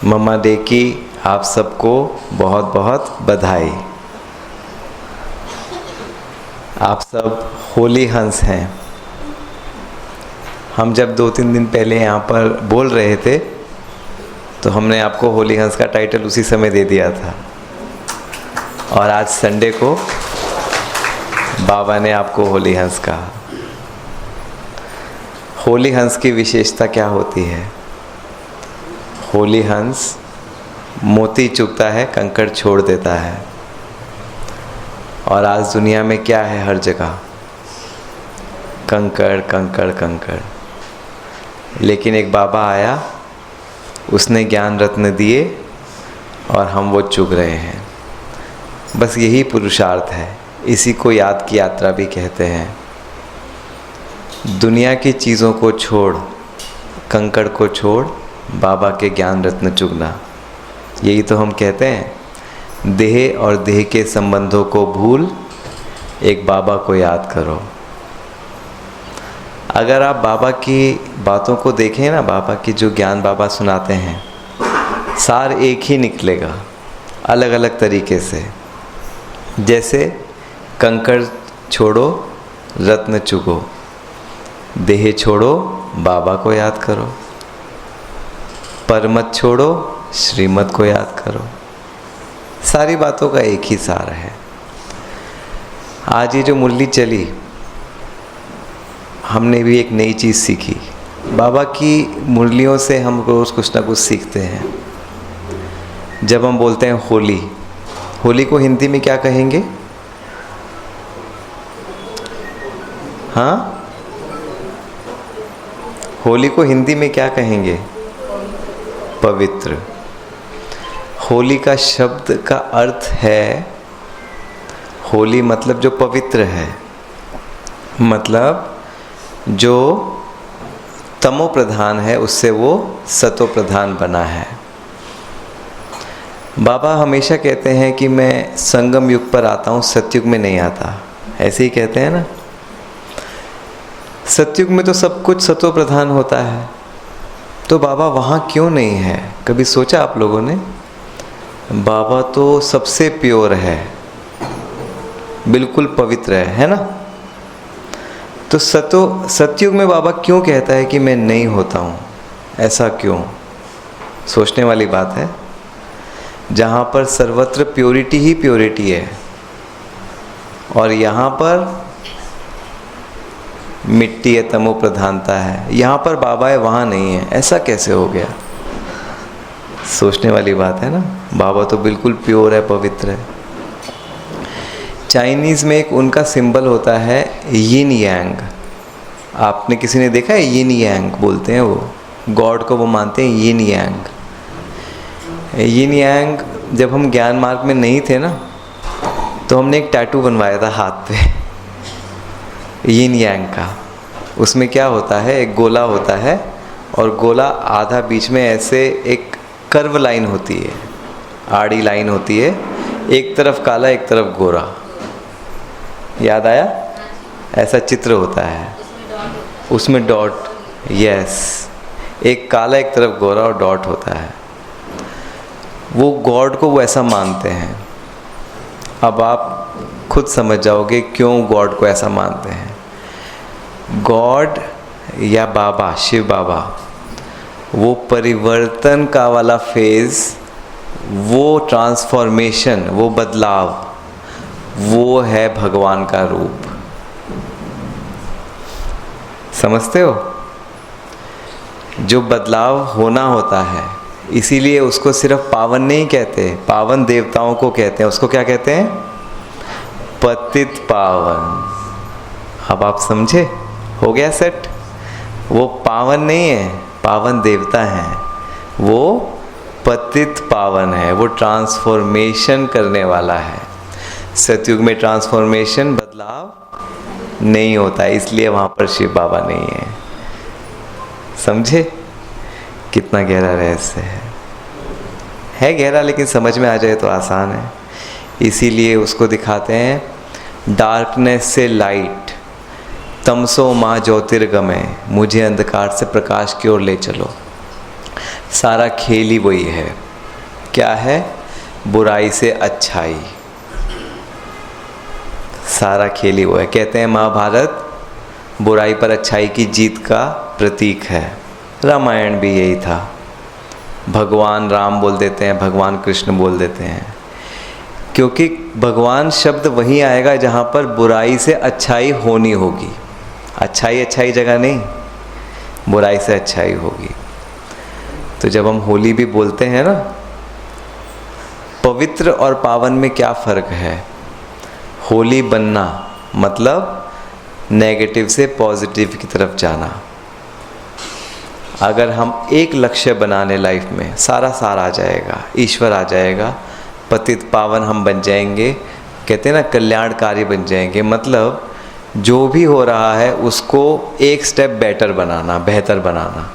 मम्मा day की आप सबको बहुत बहुत बधाई। आप सब होली हंस हैं। हम जब 2-3 दिन पहले यहाँ पर बोल रहे थे तो हमने आपको होली हंस का टाइटल उसी समय दे दिया था, और आज संडे को बाबा ने आपको होली हंस कहा। होली हंस की विशेषता क्या होती है? होली हंस मोती चुगता है, कंकड़ छोड़ देता है। और आज दुनिया में क्या है? हर जगह कंकड़ कंकड़ कंकड़। लेकिन एक बाबा आया, उसने ज्ञान रत्न दिए और हम वो चुग रहे हैं। बस यही पुरुषार्थ है। इसी को याद की यात्रा भी कहते हैं। दुनिया की चीज़ों को छोड़, कंकड़ को छोड़, बाबा के ज्ञान रत्न चुगना। यही तो हम कहते हैं, देह और देह के संबंधों को भूल, एक बाबा को याद करो। अगर आप बाबा की बातों को देखें ना, बाबा की जो ज्ञान बाबा सुनाते हैं, सार एक ही निकलेगा, अलग अलग तरीके से। जैसे कंकड़ छोड़ो, रत्न चुगो। देह छोड़ो, बाबा को याद करो। पर मत छोड़ो, श्रीमत को याद करो। सारी बातों का एक ही सार है। आज ये जो मुरली चली, हमने भी एक नई चीज़ सीखी। बाबा की मुरलियों से हम रोज़ कुछ ना कुछ सीखते हैं। जब हम बोलते हैं होली, होली को हिंदी में क्या कहेंगे? हाँ, होली को हिंदी में क्या कहेंगे? पवित्र। होली का शब्द का अर्थ है, होली मतलब जो पवित्र है, मतलब जो तमो प्रधान है उससे वो सतो प्रधान बना है। बाबा हमेशा कहते हैं कि मैं संगम युग पर आता हूँ, सतयुग में नहीं आता। ऐसे ही कहते हैं ना। सतयुग में तो सब कुछ सतो प्रधान होता है, तो बाबा वहाँ क्यों नहीं है? कभी सोचा आप लोगों ने? बाबा तो सबसे प्योर है, बिल्कुल पवित्र है ना? तो सतयुग में बाबा क्यों कहता है कि मैं नहीं होता हूँ? ऐसा क्यों? सोचने वाली बात है। जहाँ पर सर्वत्र प्योरिटी ही प्योरिटी है, और यहाँ पर मिट्टी है, तमो प्रधानता है। यहाँ पर बाबा है, वहाँ नहीं है। ऐसा कैसे हो गया? सोचने वाली बात है ना। बाबा तो बिल्कुल प्योर है, पवित्र है। चाइनीज़ में एक उनका सिंबल होता है यिन यांग। आपने किसी ने देखा है? यिन यांग बोलते हैं वो। गॉड को वो मानते हैं यिन यांग। यिन यांग, जब हम ज्ञान मार्ग में नहीं थे ना, तो हमने एक टैटू बनवाया था हाथ पे यिन यांग का। उसमें क्या होता है? एक गोला होता है, और गोला आधा बीच में ऐसे एक कर्व लाइन होती है, आड़ी लाइन होती है, एक तरफ काला एक तरफ गोरा। याद आया? ऐसा चित्र होता है, उसमें डॉट। यस, एक काला एक तरफ गोरा और डॉट होता है। वो गॉड को वो ऐसा मानते हैं। अब आप खुद समझ जाओगे क्यों गॉड को ऐसा मानते हैं। गॉड या बाबा, शिव बाबा, वो परिवर्तन का वाला फेज, वो ट्रांसफॉर्मेशन, वो बदलाव, वो है भगवान का रूप। समझते हो? जो बदलाव होना होता है, इसीलिए उसको सिर्फ पावन नहीं कहते, पावन देवताओं को कहते हैं। उसको क्या कहते हैं? पतित पावन। अब आप समझे? हो गया सेट? वो पावन नहीं है, पावन देवता है। वो पतित पावन है, वो ट्रांसफॉर्मेशन करने वाला है। सतयुग में ट्रांसफॉर्मेशन, बदलाव नहीं होता है, इसलिए वहाँ पर शिव बाबा नहीं है। समझे? कितना गहरा रहस्य है गहरा, लेकिन समझ में आ जाए तो आसान है। इसीलिए उसको दिखाते हैं डार्कनेस से लाइट, तमसो माँ ज्योतिर्गमय, मुझे अंधकार से प्रकाश की ओर ले चलो। सारा खेल ही वही है। क्या है? बुराई से अच्छाई। सारा खेल ही वो है। कहते हैं महाभारत बुराई पर अच्छाई की जीत का प्रतीक है। रामायण भी यही था। भगवान राम बोल देते हैं, भगवान कृष्ण बोल देते हैं, क्योंकि भगवान शब्द वहीं आएगा जहाँ पर बुराई से अच्छाई होनी होगी। अच्छाई अच्छाई जगह नहीं, बुराई से अच्छाई होगी। तो जब हम होली भी बोलते हैं ना, पवित्र और पावन में क्या फ़र्क है? होली बनना मतलब नेगेटिव से पॉजिटिव की तरफ जाना। अगर हम एक लक्ष्य बना लें लाइफ में, सारा सार आ जाएगा, ईश्वर आ जाएगा, पतित पावन हम बन जाएंगे। कहते हैं ना, कल्याणकारी बन जाएंगे। मतलब जो भी हो रहा है उसको एक स्टेप बेटर बनाना, बेहतर बनाना।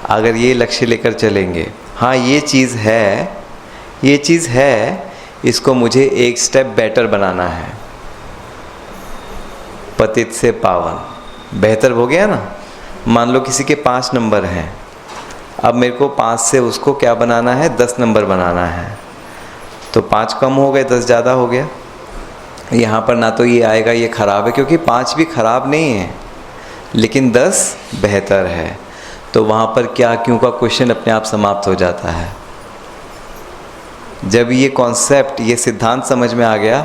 अगर ये लक्ष्य लेकर चलेंगे, हाँ ये चीज़ है, ये चीज़ है, इसको मुझे एक स्टेप बेटर बनाना है। पतित से पावन बेहतर हो गया ना। मान लो किसी के 5 नंबर हैं, अब मेरे को 5 से उसको क्या बनाना है? 10 नंबर बनाना है। तो 5 कम हो गए, 10 ज़्यादा हो गया। यहाँ पर ना तो ये आएगा ये ख़राब है, क्योंकि 5 भी ख़राब नहीं है, लेकिन 10 बेहतर है। तो वहाँ पर क्या क्यों का क्वेश्चन अपने आप समाप्त हो जाता है। जब ये कॉन्सेप्ट, ये सिद्धांत समझ में आ गया,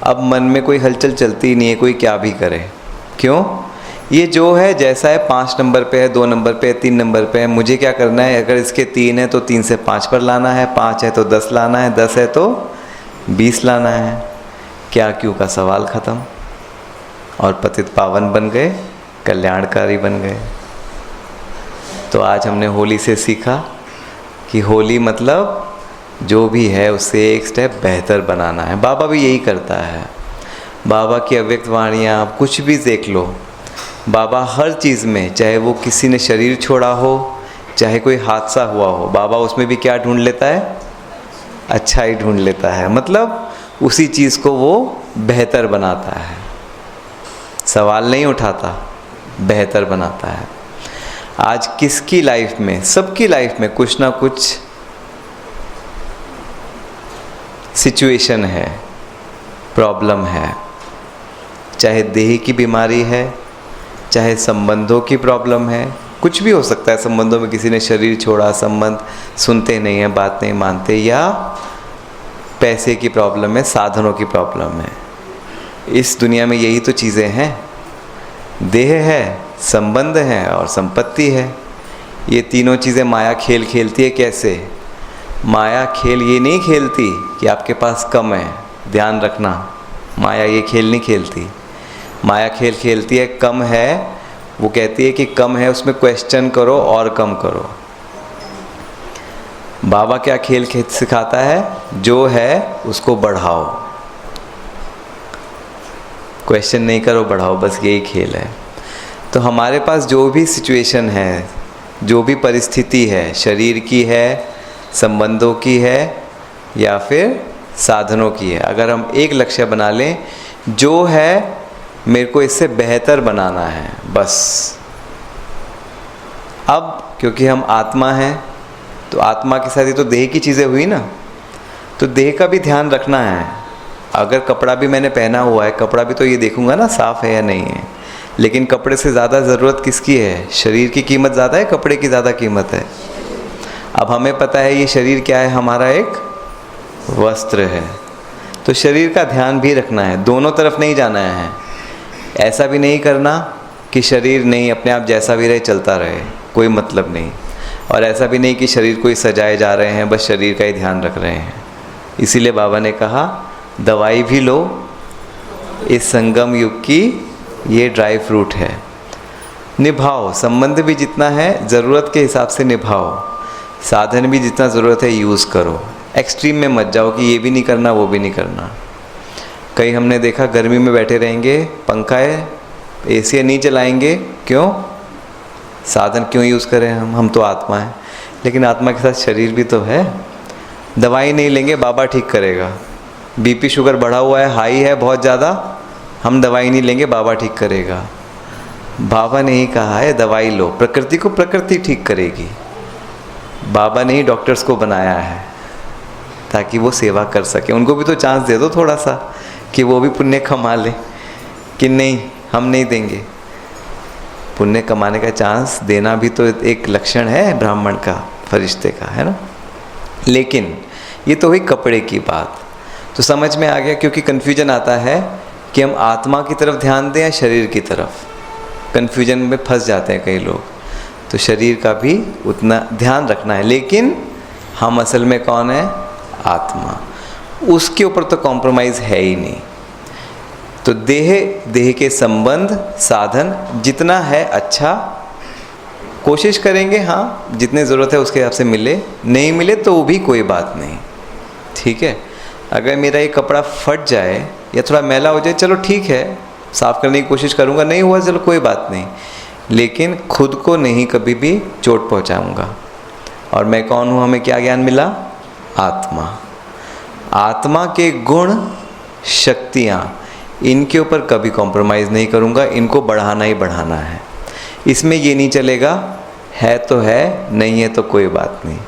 अब मन में कोई हलचल चलती ही नहीं है, कोई क्या भी करे। क्यों? ये जो है जैसा है, 5 नंबर पे है, 2 नंबर पे है, 3 नंबर पे है, मुझे क्या करना है? अगर इसके 3 है तो 3 से 5 पर लाना है, 5 है तो 10 लाना है, 10 है तो 20 लाना है। क्या क्यों का सवाल ख़त्म, और पतित पावन बन गए, कल्याणकारी बन गए। तो आज हमने होली से सीखा कि होली मतलब जो भी है उससे एक स्टेप बेहतर बनाना है। बाबा भी यही करता है। बाबा की अव्यक्त वाणियाँ, आप कुछ भी देख लो, बाबा हर चीज़ में, चाहे वो किसी ने शरीर छोड़ा हो, चाहे कोई हादसा हुआ हो, बाबा उसमें भी क्या ढूंढ लेता है? अच्छाई ढूंढ लेता है। मतलब उसी चीज़ को वो बेहतर बनाता है। सवाल नहीं उठाता, बेहतर बनाता है। आज किसकी लाइफ में, सबकी लाइफ में कुछ ना कुछ सिचुएशन है, प्रॉब्लम है। चाहे देह की बीमारी है, चाहे संबंधों की प्रॉब्लम है, कुछ भी हो सकता है। संबंधों में किसी ने शरीर छोड़ा, संबंध सुनते नहीं हैं, बात नहीं मानते, या पैसे की प्रॉब्लम है, साधनों की प्रॉब्लम है। इस दुनिया में यही तो चीज़ें हैं। देह है, संबंध है और संपत्ति है। ये तीनों चीज़ें माया खेल खेलती है। कैसे? माया खेल ये नहीं खेलती कि आपके पास कम है, ध्यान रखना। माया ये खेल नहीं खेलती। माया खेल खेलती है कम है, वो कहती है कि कम है, उसमें क्वेश्चन करो और कम करो। बाबा क्या खेल सिखाता है? जो है उसको बढ़ाओ, क्वेश्चन नहीं करो, बढ़ाओ, बस यही खेल है। तो हमारे पास जो भी सिचुएशन है, जो भी परिस्थिति है, शरीर की है, संबंधों की है, या फिर साधनों की है, अगर हम एक लक्ष्य बना लें, जो है मेरे को इससे बेहतर बनाना है, बस। अब क्योंकि हम आत्मा हैं, तो आत्मा के साथ ही तो देह की चीज़ें हुई ना, तो देह का भी ध्यान रखना है। अगर कपड़ा भी मैंने पहना हुआ है, कपड़ा भी तो ये देखूंगा ना साफ़ है या नहीं है। लेकिन कपड़े से ज़्यादा ज़रूरत किसकी है? शरीर की कीमत ज़्यादा है, कपड़े की ज़्यादा कीमत है? अब हमें पता है ये शरीर क्या है, हमारा एक वस्त्र है, तो शरीर का ध्यान भी रखना है। दोनों तरफ नहीं जाना है। ऐसा भी नहीं करना कि शरीर नहीं, अपने आप जैसा भी रहे चलता रहे, कोई मतलब नहीं। और ऐसा भी नहीं कि शरीर को ही सजाए जा रहे हैं, बस शरीर का ही ध्यान रख रहे हैं। इसीलिए बाबा ने कहा दवाई भी लो, इस संगम युग की ये ड्राई फ्रूट है। निभाओ, संबंध भी जितना है ज़रूरत के हिसाब से निभाओ, साधन भी जितना ज़रूरत है यूज़ करो। एक्सट्रीम में मत जाओ कि ये भी नहीं करना वो भी नहीं करना। कई हमने देखा गर्मी में बैठे रहेंगे, पंखा है, एसी नहीं चलाएंगे, क्यों? साधन क्यों यूज़ करें हम तो आत्मा है। लेकिन आत्मा के साथ शरीर भी तो है। दवाई नहीं लेंगे, बाबा ठीक करेगा। बीपी शुगर बढ़ा हुआ है, हाई है बहुत ज़्यादा, हम दवाई नहीं लेंगे, बाबा ठीक करेगा। बाबा ने ही कहा है दवाई लो, प्रकृति को प्रकृति ठीक करेगी। बाबा ने ही डॉक्टर्स को बनाया है ताकि वो सेवा कर सके। उनको भी तो चांस दे दो थोड़ा सा कि वो भी पुण्य कमा ले। कि नहीं, हम नहीं देंगे। पुण्य कमाने का चांस देना भी तो एक लक्षण है ब्राह्मण का, फरिश्ते का, है ना। लेकिन ये तो हुई कपड़े की बात। तो समझ में आ गया, क्योंकि कन्फ्यूजन आता है कि हम आत्मा की तरफ ध्यान दें या शरीर की तरफ। कन्फ्यूजन में फंस जाते हैं कई लोग। तो शरीर का भी उतना ध्यान रखना है, लेकिन हम असल में कौन है? आत्मा। उसके ऊपर तो कॉम्प्रोमाइज़ है ही नहीं। तो देह के संबंध साधन जितना है अच्छा, कोशिश करेंगे हाँ जितने ज़रूरत है उसके हिसाब से मिले, नहीं मिले तो भी कोई बात नहीं, ठीक है। अगर मेरा ये कपड़ा फट जाए या थोड़ा मैला हो जाए, चलो ठीक है, साफ़ करने की कोशिश करूँगा, नहीं हुआ चलो कोई बात नहीं, लेकिन खुद को नहीं कभी भी चोट पहुँचाऊँगा। और मैं कौन हूँ? हमें क्या ज्ञान मिला? आत्मा। आत्मा के गुण शक्तियाँ, इनके ऊपर कभी कॉम्प्रोमाइज़ नहीं करूँगा, इनको बढ़ाना ही बढ़ाना है। इसमें ये नहीं चलेगा है तो है, नहीं है तो कोई बात नहीं,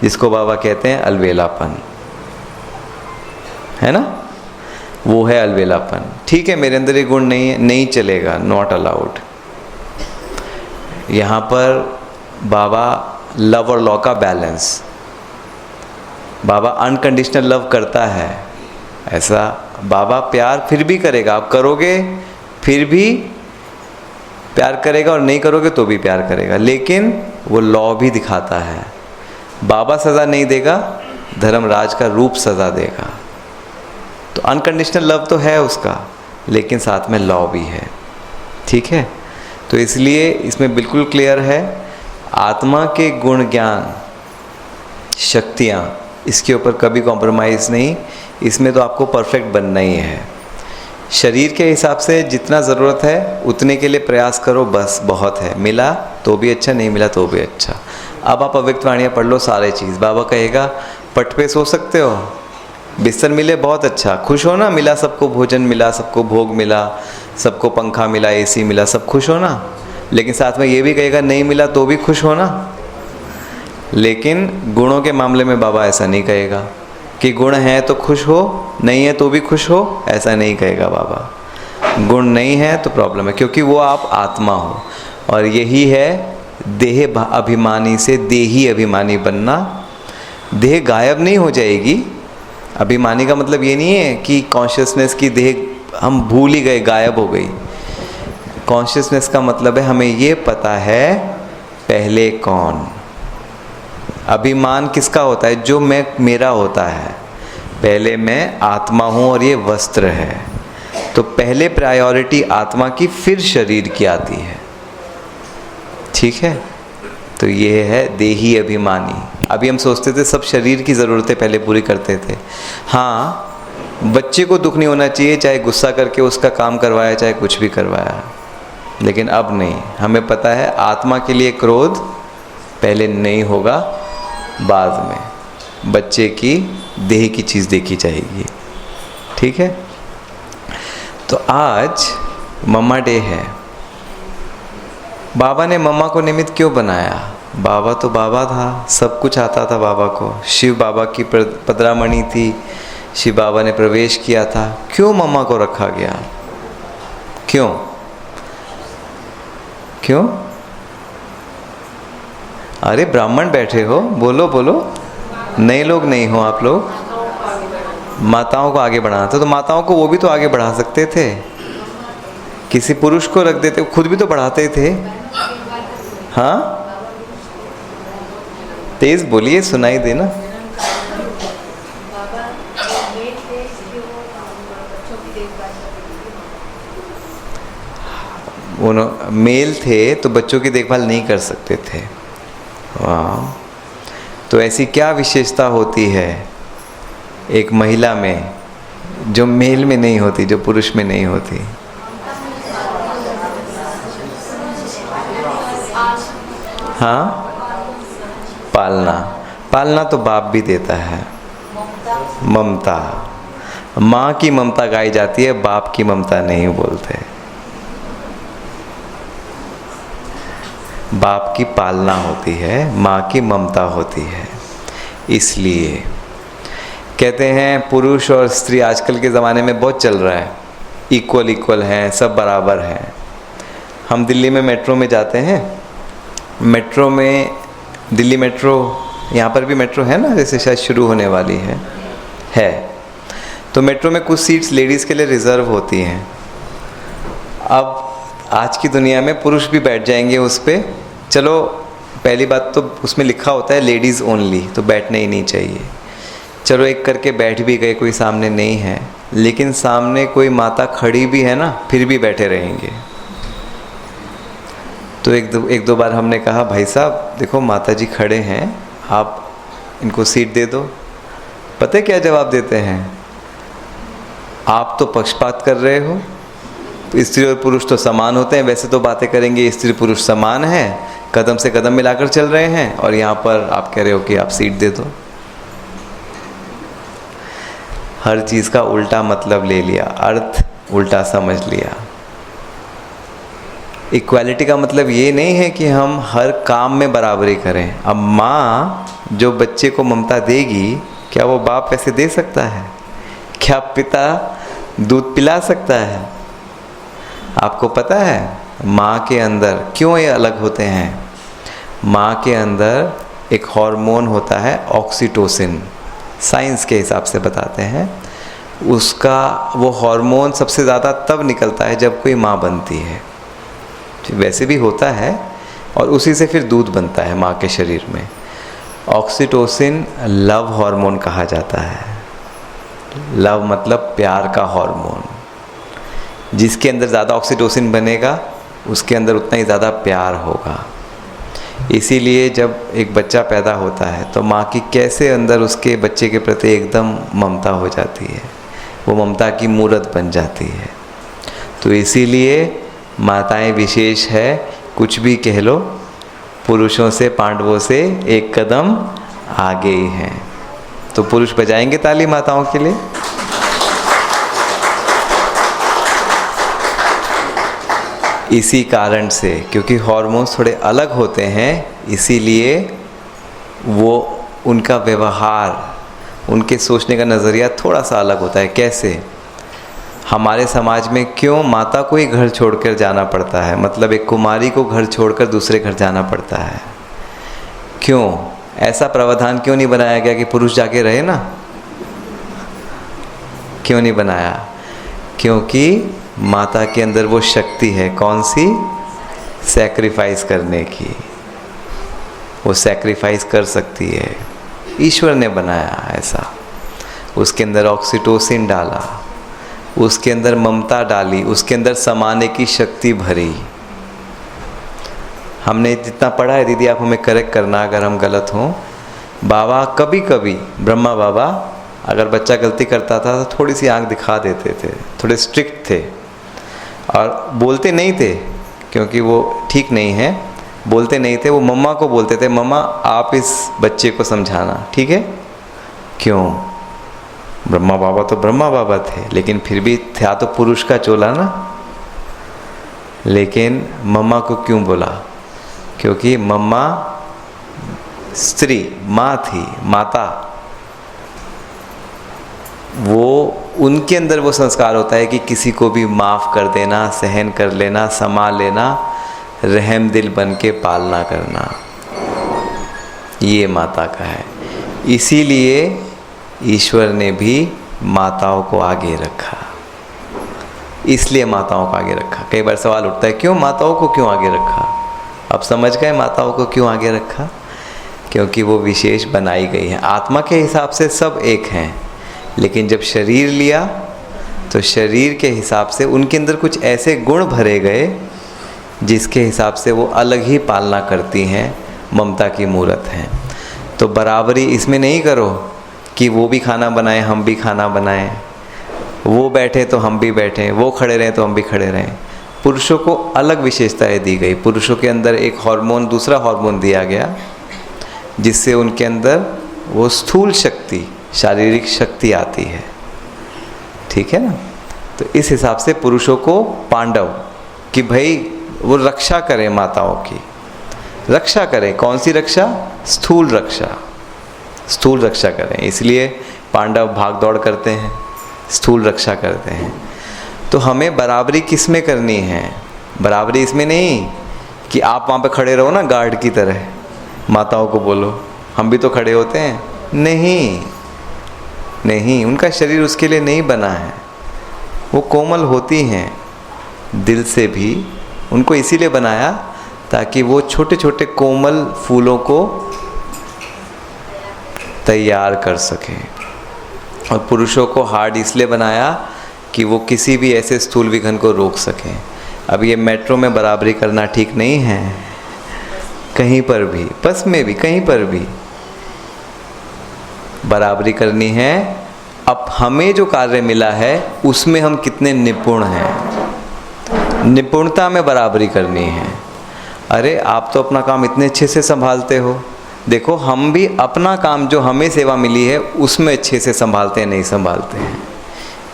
जिसको बाबा कहते हैं अलवेलापन, है ना। वो है अलवेलापन। ठीक है, मेरे अंदर ये गुण नहीं है, नहीं चलेगा, नॉट अलाउड। यहाँ पर बाबा लव और लॉ का बैलेंस, बाबा अनकंडीशनल लव करता है, ऐसा बाबा प्यार फिर भी करेगा, आप करोगे फिर भी प्यार करेगा और नहीं करोगे तो भी प्यार करेगा, लेकिन वो लॉ भी दिखाता है। बाबा सज़ा नहीं देगा, धर्मराज का रूप सज़ा देगा। तो अनकंडीशनल लव तो है उसका, लेकिन साथ में लॉ भी है, ठीक है। तो इसलिए इसमें बिल्कुल क्लियर है, आत्मा के गुण ज्ञान शक्तियाँ, इसके ऊपर कभी कॉम्प्रोमाइज़ नहीं। इसमें तो आपको परफेक्ट बनना ही है। शरीर के हिसाब से जितना ज़रूरत है उतने के लिए प्रयास करो, बस बहुत है। मिला तो भी अच्छा, नहीं मिला तो भी अच्छा। अब आप अव्यक्त वाणियाँ पढ़ लो सारे चीज़। बाबा कहेगा पट पे सो सकते हो, बिस्तर मिले बहुत अच्छा, खुश हो ना, मिला सबको, भोजन मिला सबको, भोग मिला सबको, पंखा मिला, एसी मिला, सब खुश हो ना। लेकिन साथ में ये भी कहेगा नहीं मिला तो भी खुश हो ना। लेकिन गुणों के मामले में बाबा ऐसा नहीं कहेगा कि गुण है तो खुश हो, नहीं है तो भी खुश हो, ऐसा नहीं कहेगा बाबा। गुण नहीं है तो प्रॉब्लम है, क्योंकि वो आप आत्मा हो। और यही है देह अभिमानी से देही अभिमानी बनना। देह गायब नहीं हो जाएगी। अभिमानी का मतलब ये नहीं है कि कॉन्शियसनेस की देह हम भूल ही गए, गायब हो गई। कॉन्शियसनेस का मतलब है हमें ये पता है पहले कौन। अभिमान किसका होता है? जो मैं, मेरा होता है। पहले मैं आत्मा हूँ और ये वस्त्र है। तो पहले प्रायोरिटी आत्मा की, फिर शरीर की आती है, ठीक है। तो ये है देही अभिमानी। अभी हम सोचते थे सब शरीर की ज़रूरतें पहले पूरी करते थे। हाँ, बच्चे को दुख नहीं होना चाहिए, चाहे गुस्सा करके उसका काम करवाया, चाहे कुछ भी करवाया, लेकिन अब नहीं। हमें पता है आत्मा के लिए क्रोध पहले नहीं होगा, बाद में। बच्चे की देह की चीज़ देखी जाएगी, ठीक है। तो आज मम्मा डे है। बाबा ने मम्मा को निमित्त क्यों बनाया? बाबा तो बाबा था, सब कुछ आता था बाबा को। शिव बाबा की पदरामणि थी, शिव बाबा ने प्रवेश किया था। क्यों मम्मा को रखा गया? क्यों क्यों? अरे ब्राह्मण बैठे हो, बोलो बोलो। नए लोग नहीं हो आप लोग। माताओं को आगे बढ़ाना था, तो माताओं को वो भी तो आगे बढ़ा सकते थे। किसी पुरुष को रख देते, खुद भी तो बढ़ाते थे। हाँ, तेज बोलिए, सुनाई देना। मेल थे तो बच्चों की देखभाल नहीं कर सकते थे। वाह, तो ऐसी क्या विशेषता होती है एक महिला में जो मेल में नहीं होती, जो पुरुष में नहीं होती? हाँ, पालना। पालना तो बाप भी देता है। ममता, माँ की ममता गाई जाती है, बाप की ममता नहीं बोलते। बाप की पालना होती है, माँ की ममता होती है। इसलिए कहते हैं पुरुष और स्त्री आजकल के ज़माने में बहुत चल रहा है, इक्वल इक्वल हैं, सब बराबर हैं। हम दिल्ली में मेट्रो में जाते हैं, मेट्रो में, दिल्ली मेट्रो, यहाँ पर भी मेट्रो है ना, जैसे शायद शुरू होने वाली है। तो मेट्रो में कुछ सीट्स लेडीज़ के लिए रिज़र्व होती हैं। अब आज की दुनिया में पुरुष भी बैठ जाएंगे उस पर। चलो पहली बात तो उसमें लिखा होता है लेडीज़ ओनली, तो बैठना ही नहीं चाहिए। चलो एक करके बैठ भी गए, कोई सामने नहीं है, लेकिन सामने कोई माता खड़ी भी है ना, फिर भी बैठे रहेंगे। तो एक दो बार हमने कहा भाई साहब देखो माता जी खड़े हैं, आप इनको सीट दे दो। पता है क्या जवाब देते हैं? आप तो पक्षपात कर रहे हो, स्त्री और पुरुष तो समान होते हैं, वैसे तो बातें करेंगे स्त्री पुरुष समान है, कदम से कदम मिलाकर चल रहे हैं, और यहाँ पर आप कह रहे हो कि आप सीट दे दो। हर चीज़ का उल्टा मतलब ले लिया, अर्थ उल्टा समझ लिया। इक्वालिटी का मतलब ये नहीं है कि हम हर काम में बराबरी करें। अब माँ जो बच्चे को ममता देगी, क्या वो बाप ऐसे दे सकता है? क्या पिता दूध पिला सकता है? आपको पता है माँ के अंदर क्यों ये अलग होते हैं? माँ के अंदर एक हार्मोन होता है ऑक्सीटोसिन, साइंस के हिसाब से बताते हैं। उसका वो हार्मोन सबसे ज़्यादा तब निकलता है जब कोई माँ बनती है, वैसे भी होता है, और उसी से फिर दूध बनता है माँ के शरीर में। ऑक्सीटोसिन लव हार्मोन कहा जाता है। लव मतलब प्यार का हार्मोन। जिसके अंदर ज़्यादा ऑक्सीटोसिन बनेगा उसके अंदर उतना ही ज़्यादा प्यार होगा। इसीलिए जब एक बच्चा पैदा होता है तो माँ की कैसे अंदर उसके बच्चे के प्रति एकदम ममता हो जाती है, वो ममता की मूरत बन जाती है। तो इसीलिए माताएं विशेष है, कुछ भी कह लो, पुरुषों से, पांडवों से एक कदम आगे ही हैं। तो पुरुष बजाएंगे ताली माताओं के लिए। इसी कारण से, क्योंकि हार्मोन्स थोड़े अलग होते हैं, इसीलिए वो उनका व्यवहार, उनके सोचने का नज़रिया थोड़ा सा अलग होता है। कैसे? हमारे समाज में क्यों माता को ही घर छोड़कर जाना पड़ता है, मतलब एक कुमारी को घर छोड़कर दूसरे घर जाना पड़ता है? क्यों? ऐसा प्रावधान क्यों नहीं बनाया गया कि पुरुष जाके रहे ना? क्यों नहीं बनाया? क्योंकि माता के अंदर वो शक्ति है, कौन सी? सैक्रिफाइस करने की। वो सैक्रिफाइस कर सकती है, ईश्वर ने बनाया ऐसा। उसके अंदर ऑक्सीटोसिन डाला, उसके अंदर ममता डाली, उसके अंदर समाने की शक्ति भरी। हमने जितना पढ़ा है, दीदी आप हमें करेक्ट करना अगर हम गलत हों। बाबा कभी कभी, ब्रह्मा बाबा अगर बच्चा गलती करता था तो थोड़ी सी आंख दिखा देते थे, थोड़े स्ट्रिक्ट थे, और बोलते नहीं थे क्योंकि वो ठीक नहीं है, बोलते नहीं थे। वो मम्मा को बोलते थे, मम्मा आप इस बच्चे को समझाना, ठीक है? क्यों? ब्रह्मा बाबा तो ब्रह्मा बाबा थे, लेकिन फिर भी था तो पुरुष का चोला ना। लेकिन मम्मा को क्यों बोला? क्योंकि मम्मा स्त्री, माँ थी, माता। वो उनके अंदर वो संस्कार होता है कि किसी को भी माफ़ कर देना, सहन कर लेना, समा लेना, रहम दिल बन के पालना करना, ये माता का है। इसीलिए ईश्वर ने भी माताओं को आगे रखा। इसलिए माताओं को आगे रखा। कई बार सवाल उठता है क्यों माताओं को क्यों आगे रखा? अब समझ गए माताओं को क्यों आगे रखा? क्योंकि वो विशेष बनाई गई हैं। आत्मा के हिसाब से सब एक हैं, लेकिन जब शरीर लिया तो शरीर के हिसाब से उनके अंदर कुछ ऐसे गुण भरे गए जिसके हिसाब से वो अलग ही पालना करती हैं, ममता की मूरत हैं। तो बराबरी इसमें नहीं करो कि वो भी खाना बनाएं, हम भी खाना बनाएं, वो बैठे तो हम भी बैठें, वो खड़े रहें तो हम भी खड़े रहें। पुरुषों को अलग विशेषताएं दी गई। पुरुषों के अंदर एक हार्मोन, दूसरा हार्मोन दिया गया, जिससे उनके अंदर वो स्थूल शक्ति, शारीरिक शक्ति आती है, ठीक है ना? तो इस हिसाब से पुरुषों को पांडव कि भाई वो रक्षा करें माताओं की, रक्षा करें। कौन सी रक्षा? स्थूल रक्षा, स्थूल रक्षा करें। इसलिए पांडव भाग दौड़ करते हैं, स्थूल रक्षा करते हैं। तो हमें बराबरी किस में करनी है? बराबरी इसमें नहीं कि आप वहाँ पे खड़े रहो ना गार्ड की तरह, माताओं को बोलो हम भी तो खड़े होते हैं। नहीं नहीं, उनका शरीर उसके लिए नहीं बना है। वो कोमल होती हैं दिल से भी, उनको इसीलिए बनाया ताकि वो छोटे छोटे कोमल फूलों को तैयार कर सकें। और पुरुषों को हार्ड इसलिए बनाया कि वो किसी भी ऐसे स्थूल विघन को रोक सकें। अब ये मेट्रो में बराबरी करना ठीक नहीं है, कहीं पर भी, बस में भी, कहीं पर भी बराबरी करनी है। अब हमें जो कार्य मिला है उसमें हम कितने निपुण हैं, निपुणता में बराबरी करनी है। अरे आप तो अपना काम इतने अच्छे से संभालते हो, देखो हम भी अपना काम जो हमें सेवा मिली है उसमें अच्छे से संभालते हैं, नहीं संभालते हैं।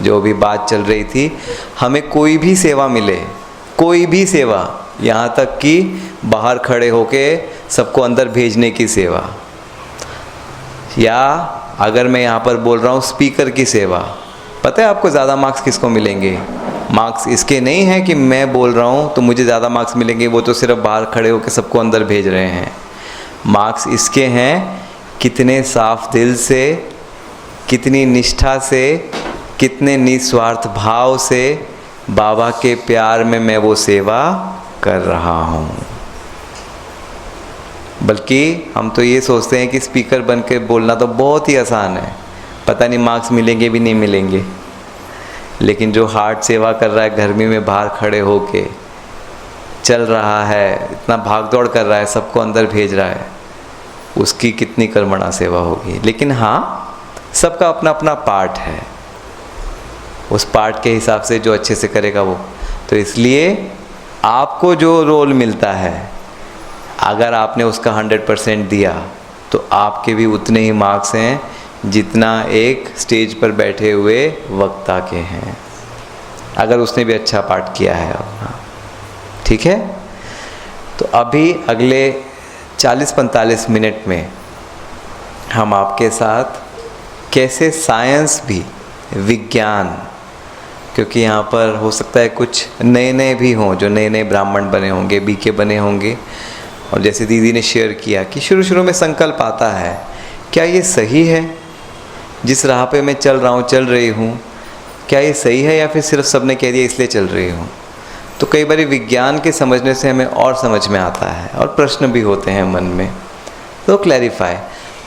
जो भी बात चल रही थी, हमें कोई भी सेवा मिले, कोई भी सेवा, यहाँ तक कि बाहर खड़े होके सबको अंदर भेजने की सेवा, या अगर मैं यहाँ पर बोल रहा हूँ स्पीकर की सेवा, पता है आपको ज़्यादा मार्क्स किसको मिलेंगे? मार्क्स इसके नहीं हैं कि मैं बोल रहा हूँ तो मुझे ज़्यादा मार्क्स मिलेंगे, वो तो सिर्फ बाहर खड़े होकर सबको अंदर भेज रहे हैं। मार्क्स इसके हैं कितने साफ दिल से, कितनी निष्ठा से, कितने निस्वार्थ भाव से बाबा के प्यार में मैं वो सेवा कर रहा हूँ। बल्कि हम तो ये सोचते हैं कि स्पीकर बन के बोलना तो बहुत ही आसान है, पता नहीं मार्क्स मिलेंगे भी नहीं मिलेंगे। लेकिन जो हार्ट सेवा कर रहा है, गर्मी में बाहर खड़े होके चल रहा है, इतना भाग दौड़ कर रहा है, सबको अंदर भेज रहा है, उसकी कितनी कर्मणा सेवा होगी। लेकिन हाँ, सबका अपना अपना पार्ट है, उस पार्ट के हिसाब से जो अच्छे से करेगा वो। तो इसलिए आपको जो रोल मिलता है, अगर आपने उसका 100% दिया तो आपके भी उतने ही मार्क्स हैं जितना एक स्टेज पर बैठे हुए वक्ता के हैं, अगर उसने भी अच्छा पाठ किया है अपना। ठीक है, तो अभी अगले 40-45 मिनट में हम आपके साथ कैसे साइंस भी, विज्ञान, क्योंकि यहाँ पर हो सकता है कुछ नए नए भी हों, जो नए नए ब्राह्मण बने होंगे, बीके बने होंगे, और जैसे दीदी ने शेयर किया कि शुरू शुरू में संकल्प आता है, क्या ये सही है जिस राह पे मैं चल रहा हूँ, चल रही हूँ, क्या ये सही है या फिर सिर्फ सबने कह दिया इसलिए चल रही हूँ। तो कई बार विज्ञान के समझने से हमें और समझ में आता है, और प्रश्न भी होते हैं मन में, तो क्लैरिफाई,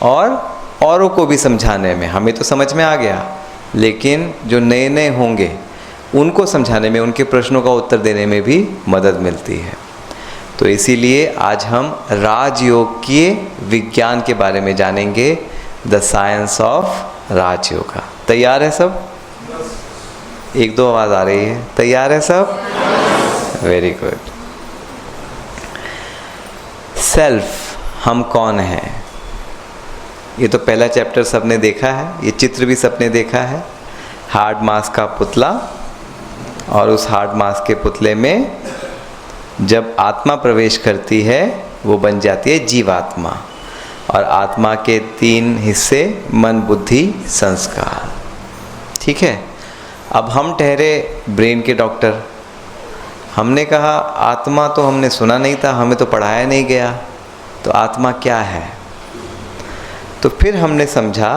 और औरों को भी समझाने में, हमें तो समझ में आ गया, लेकिन जो नए नए होंगे उनको समझाने में, उनके प्रश्नों का उत्तर देने में भी मदद मिलती है। तो इसीलिए आज हम राजयोग के विज्ञान के बारे में जानेंगे, द साइंस ऑफ राजयोगा। तैयार है सब? एक दो आवाज़ आ रही है, तैयार है सब? Very good. सेल्फ, हम कौन हैं? ये तो पहला चैप्टर सबने देखा है, ये चित्र भी सबने देखा है, हार्ड मास का पुतला, और उस हार्ड मास के पुतले में जब आत्मा प्रवेश करती है वो बन जाती है जीवात्मा, और आत्मा के 3 हिस्से, मन, बुद्धि, संस्कार। ठीक है, अब हम ठहरे ब्रेन के डॉक्टर, हमने कहा आत्मा तो हमने सुना नहीं था, हमें तो पढ़ाया नहीं गया, तो आत्मा क्या है? तो फिर हमने समझा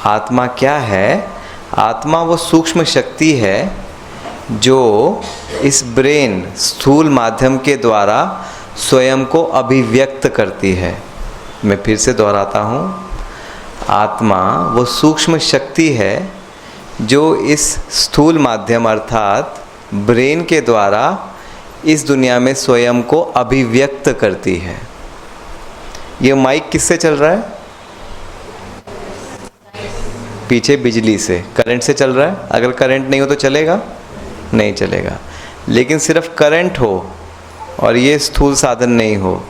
आत्मा क्या है। आत्मा वो सूक्ष्म शक्ति है जो इस ब्रेन, स्थूल माध्यम के द्वारा स्वयं को अभिव्यक्त करती है। मैं फिर से दोहराता हूँ, आत्मा वो सूक्ष्म शक्ति है जो इस स्थूल माध्यम अर्थात ब्रेन के द्वारा इस दुनिया में स्वयं को अभिव्यक्त करती है। ये माइक किससे चल रहा है? पीछे बिजली से, करंट से चल रहा है। अगर करंट नहीं हो तो चलेगा? नहीं चलेगा। लेकिन सिर्फ करंट हो और ये स्थूल साधन नहीं हो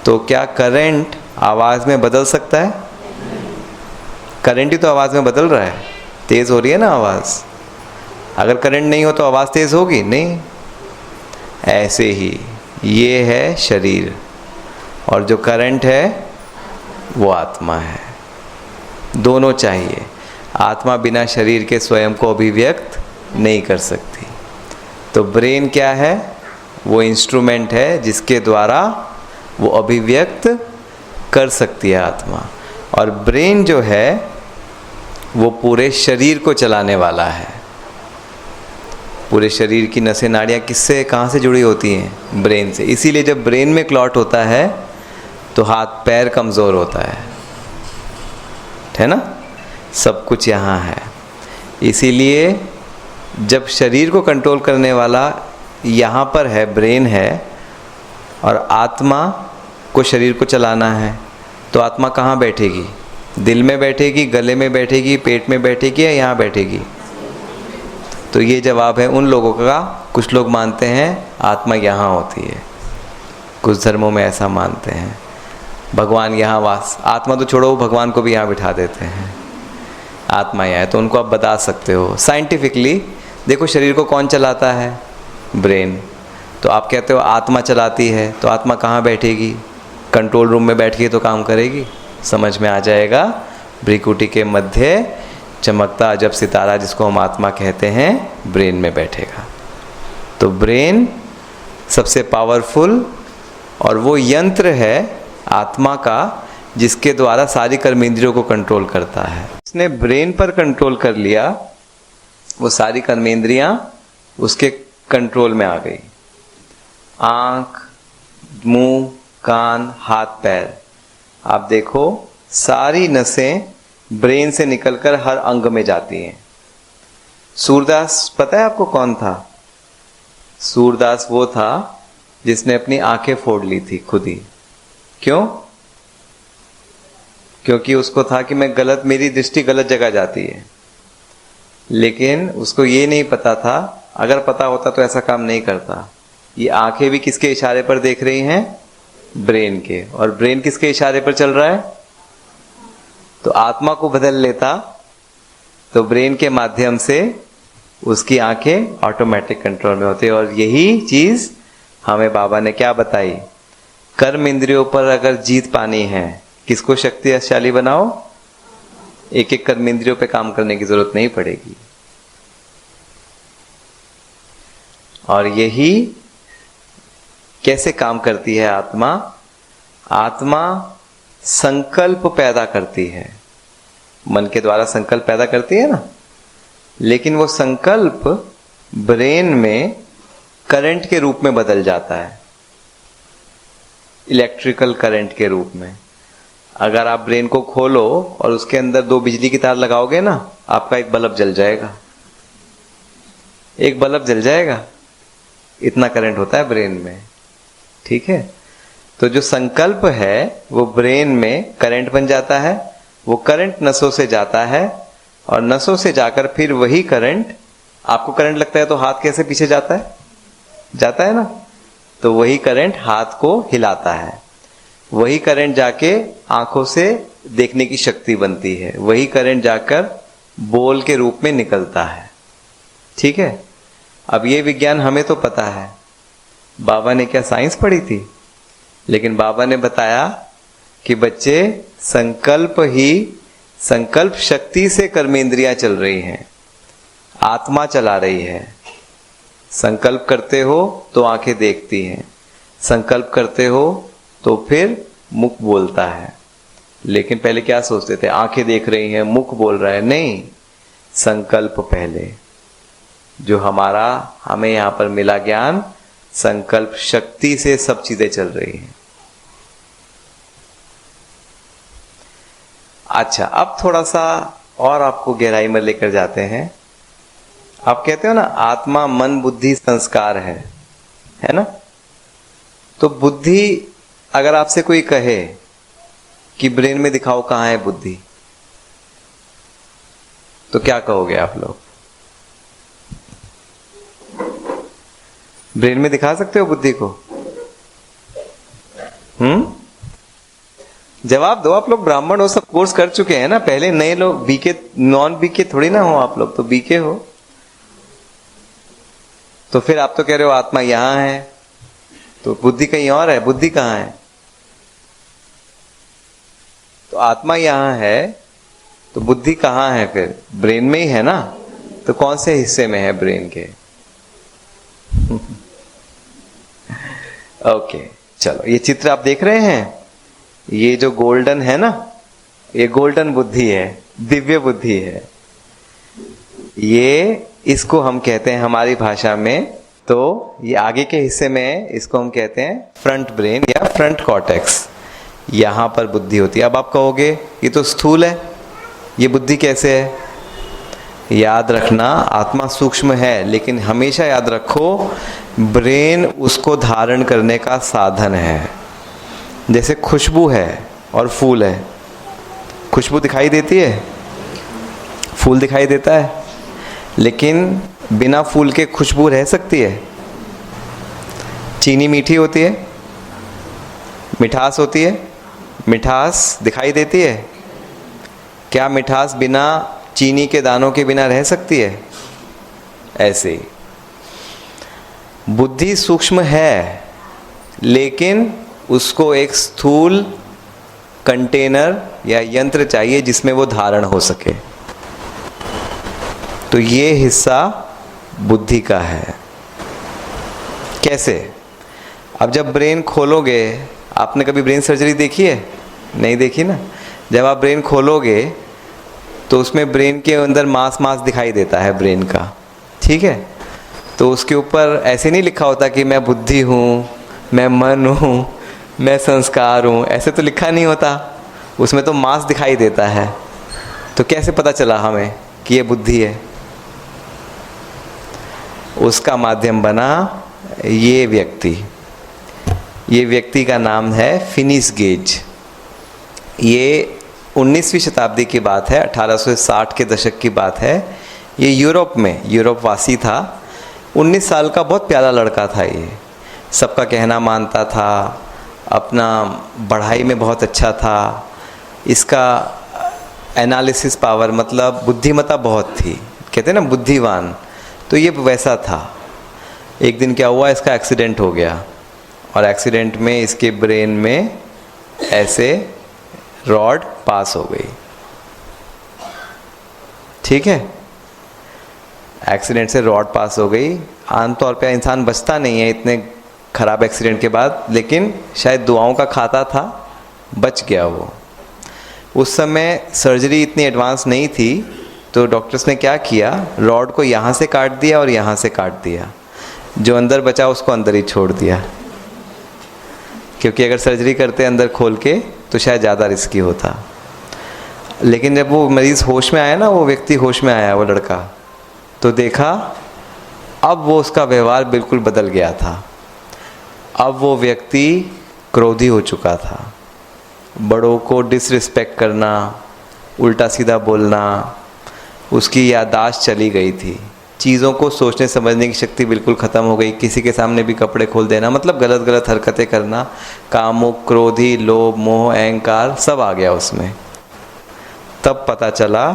तो क्या करंट आवाज़ में बदल सकता है? करंट ही तो आवाज़ में बदल रहा है, तेज़ हो रही है ना आवाज़। अगर करंट नहीं हो तो आवाज़ तेज़ होगी नहीं। ऐसे ही ये है शरीर, और जो करंट है वो आत्मा है। दोनों चाहिए। आत्मा बिना शरीर के स्वयं को अभिव्यक्त नहीं कर सकती। तो ब्रेन क्या है? वो इंस्ट्रूमेंट है जिसके द्वारा वो अभिव्यक्त कर सकती है आत्मा। और ब्रेन जो है वो पूरे शरीर को चलाने वाला है। पूरे शरीर की नसें नाड़ियाँ किससे, कहाँ से जुड़ी होती हैं? ब्रेन से। इसीलिए जब ब्रेन में क्लॉट होता है तो हाथ पैर कमज़ोर होता है ना? सब कुछ यहाँ है। इसीलिए जब शरीर को कंट्रोल करने वाला यहाँ पर है, ब्रेन है, और आत्मा को शरीर को चलाना है, तो आत्मा कहाँ बैठेगी? दिल में बैठेगी, गले में बैठेगी, पेट में बैठेगी, या यहाँ बैठेगी? तो ये जवाब है उन लोगों का। कुछ लोग मानते हैं आत्मा यहाँ होती है, कुछ धर्मों में ऐसा मानते हैं। भगवान यहाँ वास, आत्मा तो छोड़ो, भगवान को भी यहाँ बिठा देते हैं। आत्मा यहाँ है, तो उनको आप बता सकते हो साइंटिफिकली। देखो शरीर को कौन चलाता है? ब्रेन। तो आप कहते हो आत्मा चलाती है, तो आत्मा कहाँ बैठेगी? कंट्रोल रूम में बैठ के तो काम करेगी। समझ में आ जाएगा। भ्रिकुटी के मध्य चमकता अजब सितारा, जिसको हम आत्मा कहते हैं, ब्रेन में बैठेगा। तो ब्रेन सबसे पावरफुल और वो यंत्र है आत्मा का जिसके द्वारा सारी कर्मेंद्रियों को कंट्रोल करता है। इसने ब्रेन पर कंट्रोल कर लिया, वो सारी कर्मेंद्रियां उसके कंट्रोल में आ गई। आँख, मुंह, कान, हाथ, पैर, आप देखो सारी नसें ब्रेन से निकलकर हर अंग में जाती हैं। सूरदास पता है आपको कौन था? सूरदास वो था जिसने अपनी आंखें फोड़ ली थी खुद ही। क्यों? क्योंकि उसको था कि मैं गलत, मेरी दृष्टि गलत जगह जाती है। लेकिन उसको ये नहीं पता था, अगर पता होता तो ऐसा काम नहीं करता। ये आंखें भी किसके इशारे पर देख रही हैं? ब्रेन के। और ब्रेन किसके इशारे पर चल रहा है? तो आत्मा को बदल लेता तो ब्रेन के माध्यम से उसकी आंखें ऑटोमेटिक कंट्रोल में होती है। और यही चीज हमें बाबा ने क्या बताई? कर्म इंद्रियों पर अगर जीत पानी है, किसको शक्तिशाली बनाओ? एक एक कर्म इंद्रियों पे काम करने की जरूरत नहीं पड़ेगी। और यही कैसे काम करती है आत्मा? आत्मा संकल्प पैदा करती है, मन के द्वारा संकल्प पैदा करती है ना। लेकिन वो संकल्प ब्रेन में करंट के रूप में बदल जाता है, इलेक्ट्रिकल करंट के रूप में। अगर आप ब्रेन को खोलो और उसके अंदर 2 बिजली की तार लगाओगे ना, आपका एक बल्ब जल जाएगा। एक बल्ब जल जाएगा, इतना करंट होता है ब्रेन में। ठीक है? तो जो संकल्प है वो ब्रेन में करंट बन जाता है। वो करंट नसों से जाता है और नसों से जाकर फिर वही करंट, आपको करंट लगता है तो हाथ कैसे पीछे जाता है? जाता है ना। तो वही करंट हाथ को हिलाता है। वही करंट जाके आंखों से देखने की शक्ति बनती है। वही करंट जाकर बोल के रूप में निकलता है। ठीक है? अब ये विज्ञान हमें तो पता है। बाबा ने क्या साइंस पढ़ी थी? लेकिन बाबा ने बताया कि बच्चे, संकल्प शक्ति से कर्मेंद्रियां चल रही हैं, आत्मा चला रही है। संकल्प करते हो तो आंखें देखती हैं, संकल्प करते हो तो फिर मुख बोलता है। लेकिन पहले क्या सोचते थे? आंखें देख रही हैं, मुख बोल रहा है। नहीं, संकल्प पहले। जो हमें यहां पर मिला ज्ञान, संकल्प शक्ति से सब चीजें चल रही हैं। अच्छा, अब थोड़ा सा और आपको गहराई में लेकर जाते हैं। आप कहते हो ना आत्मा मन बुद्धि संस्कार है ना। तो बुद्धि, अगर आपसे कोई कहे कि ब्रेन में दिखाओ कहां है बुद्धि, तो क्या कहोगे आप लोग? ब्रेन में दिखा सकते हो बुद्धि को? जवाब दो। आप लोग ब्राह्मण हो, सब कोर्स कर चुके हैं ना। पहले नए लोग, बीके नॉन बीके थोड़ी ना हो आप लोग, तो बीके हो। तो फिर आप तो कह रहे हो आत्मा यहां है, तो बुद्धि कहीं और है, बुद्धि कहाँ है? तो आत्मा यहाँ है, तो बुद्धि कहाँ है फिर? ब्रेन में ही है ना। तो कौन से हिस्से में है ब्रेन के? ओके, चलो ये चित्र आप देख रहे हैं, ये जो गोल्डन है ना, ये गोल्डन बुद्धि है, दिव्य बुद्धि है। ये इसको हम कहते हैं हमारी भाषा में, तो ये आगे के हिस्से में है, इसको हम कहते हैं फ्रंट ब्रेन या फ्रंट कॉर्टेक्स। यहां पर बुद्धि होती है। अब आप कहोगे ये तो स्थूल है, ये बुद्धि कैसे है? याद रखना, आत्मा सूक्ष्म है, लेकिन हमेशा याद रखो ब्रेन उसको धारण करने का साधन है। जैसे खुशबू है और फूल है, खुशबू दिखाई देती है, फूल दिखाई देता है, लेकिन बिना फूल के खुशबू रह सकती है? चीनी मीठी होती है, मिठास होती है, मिठास दिखाई देती है। क्या मिठास बिना चीनी के दानों के बिना रह सकती है? ऐसे ही बुद्धि सूक्ष्म है, लेकिन उसको एक स्थूल कंटेनर या यंत्र चाहिए जिसमें वो धारण हो सके। तो ये हिस्सा बुद्धि का है। कैसे? अब जब ब्रेन खोलोगे, आपने कभी ब्रेन सर्जरी देखी है? नहीं देखी ना। जब आप ब्रेन खोलोगे तो उसमें ब्रेन के अंदर मांस दिखाई देता है ब्रेन का, ठीक है? तो उसके ऊपर ऐसे नहीं लिखा होता कि मैं बुद्धि हूँ, मैं मन हूँ, मैं संस्कार हूँ, ऐसे तो लिखा नहीं होता। उसमें तो मांस दिखाई देता है। तो कैसे पता चला हमें कि ये बुद्धि है? उसका माध्यम बना ये व्यक्ति। ये व्यक्ति का नाम है फिनिस गेज। ये 19वीं शताब्दी की बात है, 1860 के दशक की बात है। ये यूरोप में, यूरोप वासी था। 19 साल का बहुत प्यारा लड़का था ये। सबका कहना मानता था, अपना पढ़ाई में बहुत अच्छा था। इसका एनालिसिस पावर, मतलब बुद्धिमत्ता बहुत थी, कहते हैं ना बुद्धिवान। तो ये वैसा था। एक दिन क्या हुआ, इसका एक्सीडेंट हो गया, और एक्सीडेंट में इसके ब्रेन में ऐसे रॉड पास हो गई, ठीक है? एक्सीडेंट से रॉड पास हो गई। आमतौर पे इंसान बचता नहीं है इतने खराब एक्सीडेंट के बाद, लेकिन शायद दुआओं का खाता था, बच गया वो। उस समय सर्जरी इतनी एडवांस नहीं थी, तो डॉक्टर्स ने क्या किया, रॉड को यहाँ से काट दिया और यहाँ से काट दिया। जो अंदर बचा उसको अंदर ही छोड़ दिया, क्योंकि अगर सर्जरी करते अंदर खोल के तो शायद ज़्यादा रिस्की होता। लेकिन जब वो मरीज़ होश में आया ना, वो व्यक्ति होश में आया, वो लड़का, तो देखा अब वो उसका व्यवहार बिल्कुल बदल गया था। अब वो व्यक्ति क्रोधी हो चुका था। बड़ों को डिसरिस्पेक्ट करना, उल्टा सीधा बोलना, उसकी याददाश्त चली गई थी। चीज़ों को सोचने समझने की शक्ति बिल्कुल ख़त्म हो गई। किसी के सामने भी कपड़े खोल देना, मतलब गलत गलत हरकतें करना, कामुक, क्रोधी, लोभ, मोह, अहंकार सब आ गया उसमें। तब पता चला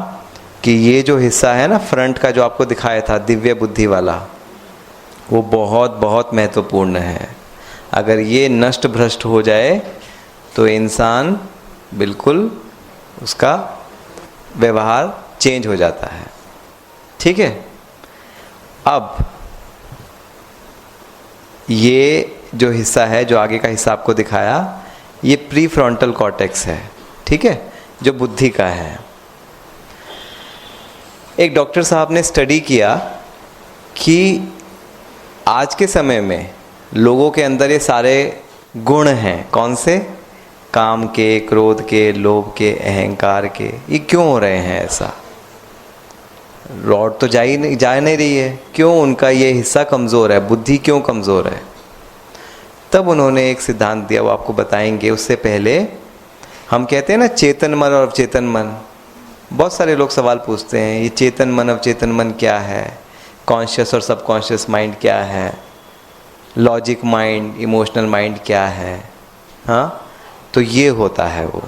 कि ये जो हिस्सा है ना फ्रंट का, जो आपको दिखाया था दिव्य बुद्धि वाला, वो बहुत बहुत महत्वपूर्ण है। अगर ये नष्ट भ्रष्ट हो जाए तो इंसान बिल्कुल, उसका व्यवहार चेंज हो जाता है, ठीक है? अब ये जो हिस्सा है, जो आगे का हिस्सा आपको दिखाया, ये प्री फ्रंटल कॉर्टेक्स है, ठीक है, जो बुद्धि का है। एक डॉक्टर साहब ने स्टडी किया कि आज के समय में लोगों के अंदर ये सारे गुण हैं। कौन से? काम के, क्रोध के, लोभ के, अहंकार के। ये क्यों हो रहे हैं ऐसा? रॉड तो जा नहीं रही है, क्यों? उनका ये हिस्सा कमज़ोर है, बुद्धि क्यों कमज़ोर है? तब उन्होंने एक सिद्धांत दिया, वो आपको बताएंगे। उससे पहले हम कहते हैं ना चेतन मन और अवचेतन मन। बहुत सारे लोग सवाल पूछते हैं, ये चेतन मन अवचेतन मन क्या है? कॉन्शियस और सबकॉन्शियस माइंड क्या है? लॉजिक माइंड, इमोशनल माइंड क्या है? हाँ, तो ये होता है वो।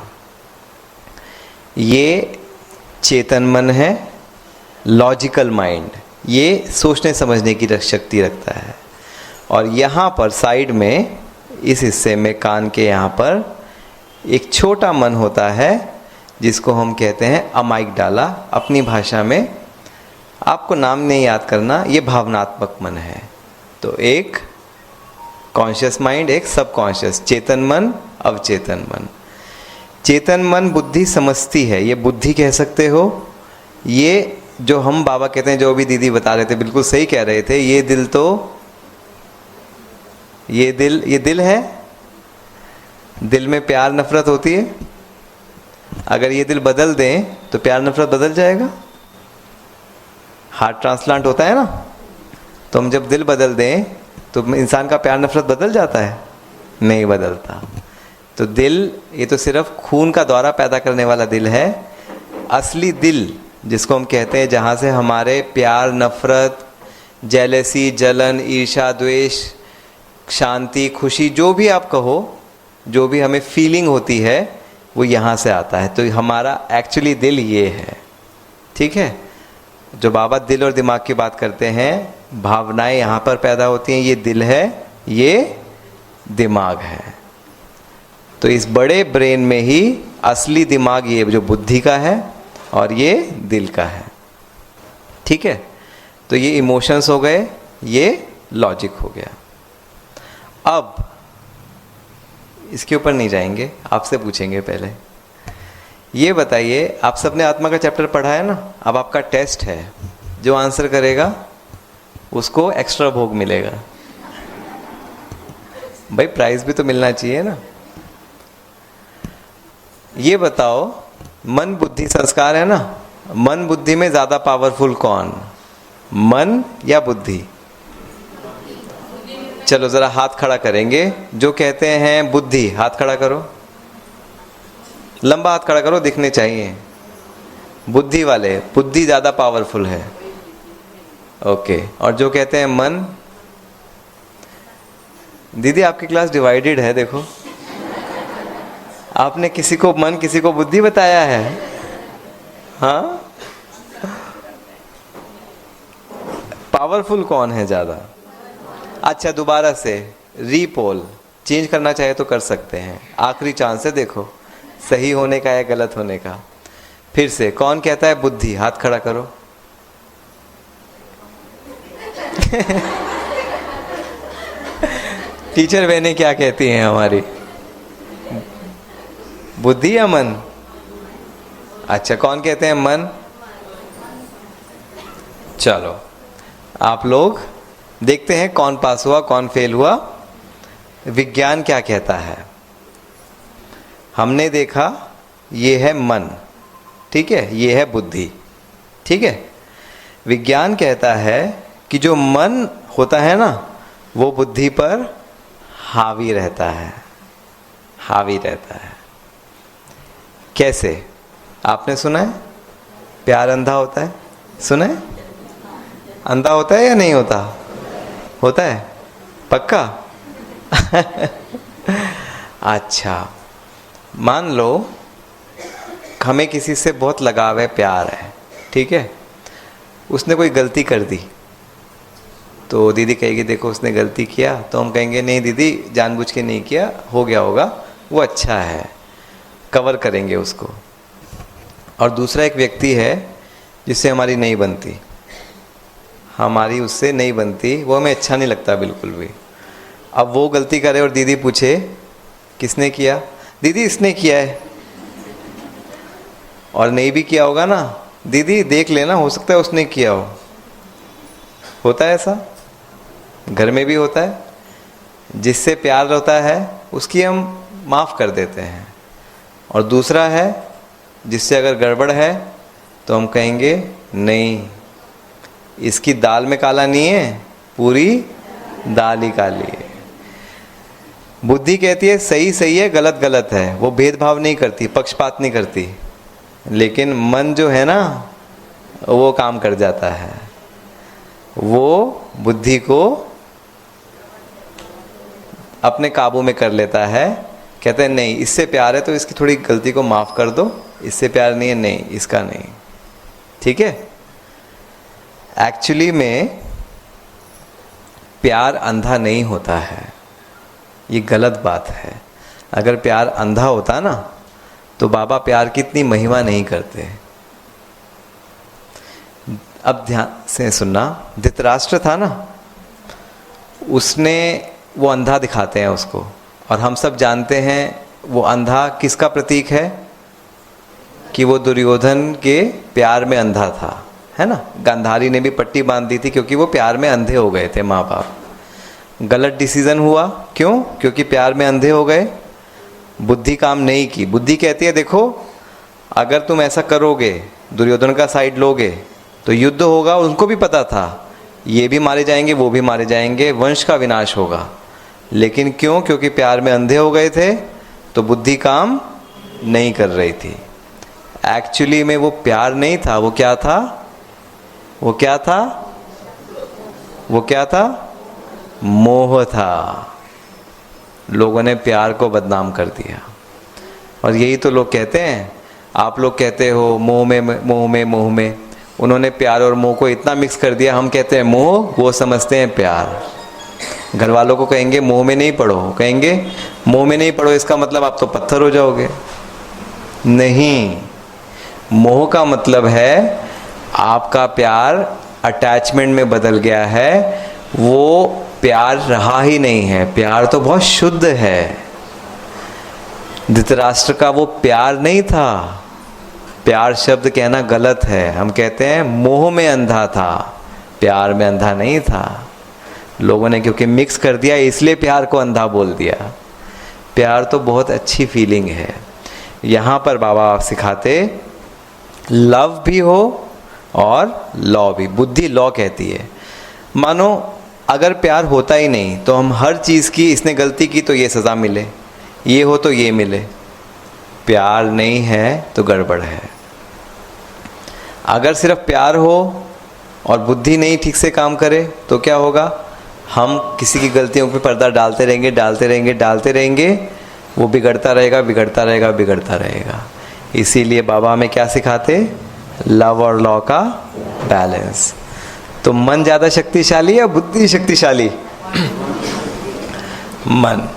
ये चेतन मन है, लॉजिकल माइंड, ये सोचने समझने की शक्ति रखता है। और यहाँ पर साइड में इस हिस्से में कान के यहाँ पर एक छोटा मन होता है जिसको हम कहते हैं अमाइगडाला। अपनी भाषा में आपको नाम नहीं याद करना, ये भावनात्मक मन है। तो एक कॉन्शियस माइंड, एक सबकॉन्शियस, चेतन मन, अवचेतन मन। चेतन मन बुद्धि समझती है, ये बुद्धि कह सकते हो। ये जो हम बाबा कहते हैं, जो भी दीदी बता रहे थे, बिल्कुल सही कह रहे थे, ये दिल तो ये दिल है। दिल में प्यार नफरत होती है। अगर ये दिल बदल दें तो प्यार नफरत बदल जाएगा। हार्ट ट्रांसप्लांट होता है ना, तो हम जब दिल बदल दें तो इंसान का प्यार नफरत बदल जाता है? नहीं बदलता। तो दिल ये तो सिर्फ खून का दौरा पैदा करने वाला दिल है। असली दिल जिसको हम कहते हैं, जहाँ से हमारे प्यार नफरत, जेलसी, जलन, ईर्ष्या, द्वेष, शांति, खुशी, जो भी आप कहो, जो भी हमें फीलिंग होती है, वो यहाँ से आता है। तो हमारा एक्चुअली दिल ये है। ठीक है। जो बाबा दिल और दिमाग की बात करते हैं, भावनाएं यहाँ पर पैदा होती हैं, ये दिल है, ये दिमाग है। तो इस बड़े ब्रेन में ही असली दिमाग ये जो बुद्धि का है और ये दिल का है। ठीक है। तो ये इमोशंस हो गए, ये लॉजिक हो गया। अब इसके ऊपर नहीं जाएंगे, आपसे पूछेंगे पहले। ये बताइए, आप सबने आत्मा का चैप्टर पढ़ा है ना? अब आपका टेस्ट है, जो आंसर करेगा उसको एक्स्ट्रा भोग मिलेगा। भाई प्राइज भी तो मिलना चाहिए ना। ये बताओ, मन बुद्धि संस्कार है ना, मन बुद्धि में ज्यादा पावरफुल कौन, मन या बुद्धि? चलो जरा हाथ खड़ा करेंगे जो कहते हैं बुद्धि, हाथ खड़ा करो, लंबा हाथ खड़ा करो, दिखने चाहिए। बुद्धि वाले, बुद्धि ज्यादा पावरफुल है। ओके। और जो कहते हैं मन? दीदी आपकी क्लास डिवाइडेड है, देखो। आपने किसी को मन, किसी को बुद्धि बताया है। हाँ, पावरफुल कौन है ज्यादा? अच्छा, दोबारा से रीपोल चेंज करना चाहे तो कर सकते हैं, आखिरी चांस है, देखो सही होने का या गलत होने का। फिर से कौन कहता है बुद्धि? हाथ खड़ा करो। टीचर बहने क्या कहती हैं हमारी, बुद्धि या मन? अच्छा, कौन कहते हैं मन? चलो आप लोग देखते हैं कौन पास हुआ कौन फेल हुआ। विज्ञान क्या कहता है? हमने देखा ये है मन, ठीक है, ये है बुद्धि, ठीक है। विज्ञान कहता है कि जो मन होता है ना, वो बुद्धि पर हावी रहता है, हावी रहता है। कैसे? आपने सुना है प्यार अंधा होता है? सुना है? अंधा होता है या नहीं होता? होता है पक्का? अच्छा, मान लो हमें किसी से बहुत लगाव है, प्यार है, ठीक है। उसने कोई गलती कर दी तो दीदी कहेगी देखो उसने गलती किया, तो हम कहेंगे नहीं दीदी जानबूझ के नहीं किया, हो गया होगा, वो अच्छा है, कवर करेंगे उसको। और दूसरा एक व्यक्ति है जिससे हमारी नहीं बनती, हमारी उससे नहीं बनती, वो हमें अच्छा नहीं लगता बिल्कुल भी। अब वो गलती करे और दीदी पूछे किसने किया? दीदी इसने किया है। और नहीं भी किया होगा ना, दीदी देख लेना, हो सकता है उसने किया हो। होता है ऐसा, घर में भी होता है। जिससे प्यार होता है उसकी हम माफ़ कर देते हैं। और दूसरा है जिससे अगर गड़बड़ है तो हम कहेंगे नहीं, इसकी दाल में काला नहीं है, पूरी दाल ही काली है। बुद्धि कहती है सही सही है, गलत गलत है, वो भेदभाव नहीं करती, पक्षपात नहीं करती। लेकिन मन जो है ना, वो काम कर जाता है, वो बुद्धि को अपने काबू में कर लेता है। कहते हैं नहीं, इससे प्यार है तो इसकी थोड़ी गलती को माफ़ कर दो, इससे प्यार नहीं है, नहीं इसका नहीं, ठीक है। एक्चुअली में प्यार अंधा नहीं होता है, ये गलत बात है। अगर प्यार अंधा होता ना तो बाबा प्यार की इतनी महिमा नहीं करते। अब ध्यान से सुनना, धृतराष्ट्र था ना, उसने वो अंधा दिखाते हैं उसको, और हम सब जानते हैं वो अंधा किसका प्रतीक है, कि वो दुर्योधन के प्यार में अंधा था, है ना। गांधारी ने भी पट्टी बांध दी थी क्योंकि वो प्यार में अंधे हो गए थे माँ बाप। गलत डिसीजन हुआ, क्यों? क्योंकि प्यार में अंधे हो गए, बुद्धि काम नहीं की। बुद्धि कहती है देखो अगर तुम ऐसा करोगे, दुर्योधन का साइड लोगे तो युद्ध होगा। उनको भी पता था ये भी मारे जाएंगे, वो भी मारे जाएंगे, वंश का विनाश होगा। लेकिन क्यों? क्योंकि प्यार में अंधे हो गए थे तो बुद्धि काम नहीं कर रही थी। एक्चुअली में वो प्यार नहीं था, वो क्या था? वो क्या था? वो क्या था? मोह था। लोगों ने प्यार को बदनाम कर दिया। और यही तो लोग कहते हैं, आप लोग कहते हो मोह में मोह में मोह में। उन्होंने प्यार और मोह को इतना मिक्स कर दिया, हम कहते हैं मोह, वो समझते हैं प्यार। घर वालों को कहेंगे मोह में नहीं पड़ो, कहेंगे मोह में नहीं पड़ो इसका मतलब आप तो पत्थर हो जाओगे। नहीं, मोह का मतलब है आपका प्यार अटैचमेंट में बदल गया है, वो प्यार रहा ही नहीं है। प्यार तो बहुत शुद्ध है। धृतराष्ट्र का वो प्यार नहीं था। प्यार शब्द कहना गलत है। हम कहते हैं मोह में अंधा था, प्यार में अंधा नहीं था। लोगों ने क्योंकि मिक्स कर दिया इसलिए प्यार को अंधा बोल दिया। प्यार तो बहुत अच्छी फीलिंग है। यहाँ पर बाबा सिखाते लव भी हो और लॉ भी। बुद्धि लॉ कहती है, मानो अगर प्यार होता ही नहीं तो हम हर चीज़ की, इसने गलती की तो ये सज़ा मिले, ये हो तो ये मिले। प्यार नहीं है तो गड़बड़ है। अगर सिर्फ प्यार हो और बुद्धि नहीं ठीक से काम करे तो क्या होगा? हम किसी की गलतियों पे पर्दा डालते रहेंगे, डालते रहेंगे, डालते रहेंगे, वो बिगड़ता रहेगा, बिगड़ता रहेगा, बिगड़ता रहेगा। इसीलिए बाबा हमें क्या सिखाते? लव और लॉ का बैलेंस। तो मन ज़्यादा शक्तिशाली या बुद्धि शक्तिशाली? मन।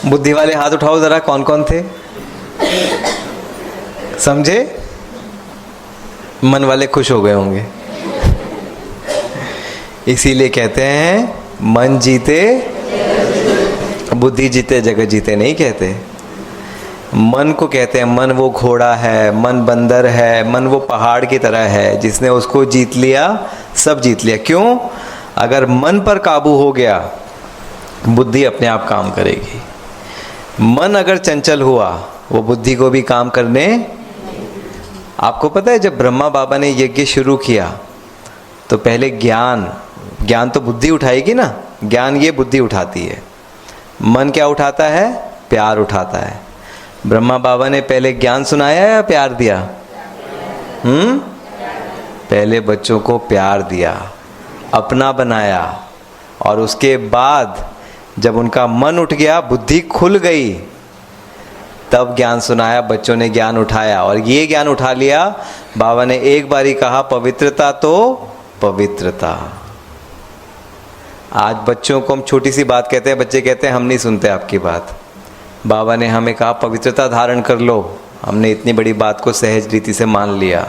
बुद्धि वाले हाथ उठाओ जरा, कौन कौन थे? समझे? मन वाले खुश हो गए होंगे। इसीलिए कहते हैं मन जीते बुद्धि जीते, जगत जीते नहीं कहते। मन को कहते हैं मन वो घोड़ा है, मन बंदर है, मन वो पहाड़ की तरह है, जिसने उसको जीत लिया सब जीत लिया। क्यों? अगर मन पर काबू हो गया बुद्धि अपने आप काम करेगी। मन अगर चंचल हुआ वो बुद्धि को भी काम करने। आपको पता है जब ब्रह्मा बाबा ने यज्ञ शुरू किया तो पहले ज्ञान तो बुद्धि उठाएगी ना, ज्ञान ये बुद्धि उठाती है। मन क्या उठाता है? प्यार उठाता है। ब्रह्मा बाबा ने पहले ज्ञान सुनाया या प्यार दिया? पहले बच्चों को प्यार दिया, अपना बनाया, और उसके बाद जब उनका मन उठ गया, बुद्धि खुल गई, तब ज्ञान सुनाया, बच्चों ने ज्ञान उठाया। और ये ज्ञान उठा लिया, बाबा ने एक बार ही कहा पवित्रता तो पवित्रता। आज बच्चों को हम छोटी सी बात कहते हैं, बच्चे कहते हैं हम नहीं सुनते आपकी बात। बाबा ने हमें कहा पवित्रता धारण कर लो, हमने इतनी बड़ी बात को सहज रीति से मान लिया।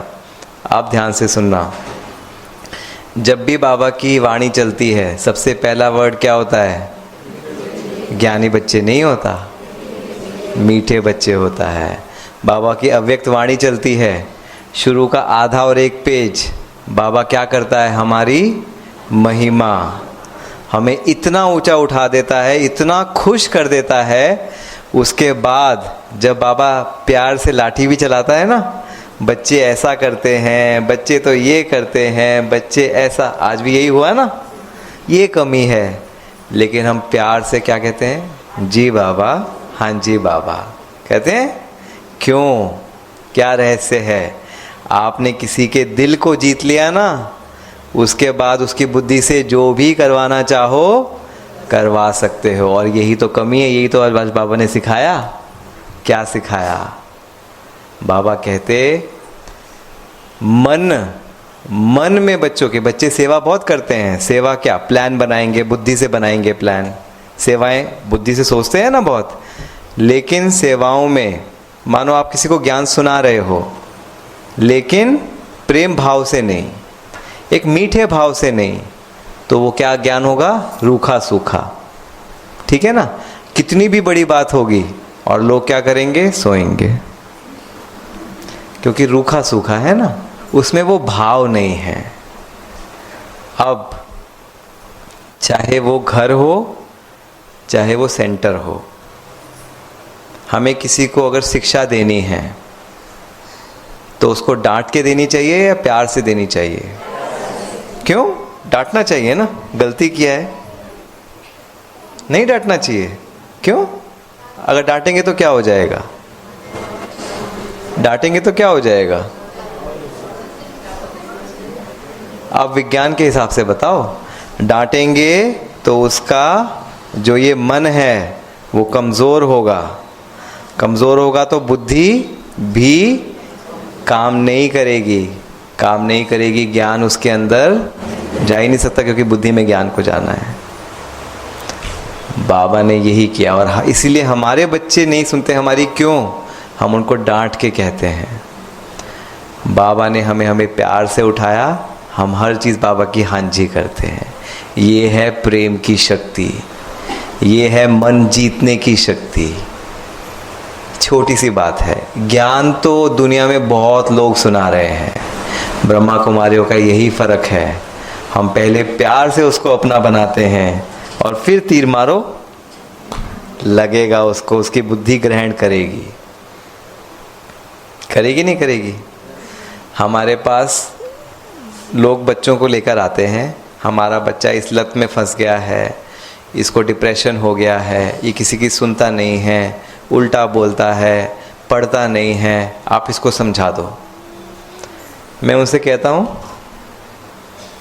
आप ध्यान से सुनना, जब भी बाबा की वाणी चलती है सबसे पहला वर्ड क्या होता है? ज्ञानी बच्चे नहीं होता, मीठे बच्चे होता है। बाबा की अव्यक्त वाणी चलती है, शुरू का आधा और एक पेज बाबा क्या करता है? हमारी महिमा, हमें इतना ऊंचा उठा देता है, इतना खुश कर देता है। उसके बाद जब बाबा प्यार से लाठी भी चलाता है ना, बच्चे ऐसा करते हैं, बच्चे तो ये करते हैं, बच्चे ऐसा, आज भी यही हुआ ना, ये कमी है। लेकिन हम प्यार से क्या कहते हैं? जी बाबा, हाँ जी बाबा कहते हैं। क्यों? क्या रहस्य है? आपने किसी के दिल को जीत लिया ना, उसके बाद उसकी बुद्धि से जो भी करवाना चाहो करवा सकते हो। और यही तो कमी है, यही तो आज बाबा ने सिखाया। क्या सिखाया? बाबा कहते मन में बच्चे सेवा बहुत करते हैं। सेवा क्या? प्लान बनाएंगे, बुद्धि से बनाएंगे प्लान, सेवाएं बुद्धि से सोचते हैं ना बहुत, लेकिन सेवाओं में मानो आप किसी को ज्ञान सुना रहे हो, लेकिन प्रेम भाव से नहीं, एक मीठे भाव से नहीं, तो वो क्या ज्ञान होगा? रूखा सूखा। ठीक है ना? कितनी भी बड़ी बात होगी और लोग क्या करेंगे? सोएंगे, क्योंकि रूखा सूखा है ना, उसमें वो भाव नहीं है। अब चाहे वो घर हो चाहे वो सेंटर हो, हमें किसी को अगर शिक्षा देनी है तो उसको डांट के देनी चाहिए या प्यार से देनी चाहिए? क्यों? डांटना चाहिए ना, गलती किया है, नहीं डांटना चाहिए। क्यों? अगर डांटेंगे तो क्या हो जाएगा? डांटेंगे तो क्या हो जाएगा? आप विज्ञान के हिसाब से बताओ। डांटेंगे तो उसका जो ये मन है वो कमज़ोर होगा, कमज़ोर होगा तो बुद्धि भी काम नहीं करेगी, काम नहीं करेगी, ज्ञान उसके अंदर जा ही नहीं सकता, क्योंकि बुद्धि में ज्ञान को जाना है। बाबा ने यही किया, और इसीलिए हमारे बच्चे नहीं सुनते हमारी। क्यों? हम उनको डांट के कहते हैं। बाबा ने हमें प्यार से उठाया, हम हर चीज़ बाबा की हाँ जी करते हैं। ये है प्रेम की शक्ति, ये है मन जीतने की शक्ति। छोटी सी बात है। ज्ञान तो दुनिया में बहुत लोग सुना रहे हैं, ब्रह्मा कुमारियों का यही फर्क है। हम पहले प्यार से उसको अपना बनाते हैं और फिर तीर मारो, लगेगा उसको, उसकी बुद्धि ग्रहण करेगी। करेगी नहीं करेगी? हमारे पास लोग बच्चों को लेकर आते हैं, हमारा बच्चा इस लत में फंस गया है, इसको डिप्रेशन हो गया है, ये किसी की सुनता नहीं है, उल्टा बोलता है, पढ़ता नहीं है, आप इसको समझा दो। मैं उनसे कहता हूँ,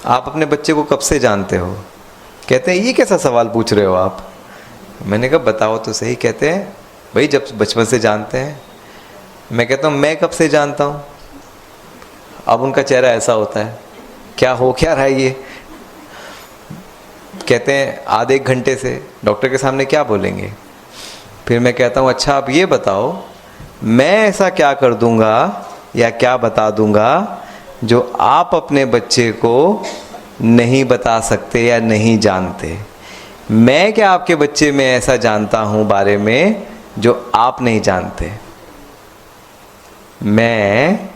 आप अपने बच्चे को कब से जानते हो? कहते हैं ये कैसा सवाल पूछ रहे हो आप? मैंने कहा बताओ तो सही। कहते हैं भाई जब बचपन से जानते हैं। मैं कहता हूँ मैं कब से जानता हूँ? अब उनका चेहरा ऐसा होता है, क्या हो क्या रहा है ये? कहते हैं आधे एक घंटे से। डॉक्टर के सामने क्या बोलेंगे? फिर मैं कहता हूँ अच्छा आप ये बताओ, मैं ऐसा क्या कर दूंगा या क्या बता दूंगा जो आप अपने बच्चे को नहीं बता सकते या नहीं जानते? मैं क्या आपके बच्चे में ऐसा जानता हूँ बारे में जो आप नहीं जानते? मैं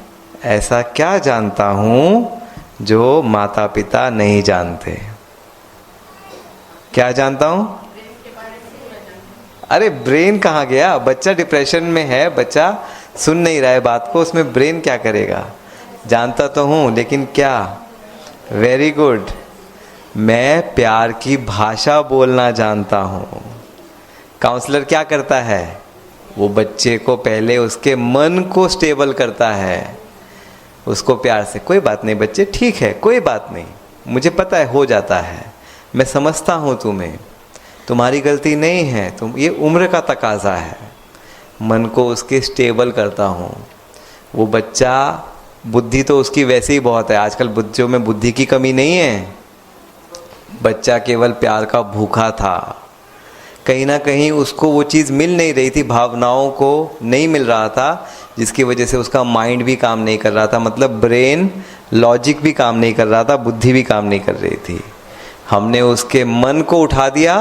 ऐसा क्या जानता हूँ जो माता पिता नहीं जानते? क्या जानता हूँ? अरे ब्रेन कहाँ गया? बच्चा डिप्रेशन में है, बच्चा सुन नहीं रहा है बात को, उसमें ब्रेन क्या करेगा? जानता तो हूँ, लेकिन क्या? Very good. मैं प्यार की भाषा बोलना जानता हूँ। काउंसलर क्या करता है? वो बच्चे को पहले उसके मन को स्टेबल करता है, उसको प्यार से, कोई बात नहीं बच्चे, ठीक है, कोई बात नहीं, मुझे पता है हो जाता है, मैं समझता हूँ तुम्हें, तुम्हारी गलती नहीं है, तुम, ये उम्र का तकाजा है। मन को उसके स्टेबल करता हूँ। वो बच्चा, बुद्धि तो उसकी वैसे ही बहुत है, आजकल बच्चों में बुद्धि की कमी नहीं है। बच्चा केवल प्यार का भूखा था, कहीं ना कहीं उसको वो चीज़ मिल नहीं रही थी, भावनाओं को नहीं मिल रहा था, जिसकी वजह से उसका माइंड भी काम नहीं कर रहा था, मतलब ब्रेन लॉजिक भी काम नहीं कर रहा था, बुद्धि भी काम नहीं कर रही थी। हमने उसके मन को उठा दिया,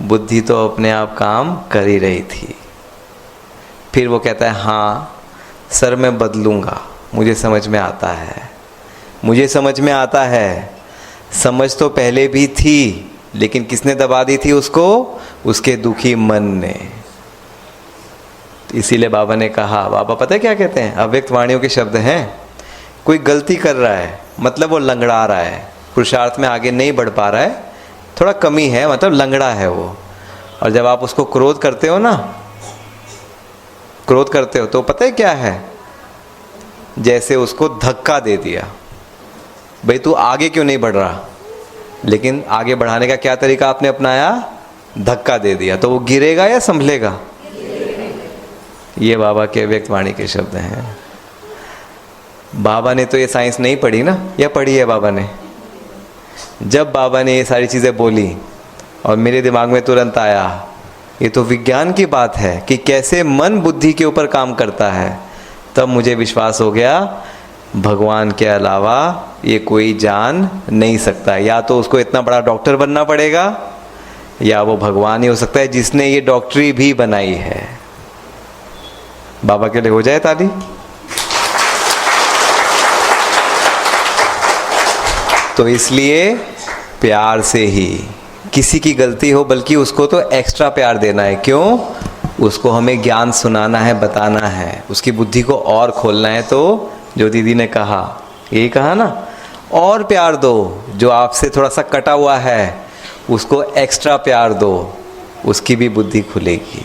बुद्धि तो अपने आप काम कर ही रही थी। फिर वो कहता है हाँ सर मैं बदलूँगा, मुझे समझ में आता है, मुझे समझ में आता है। समझ तो पहले भी थी, लेकिन किसने दबा दी थी उसको? उसके दुखी मन ने। इसीलिए बाबा ने कहा, बाबा पता है क्या कहते हैं? अव्यक्त वाणियों के शब्द हैं। कोई गलती कर रहा है, मतलब वो लंगड़ा रहा है, पुरुषार्थ में आगे नहीं बढ़ पा रहा है, थोड़ा कमी है, मतलब लंगड़ा है वो। और जब आप उसको क्रोध करते हो ना, क्रोध करते हो तो पता है क्या है? जैसे उसको धक्का दे दिया, भाई तू आगे क्यों नहीं बढ़ रहा? लेकिन आगे बढ़ाने का क्या तरीका आपने अपनाया? धक्का दे दिया, तो वो गिरेगा या संभलेगा? ये बाबा के व्यक्त वाणी के शब्द हैं। बाबा ने तो ये साइंस नहीं पढ़ी ना, या पढ़ी है बाबा ने? जब बाबा ने ये सारी चीज़ें बोली और मेरे दिमाग में तुरंत आया, ये तो विज्ञान की बात है कि कैसे मन बुद्धि के ऊपर काम करता है। तब मुझे विश्वास हो गया भगवान के अलावा ये कोई जान नहीं सकता। या तो उसको इतना बड़ा डॉक्टर बनना पड़ेगा, या वो भगवान ही हो सकता है जिसने ये डॉक्टरी भी बनाई है। बाबा के लिए हो जाए ताली। तो इसलिए प्यार से ही, किसी की गलती हो बल्कि उसको तो एक्स्ट्रा प्यार देना है। क्यों? उसको हमें ज्ञान सुनाना है, बताना है, उसकी बुद्धि को और खोलना है। तो जो दीदी ने कहा, यही कहा ना, और प्यार दो। जो आपसे थोड़ा सा कटा हुआ है उसको एक्स्ट्रा प्यार दो, उसकी भी बुद्धि खुलेगी।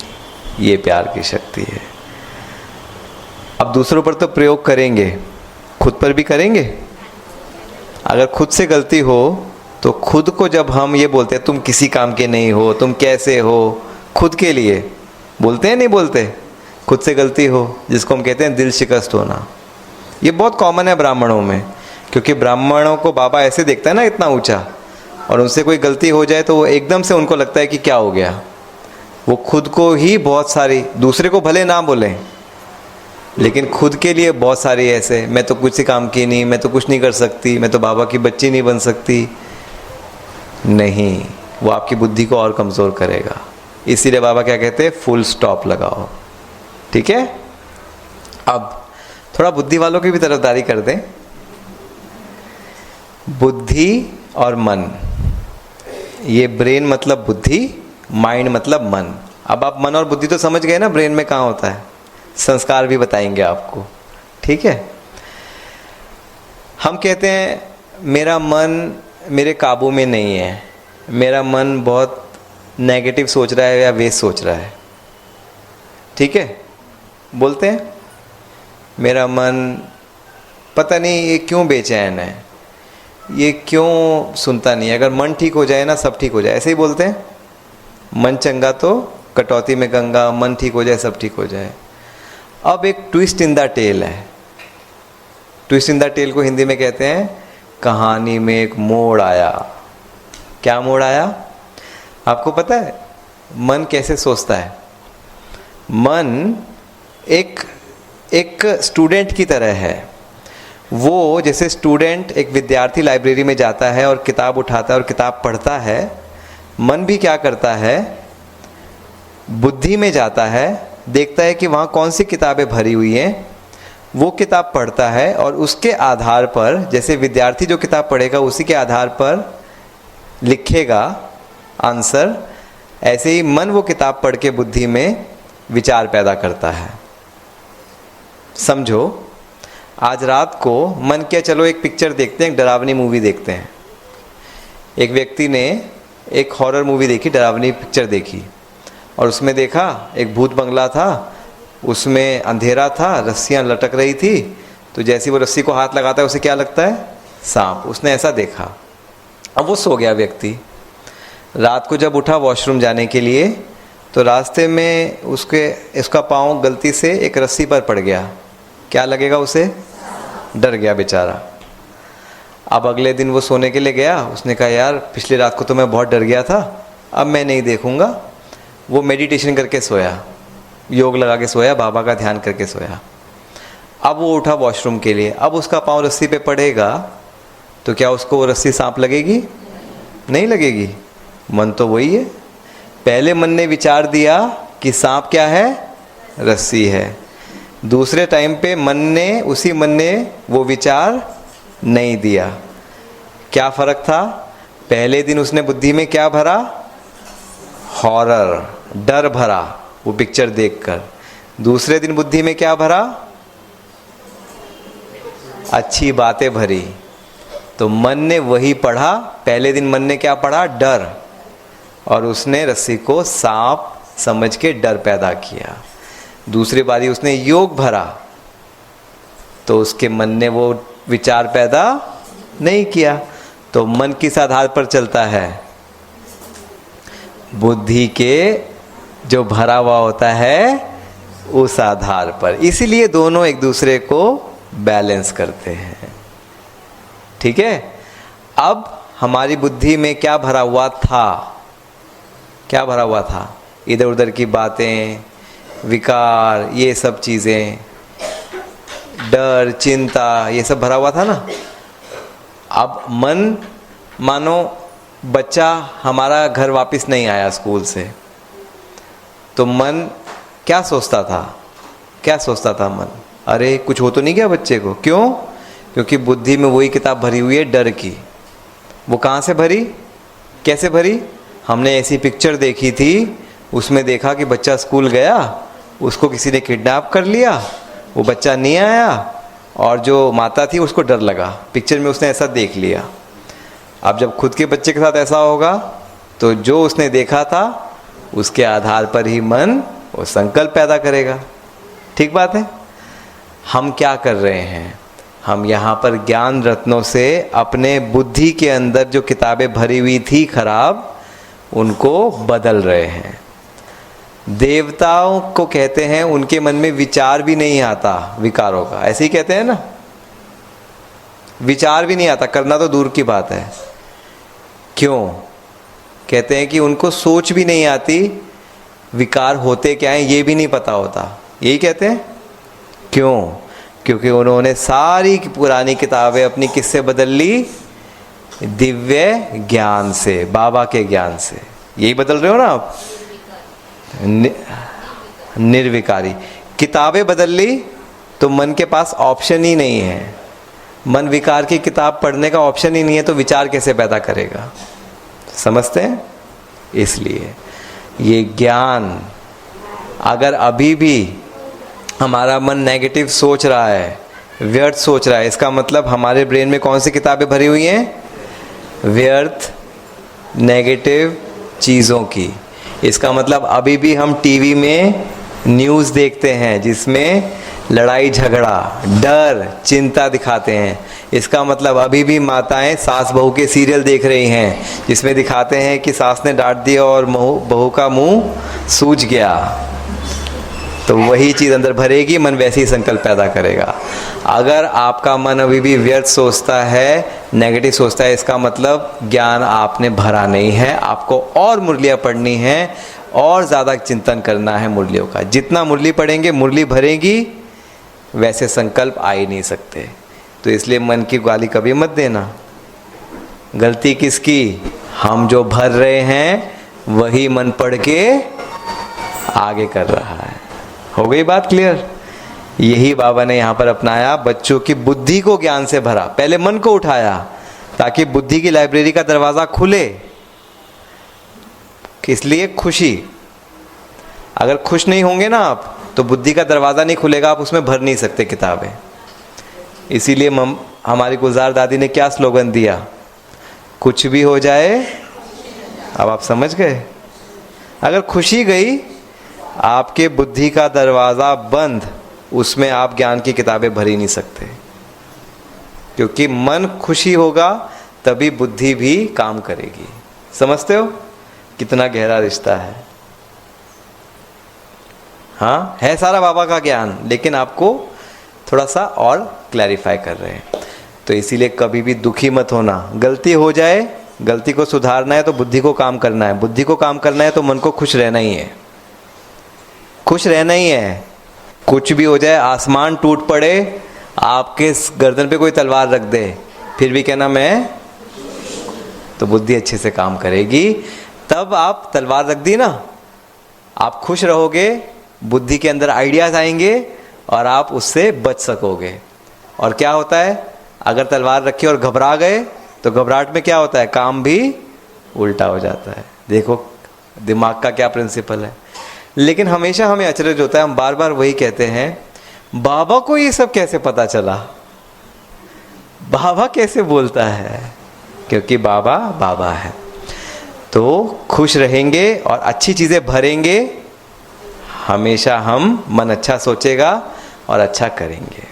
ये प्यार की शक्ति है। अब दूसरों पर तो प्रयोग करेंगे, खुद पर भी करेंगे। अगर खुद से गलती हो तो खुद को जब हम ये बोलते हैं तुम किसी काम के नहीं हो, तुम कैसे हो, खुद के लिए बोलते हैं, नहीं बोलते? खुद से गलती हो, जिसको हम कहते हैं दिल शिकस्त होना। ये बहुत कॉमन है ब्राह्मणों में, क्योंकि ब्राह्मणों को बाबा ऐसे देखता है ना इतना ऊंचा, और उनसे कोई गलती हो जाए तो वो एकदम से उनको लगता है कि क्या हो गया। वो खुद को ही बहुत सारी, दूसरे को भले ना बोलें लेकिन खुद के लिए बहुत सारी ऐसे, मैं तो कुछ काम की नहीं, मैं तो कुछ नहीं कर सकती, मैं तो बाबा की बच्ची नहीं बन सकती। नहीं, वो आपकी बुद्धि को और कमज़ोर करेगा। इसीलिए बाबा क्या कहते हैं, फुल स्टॉप लगाओ। ठीक है? अब थोड़ा बुद्धि वालों की भी तरफदारी कर दें। बुद्धि और मन, ये ब्रेन मतलब बुद्धि, माइंड मतलब मन। अब आप मन और बुद्धि तो समझ गए ना, ब्रेन में कहाँ होता है। संस्कार भी बताएंगे आपको। ठीक है? हम कहते हैं मेरा मन मेरे काबू में नहीं है, मेरा मन बहुत नेगेटिव सोच रहा है या वेस्ट सोच रहा है। ठीक है? बोलते हैं मेरा मन पता नहीं ये क्यों बेचैन है, ये क्यों सुनता नहीं है। अगर मन ठीक हो जाए ना, सब ठीक हो जाए। ऐसे ही बोलते हैं, मन चंगा तो कटौती में गंगा, मन ठीक हो जाए सब ठीक हो जाए। अब एक ट्विस्ट इन द टेल है। ट्विस्ट इन द टेल को हिंदी में कहते हैं कहानी में एक मोड़ आया। क्या मोड़ आया? आपको पता है मन कैसे सोचता है? मन एक स्टूडेंट की तरह है। वो जैसे स्टूडेंट, एक विद्यार्थी लाइब्रेरी में जाता है और किताब उठाता है और किताब पढ़ता है, मन भी क्या करता है, बुद्धि में जाता है, देखता है कि वहाँ कौन सी किताबें भरी हुई हैं, वो किताब पढ़ता है और उसके आधार पर, जैसे विद्यार्थी जो किताब पढ़ेगा उसी के आधार पर लिखेगा आंसर, ऐसे ही मन वो किताब पढ़ के बुद्धि में विचार पैदा करता है। समझो, आज रात को मन किया चलो एक पिक्चर देखते हैं, एक डरावनी मूवी देखते हैं। एक व्यक्ति ने एक हॉरर मूवी देखी, डरावनी पिक्चर देखी, और उसमें देखा एक भूत बंगला था, उसमें अंधेरा था, रस्सियाँ लटक रही थी, तो जैसे वो रस्सी को हाथ लगाता है उसे क्या लगता है, सांप। उसने ऐसा देखा। अब वो सो गया व्यक्ति। रात को जब उठा वॉशरूम जाने के लिए तो रास्ते में उसका पाँव गलती से एक रस्सी पर पड़ गया। क्या लगेगा उसे? डर गया बेचारा। अब अगले दिन वो सोने के लिए गया, उसने कहा यार पिछली रात को तो मैं बहुत डर गया था, अब मैं नहीं देखूंगा। वो मेडिटेशन करके सोया, योग लगा के सोया, बाबा का ध्यान करके सोया। अब वो उठा वॉशरूम के लिए, अब उसका पाँव रस्सी पे पड़ेगा तो क्या उसको वो रस्सी सांप लगेगी? नहीं लगेगी। मन तो वही है। पहले मन ने विचार दिया कि सांप क्या है, रस्सी है। दूसरे टाइम पे उसी मन ने वो विचार नहीं दिया। क्या फर्क था? पहले दिन उसने बुद्धि में क्या भरा? हॉरर, डर भरा वो पिक्चर देखकर। दूसरे दिन बुद्धि में क्या भरा? अच्छी बातें भरी। तो मन ने वही पढ़ा। पहले दिन मन ने क्या पढ़ा? डर, और उसने रस्सी को सांप समझ के डर पैदा किया। दूसरी बारी उसने योग भरा तो उसके मन ने वो विचार पैदा नहीं किया। तो मन किस आधार पर चलता है? बुद्धि के जो भरा हुआ होता है उस आधार पर। इसीलिए दोनों एक दूसरे को बैलेंस करते हैं। ठीक है? अब हमारी बुद्धि में क्या भरा हुआ था? क्या भरा हुआ था? इधर उधर की बातें, विकार, ये सब चीज़ें, डर, चिंता, ये सब भरा हुआ था ना। अब मन, मानो बच्चा हमारा घर वापस नहीं आया स्कूल से, तो मन क्या सोचता था? क्या सोचता था मन? अरे कुछ हो तो नहीं गया बच्चे को? क्यों? क्योंकि बुद्धि में वही किताब भरी हुई है डर की। वो कहाँ से भरी? कैसे भरी? हमने ऐसी पिक्चर देखी थी, उसमें देखा कि बच्चा स्कूल गया, उसको किसी ने किडनैप कर लिया, वो बच्चा नहीं आया, और जो माता थी उसको डर लगा। पिक्चर में उसने ऐसा देख लिया। अब जब खुद के बच्चे के साथ ऐसा होगा तो जो उसने देखा था उसके आधार पर ही मन वो संकल्प पैदा करेगा। ठीक बात है? हम क्या कर रहे हैं? हम यहाँ पर ज्ञान रत्नों से अपने बुद्धि के अंदर जो किताबें भरी हुई थी खराब, उनको बदल रहे हैं। देवताओं को कहते हैं उनके मन में विचार भी नहीं आता विकारों का, ऐसे ही कहते हैं ना, विचार भी नहीं आता, करना तो दूर की बात है। क्यों? कहते हैं कि उनको सोच भी नहीं आती, विकार होते क्या हैं ये भी नहीं पता होता, यही कहते हैं। क्यों? क्योंकि उन्होंने सारी पुरानी किताबें अपनी किससे बदल ली? दिव्य ज्ञान से, बाबा के ज्ञान से। यही बदल रहे हो ना आप? निर्विकारी किताबें बदल ली तो मन के पास ऑप्शन ही नहीं है। मन विकार की किताब पढ़ने का ऑप्शन ही नहीं है, तो विचार कैसे पैदा करेगा? समझते हैं? इसलिए ये ज्ञान, अगर अभी भी हमारा मन नेगेटिव सोच रहा है, व्यर्थ सोच रहा है, इसका मतलब हमारे ब्रेन में कौन सी किताबें भरी हुई हैं? व्यर्थ, नेगेटिव चीज़ों की। इसका मतलब अभी भी हम टीवी में न्यूज़ देखते हैं जिसमें लड़ाई झगड़ा, डर, चिंता दिखाते हैं। इसका मतलब अभी भी माताएं सास बहू के सीरियल देख रही हैं जिसमें दिखाते हैं कि सास ने डांट दिया और बहू का मुंह सूज गया। तो वही चीज़ अंदर भरेगी, मन वैसे ही संकल्प पैदा करेगा। अगर आपका मन अभी भी व्यर्थ सोचता है, नेगेटिव सोचता है, इसका मतलब ज्ञान आपने भरा नहीं है। आपको और मुरलियाँ पढ़नी है, और ज़्यादा चिंतन करना है मुरलियों का। जितना मुरली पढ़ेंगे, मुरली भरेगी, वैसे संकल्प आ ही नहीं सकते। तो इसलिए मन की गाली कभी मत देना। गलती किसकी? हम जो भर रहे हैं वही मन पढ़ के आगे कर रहा है। हो गई बात क्लियर? यही बाबा ने यहाँ पर अपनाया, बच्चों की बुद्धि को ज्ञान से भरा। पहले मन को उठाया ताकि बुद्धि की लाइब्रेरी का दरवाज़ा खुले। इसलिए खुशी, अगर खुश नहीं होंगे ना आप, तो बुद्धि का दरवाज़ा नहीं खुलेगा, आप उसमें भर नहीं सकते किताबें। इसीलिए हमारी गुलजार दादी ने क्या स्लोगन दिया? कुछ भी हो जाए। अब आप समझ गए? अगर खुशी गई, आपके बुद्धि का दरवाज़ा बंद, उसमें आप ज्ञान की किताबें भर ही नहीं सकते। क्योंकि मन खुशी होगा तभी बुद्धि भी काम करेगी। समझते हो कितना गहरा रिश्ता है? हाँ, है सारा बाबा का ज्ञान, लेकिन आपको थोड़ा सा और क्लैरिफाई कर रहे हैं। तो इसीलिए कभी भी दुखी मत होना। गलती हो जाए, गलती को सुधारना है तो बुद्धि को काम करना है। बुद्धि को काम करना है तो मन को खुश रहना ही है। खुश रहना ही है। कुछ भी हो जाए, आसमान टूट पड़े, आपके गर्दन पे कोई तलवार रख दे, फिर भी कहना मैं, तो बुद्धि अच्छे से काम करेगी। तब आप तलवार रख दी ना, आप खुश रहोगे, बुद्धि के अंदर आइडियाज आएंगे और आप उससे बच सकोगे। और क्या होता है, अगर तलवार रखी और घबरा गए तो घबराहट में क्या होता है, काम भी उल्टा हो जाता है। देखो दिमाग का क्या प्रिंसिपल है। लेकिन हमेशा हमें अचरज होता है, हम बार बार वही कहते हैं, बाबा को ये सब कैसे पता चला? बाबा कैसे बोलता है? क्योंकि बाबा बाबा है। तो खुश रहेंगे और अच्छी चीज़ें भरेंगे, हमेशा हम मन अच्छा सोचेगा और अच्छा करेंगे।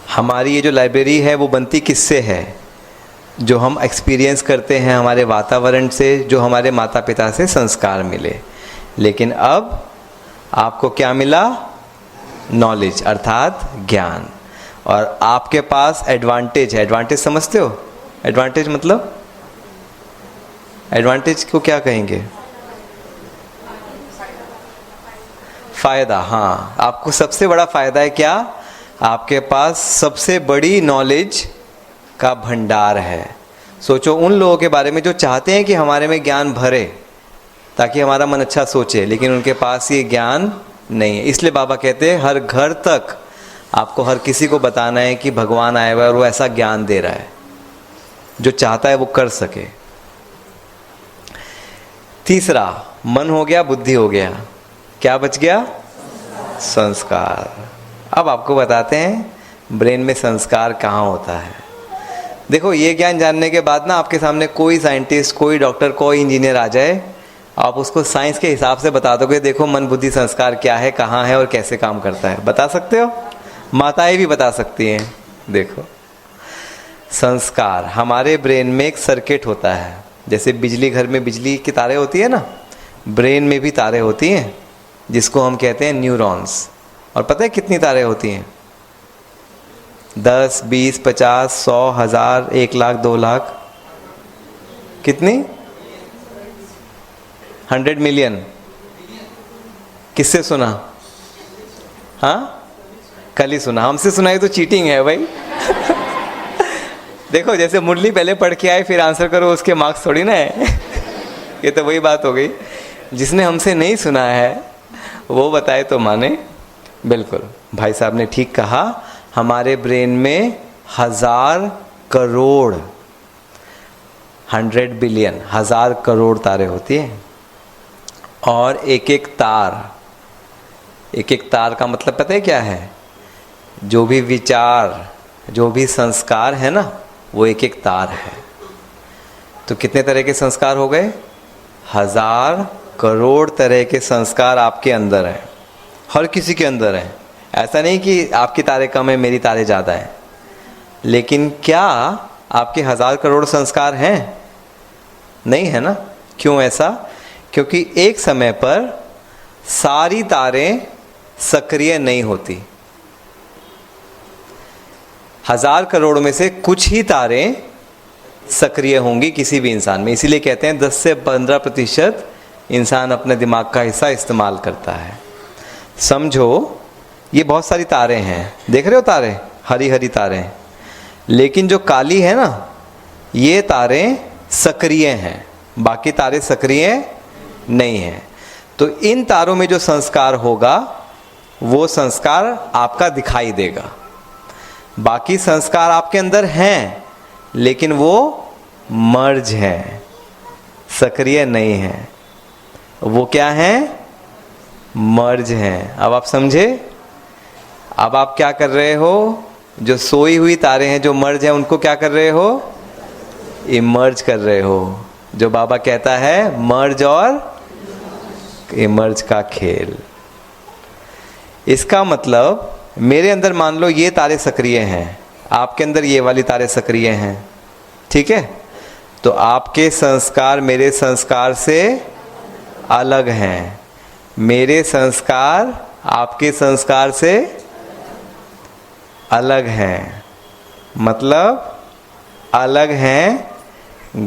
हमारी ये जो लाइब्रेरी है वो बनती किससे है? जो हम एक्सपीरियंस करते हैं हमारे वातावरण से, जो हमारे माता पिता से संस्कार मिले। लेकिन अब आपको क्या मिला? नॉलेज, अर्थात ज्ञान। और आपके पास एडवांटेज है। एडवांटेज समझते हो? एडवांटेज मतलब एडवांटेज को क्या कहेंगे? फायदा। हाँ, आपको सबसे बड़ा फायदा है क्या? आपके पास सबसे बड़ी नॉलेज का भंडार है। सोचो उन लोगों के बारे में जो चाहते हैं कि हमारे में ज्ञान भरे ताकि हमारा मन अच्छा सोचे, लेकिन उनके पास ये ज्ञान नहीं है। इसलिए बाबा कहते हैं हर घर तक आपको हर किसी को बताना है कि भगवान आया हुआ है और वो ऐसा ज्ञान दे रहा है जो चाहता है वो कर सके। तीसरा, मन हो गया, बुद्धि हो गया, क्या बच गया? संस्कार। अब आपको बताते हैं ब्रेन में संस्कार कहाँ होता है। देखो, ये ज्ञान जानने के बाद ना आपके सामने कोई साइंटिस्ट, कोई डॉक्टर, कोई इंजीनियर आ जाए, आप उसको साइंस के हिसाब से बता दोगे, देखो मन बुद्धि संस्कार क्या है, कहाँ है और कैसे काम करता है, बता सकते हो? माताएं भी बता सकती हैं। देखो, संस्कार, हमारे ब्रेन में एक सर्किट होता है, जैसे बिजली, घर में बिजली की तारें होती है ना, ब्रेन में भी तारें होती हैं जिसको हम कहते हैं न्यूरॉन्स। और पता है कितनी तारें होती हैं? 10, 20, 50, 100, 1000, 1 लाख, 2 लाख, कितनी? 100 मिलियन। किससे सुना? हाँ, कल ही सुना। हमसे सुनाई तो चीटिंग है भाई। देखो, जैसे मुरली पहले पढ़ के आए फिर आंसर करो, उसके मार्क्स थोड़ी ना है। ये तो वही बात हो गई। जिसने हमसे नहीं सुना है वो बताए तो माने। बिल्कुल, भाई साहब ने ठीक कहा। हमारे ब्रेन में 1000 करोड़, 100 बिलियन, 1000 करोड़ तारे होती हैं। और एक एक तार का मतलब पता है क्या है? जो भी विचार, जो भी संस्कार है ना, वो एक एक तार है। तो कितने तरह के संस्कार हो गए? 1000 करोड़ तरह के संस्कार आपके अंदर हैं। हर किसी के अंदर है। ऐसा नहीं कि आपकी तारे कम है, मेरी तारे ज़्यादा है। लेकिन क्या आपके 1000 करोड़ संस्कार हैं? नहीं है ना। क्यों ऐसा? क्योंकि एक समय पर सारी तारें सक्रिय नहीं होती। 1000 करोड़ में से कुछ ही तारें सक्रिय होंगी किसी भी इंसान में। इसीलिए कहते हैं 10 से 15% इंसान अपने दिमाग का हिस्सा इस्तेमाल करता है। समझो, ये बहुत सारी तारें हैं, देख रहे हो तारें, हरी हरी तारें। लेकिन जो काली है ना, ये तारें सक्रिय हैं, बाकी तारें सक्रिय नहीं हैं। तो इन तारों में जो संस्कार होगा वो संस्कार आपका दिखाई देगा। बाकी संस्कार आपके अंदर हैं लेकिन वो मर्ज हैं, सक्रिय नहीं हैं। वो क्या हैं? मर्ज हैं। अब आप समझे? अब आप क्या कर रहे हो? जो सोई हुई तारे हैं, जो मर्ज हैं, उनको क्या कर रहे हो? इमर्ज कर रहे हो। जो बाबा कहता है मर्ज और इमर्ज का खेल। इसका मतलब मेरे अंदर मान लो ये तारे सक्रिय हैं, आपके अंदर ये वाली तारे सक्रिय हैं, ठीक है? तो आपके संस्कार मेरे संस्कार से अलग हैं, मेरे संस्कार आपके संस्कार से अलग हैं। मतलब अलग हैं,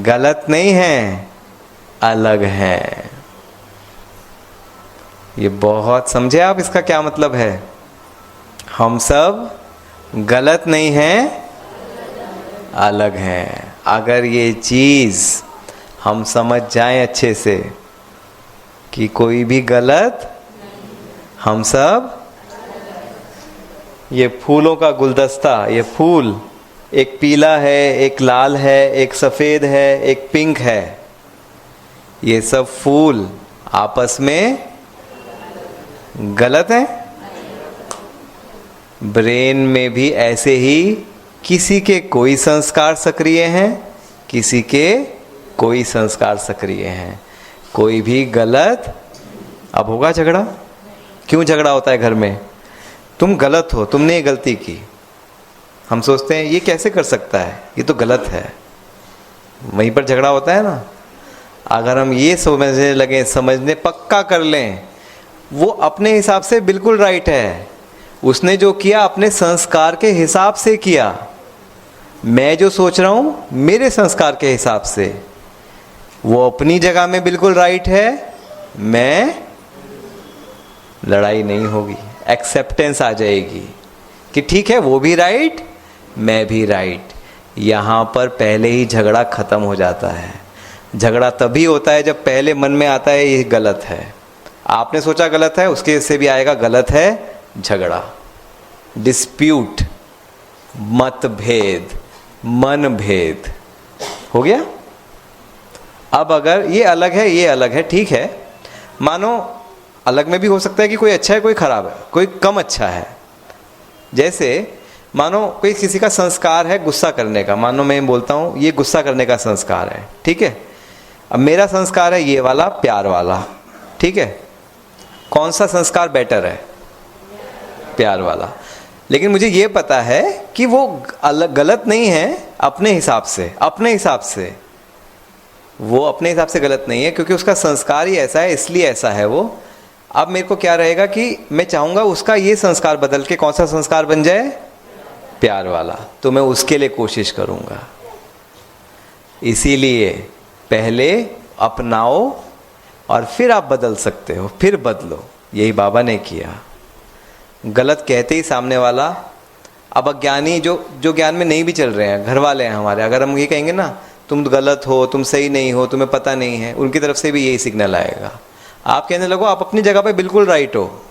गलत नहीं हैं, अलग हैं। ये बहुत समझे आप इसका क्या मतलब है? हम सब गलत नहीं हैं, अलग हैं। अगर ये चीज़ हम समझ जाएं अच्छे से कि कोई भी गलत, हम सब, ये फूलों का गुलदस्ता, ये फूल एक पीला है, एक लाल है, एक सफ़ेद है, एक पिंक है, ये सब फूल आपस में गलत हैं। ब्रेन में भी ऐसे ही किसी के कोई संस्कार सक्रिय हैं, किसी के कोई संस्कार सक्रिय हैं, कोई भी गलत। अब होगा झगड़ा। क्यों झगड़ा होता है घर में? तुम गलत हो, तुमने ये गलती की। हम सोचते हैं ये कैसे कर सकता है, ये तो गलत है। वहीं पर झगड़ा होता है ना। अगर हम ये समझने लगे, समझने पक्का कर लें, वो अपने हिसाब से बिल्कुल राइट है, उसने जो किया अपने संस्कार के हिसाब से किया, मैं जो सोच रहा हूँ मेरे संस्कार के हिसाब से, वो अपनी जगह में बिल्कुल राइट है, मैं, लड़ाई नहीं होगी, एक्सेप्टेंस आ जाएगी कि ठीक है वो भी राइट, मैं भी राइट। यहाँ पर पहले ही झगड़ा खत्म हो जाता है। झगड़ा तभी होता है जब पहले मन में आता है ये गलत है, आपने सोचा गलत है, उसके से भी आएगा गलत है, झगड़ा, डिस्प्यूट, मतभेद, मन भेद हो गया। अब अगर ये अलग है, ये अलग है, ठीक है, मानो अलग में भी हो सकता है कि कोई अच्छा है कोई खराब है, कोई कम अच्छा है। जैसे मानो कोई किसी का संस्कार है गुस्सा करने का, मानो मैं बोलता हूँ ये गुस्सा करने का संस्कार है, ठीक है। अब मेरा संस्कार है ये वाला, प्यार वाला, ठीक है। कौन सा संस्कार बेटर है? प्यार वाला। लेकिन मुझे ये पता है कि वो अलग गलत नहीं है, अपने हिसाब से, अपने हिसाब से वो अपने हिसाब से गलत नहीं है, क्योंकि उसका संस्कार ही ऐसा है, इसलिए ऐसा है वो। अब मेरे को क्या रहेगा कि मैं चाहूँगा उसका ये संस्कार बदल के कौन सा संस्कार बन जाए? प्यार वाला। तो मैं उसके लिए कोशिश करूँगा। इसीलिए पहले अपनाओ और फिर आप बदल सकते हो, फिर बदलो। यही बाबा ने किया। गलत कहते ही सामने वाला, अब अज्ञानी जो ज्ञान में नहीं भी चल रहे हैं, घर वाले हैं हमारे, अगर हम ये कहेंगे ना तुम गलत हो, तुम सही नहीं हो, तुम्हें पता नहीं है, उनकी तरफ से भी यही सिग्नल आएगा। आप कहने लगो आप अपनी जगह पे बिल्कुल राइट हो।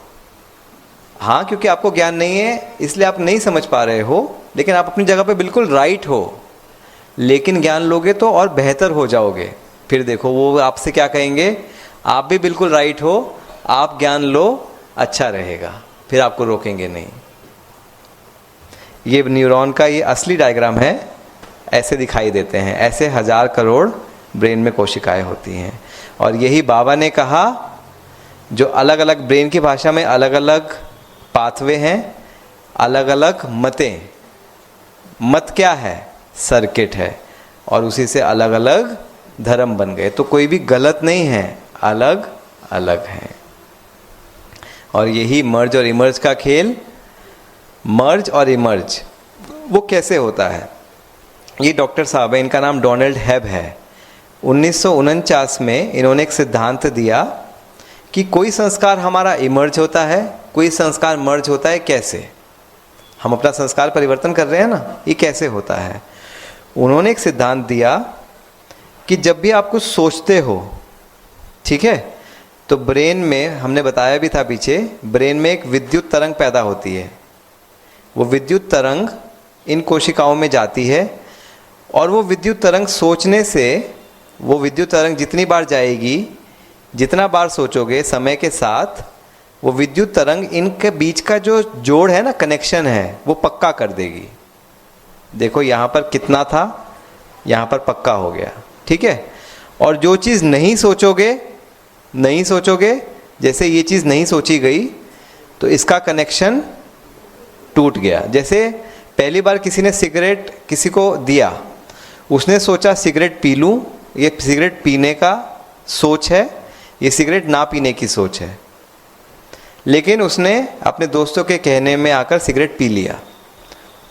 हाँ, क्योंकि आपको ज्ञान नहीं है इसलिए आप नहीं समझ पा रहे हो, लेकिन आप अपनी जगह पे बिल्कुल राइट हो। लेकिन ज्ञान लोगे तो और बेहतर हो जाओगे। फिर देखो वो आपसे क्या कहेंगे, आप भी बिल्कुल राइट हो, आप ज्ञान लो, अच्छा रहेगा, फिर आपको रोकेंगे नहीं। ये न्यूरॉन का ये असली डायग्राम है, ऐसे दिखाई देते हैं। ऐसे 1000 करोड़ ब्रेन में कोशिकाएं होती हैं। और यही बाबा ने कहा, जो अलग अलग ब्रेन की भाषा में अलग अलग पाथवे हैं, अलग अलग मतें। मत क्या है? सर्किट है। और उसी से अलग अलग धर्म बन गए। तो कोई भी गलत नहीं है, अलग अलग है। और यही मर्ज और इमर्ज का खेल, मर्ज और इमर्ज वो कैसे होता है? ये डॉक्टर साहब है, इनका नाम डोनाल्ड हेब है। 1949 में इन्होंने एक सिद्धांत दिया कि कोई संस्कार हमारा इमर्ज होता है, कोई संस्कार मर्ज होता है। कैसे? हम अपना संस्कार परिवर्तन कर रहे हैं ना, ये कैसे होता है? उन्होंने एक सिद्धांत दिया कि जब भी आप कुछ सोचते हो, ठीक है, तो ब्रेन में, हमने बताया भी था पीछे, ब्रेन में एक विद्युत तरंग पैदा होती है। वो विद्युत तरंग इन कोशिकाओं में जाती है और वो विद्युत तरंग सोचने से, वो विद्युत तरंग जितनी बार जाएगी, जितना बार सोचोगे, समय के साथ वो विद्युत तरंग इनके बीच का जो जोड़ है ना, कनेक्शन है, वो पक्का कर देगी। देखो यहाँ पर कितना था, यहाँ पर पक्का हो गया, ठीक है। और जो चीज़ नहीं सोचोगे, जैसे ये चीज़ नहीं सोची गई तो इसका कनेक्शन टूट गया। जैसे पहली बार किसी ने सिगरेट किसी को दिया, उसने सोचा सिगरेट पी लूँ, ये सिगरेट पीने का सोच है, ये सिगरेट ना पीने की सोच है। लेकिन उसने अपने दोस्तों के कहने में आकर सिगरेट पी लिया,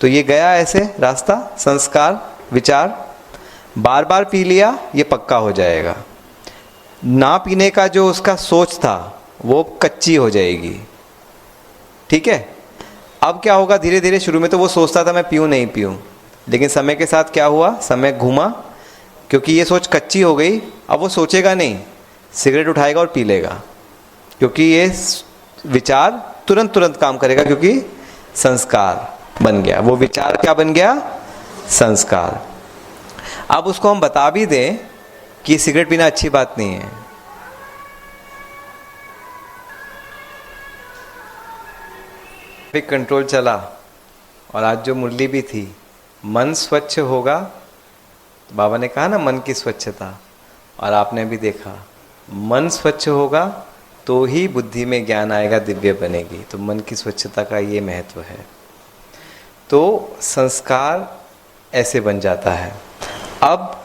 तो ये गया ऐसे रास्ता, संस्कार, विचार, बार बार पी लिया, ये पक्का हो जाएगा। ना पीने का जो उसका सोच था वो कच्ची हो जाएगी, ठीक है। अब क्या होगा, धीरे धीरे, शुरू में तो वो सोचता था मैं पीऊँ नहीं पीऊँ, लेकिन समय के साथ क्या हुआ, समय घूमा, क्योंकि ये सोच कच्ची हो गई। अब वो सोचेगा नहीं, सिगरेट उठाएगा और पी लेगा, क्योंकि ये विचार तुरंत काम करेगा, क्योंकि संस्कार बन गया। वो विचार क्या बन गया? संस्कार। अब उसको हम बता भी दें कि सिगरेट पीना अच्छी बात नहीं है, ट्रैफिक कंट्रोल चला और आज जो मुरली भी थी, मन स्वच्छ होगा, बाबा ने कहा ना मन की स्वच्छता, और आपने भी देखा मन स्वच्छ होगा तो ही बुद्धि में ज्ञान आएगा, दिव्य बनेगी। तो मन की स्वच्छता का ये महत्व है। तो संस्कार ऐसे बन जाता है। अब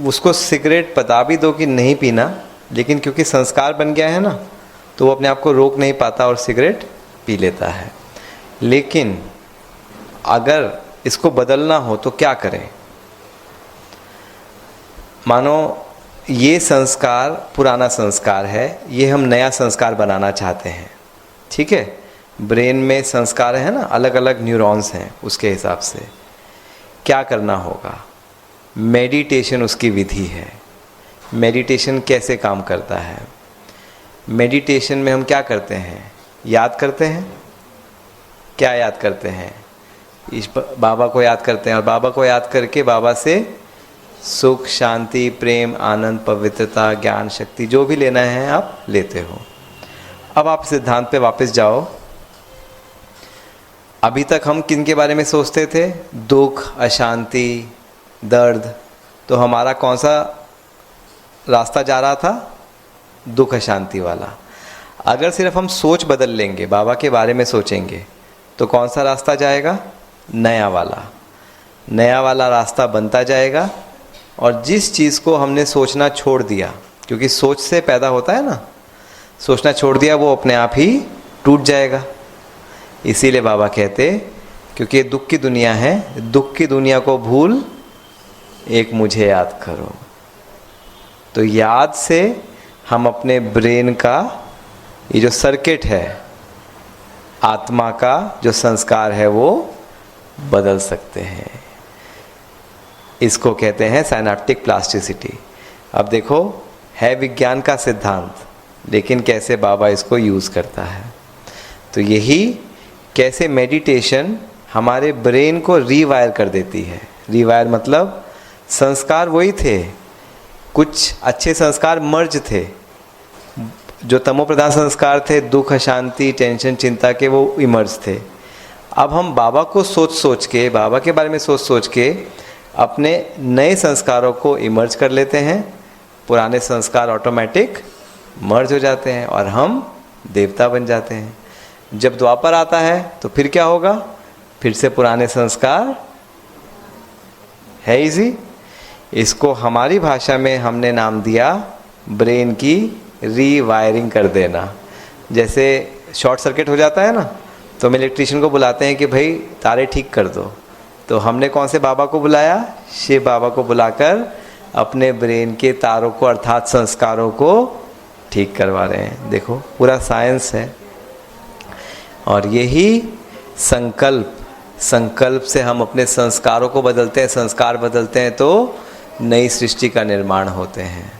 उसको सिगरेट बता भी दो कि नहीं पीना, लेकिन क्योंकि संस्कार बन गया है ना, तो वो अपने आप को रोक नहीं पाता और सिगरेट पी लेता है। लेकिन अगर इसको बदलना हो तो क्या करें? मानो ये संस्कार पुराना संस्कार है, ये हम नया संस्कार बनाना चाहते हैं। ठीक है, ब्रेन में संस्कार है ना, अलग अलग न्यूरॉन्स हैं, उसके हिसाब से क्या करना होगा। मेडिटेशन उसकी विधि है। मेडिटेशन कैसे काम करता है? मेडिटेशन में हम क्या करते हैं? याद करते हैं। क्या याद करते हैं? बाबा को याद करते हैं, और बाबा को याद करके बाबा से सुख, शांति, प्रेम, आनंद, पवित्रता, ज्ञान, शक्ति जो भी लेना है आप लेते हो। अब आप सिद्धांत पे वापस जाओ। अभी तक हम किन के बारे में सोचते थे? दुख, अशांति, दर्द। तो हमारा कौन सा रास्ता जा रहा था? दुख अशांति वाला। अगर सिर्फ हम सोच बदल लेंगे, बाबा के बारे में सोचेंगे, तो कौन सा रास्ता जाएगा? नया वाला। नया वाला रास्ता बनता जाएगा। और जिस चीज़ को हमने सोचना छोड़ दिया, क्योंकि सोच से पैदा होता है ना, सोचना छोड़ दिया, वो अपने आप ही टूट जाएगा। इसीलिए बाबा कहते, क्योंकि ये दुख की दुनिया है, दुख की दुनिया को भूल एक मुझे याद करो। तो याद से हम अपने ब्रेन का ये जो सर्किट है, आत्मा का जो संस्कार है, वो बदल सकते हैं। इसको कहते हैं साइनेप्टिक प्लास्टिसिटी। अब देखो, है विज्ञान का सिद्धांत, लेकिन कैसे बाबा इसको यूज़ करता है। तो यही कैसे मेडिटेशन हमारे ब्रेन को रीवायर कर देती है। रीवायर मतलब संस्कार वही थे, कुछ अच्छे संस्कार मर्ज थे, जो तमोप्रधान संस्कार थे, दुख, अशांति, टेंशन, चिंता के, वो इमर्ज थे। अब हम बाबा को सोच सोच के, बाबा के बारे में सोच सोच के अपने नए संस्कारों को इमर्ज कर लेते हैं। पुराने संस्कार ऑटोमेटिक मर्ज हो जाते हैं और हम देवता बन जाते हैं। जब द्वापर आता है तो फिर क्या होगा? फिर से पुराने संस्कार है इजी। इसको हमारी भाषा में हमने नाम दिया ब्रेन की रीवायरिंग कर देना। जैसे शॉर्ट सर्किट हो जाता है ना, तो हम इलेक्ट्रीशियन को बुलाते हैं कि भाई तारे ठीक कर दो। तो हमने कौन से बाबा को बुलाया? शिव बाबा को बुलाकर अपने ब्रेन के तारों को, अर्थात संस्कारों को ठीक करवा रहे हैं। देखो, पूरा साइंस है। और यही संकल्प से हम अपने संस्कारों को बदलते हैं, संस्कार बदलते हैं तो नई सृष्टि का निर्माण होते हैं।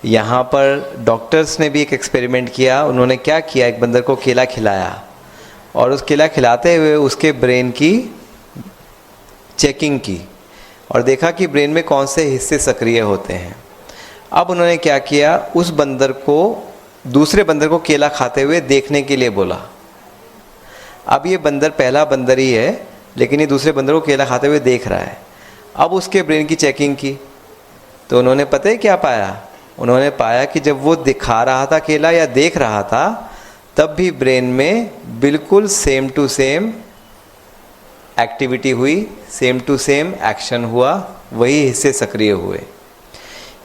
यहाँ पर डॉक्टर्स ने भी एक एक्सपेरिमेंट किया। उन्होंने क्या किया? एक बंदर को केला खिलाया और उस केला खिलाते हुए उसके ब्रेन की चेकिंग की और देखा कि ब्रेन में कौन से हिस्से सक्रिय होते हैं। अब उन्होंने क्या किया? उस बंदर को, दूसरे बंदर को केला खाते हुए देखने के लिए बोला। अब ये बंदर पहला बंदर ही है, लेकिन ये दूसरे बंदर को केला खाते हुए देख रहा है। अब उसके ब्रेन की चेकिंग की तो उन्होंने पता है क्या पाया? उन्होंने पाया कि जब वो दिखा रहा था केला या देख रहा था, तब भी ब्रेन में बिल्कुल सेम टू सेम एक्टिविटी हुई, सेम टू सेम एक्शन हुआ, वही हिस्से सक्रिय हुए।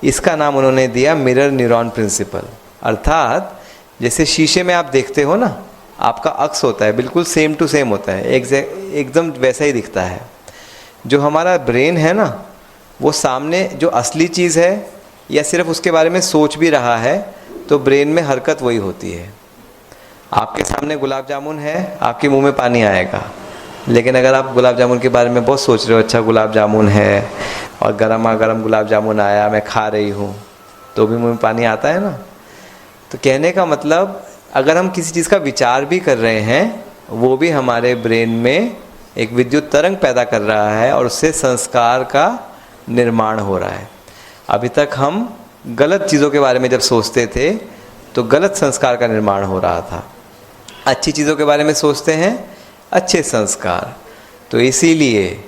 इसका नाम उन्होंने दिया मिरर न्यूरॉन प्रिंसिपल। अर्थात जैसे शीशे में आप देखते हो ना, आपका अक्स होता है, बिल्कुल सेम टू सेम होता है, एकदम वैसा ही दिखता है। जो हमारा ब्रेन है ना, वो सामने जो असली चीज़ है या सिर्फ उसके बारे में सोच भी रहा है, तो ब्रेन में हरकत वही होती है। आपके सामने गुलाब जामुन है, आपके मुंह में पानी आएगा। लेकिन अगर आप गुलाब जामुन के बारे में बहुत सोच रहे हो, अच्छा गुलाब जामुन है और गर्मा गर्म गुलाब जामुन आया, मैं खा रही हूँ, तो भी मुंह में पानी आता है ना। तो कहने का मतलब, अगर हम किसी चीज़ का विचार भी कर रहे हैं, वो भी हमारे ब्रेन में एक विद्युत तरंग पैदा कर रहा है और उससे संस्कार का निर्माण हो रहा है। अभी तक हम गलत चीज़ों के बारे में जब सोचते थे तो गलत संस्कार का निर्माण हो रहा था। अच्छी चीज़ों के बारे में सोचते हैं, अच्छे संस्कार। तो इसीलिए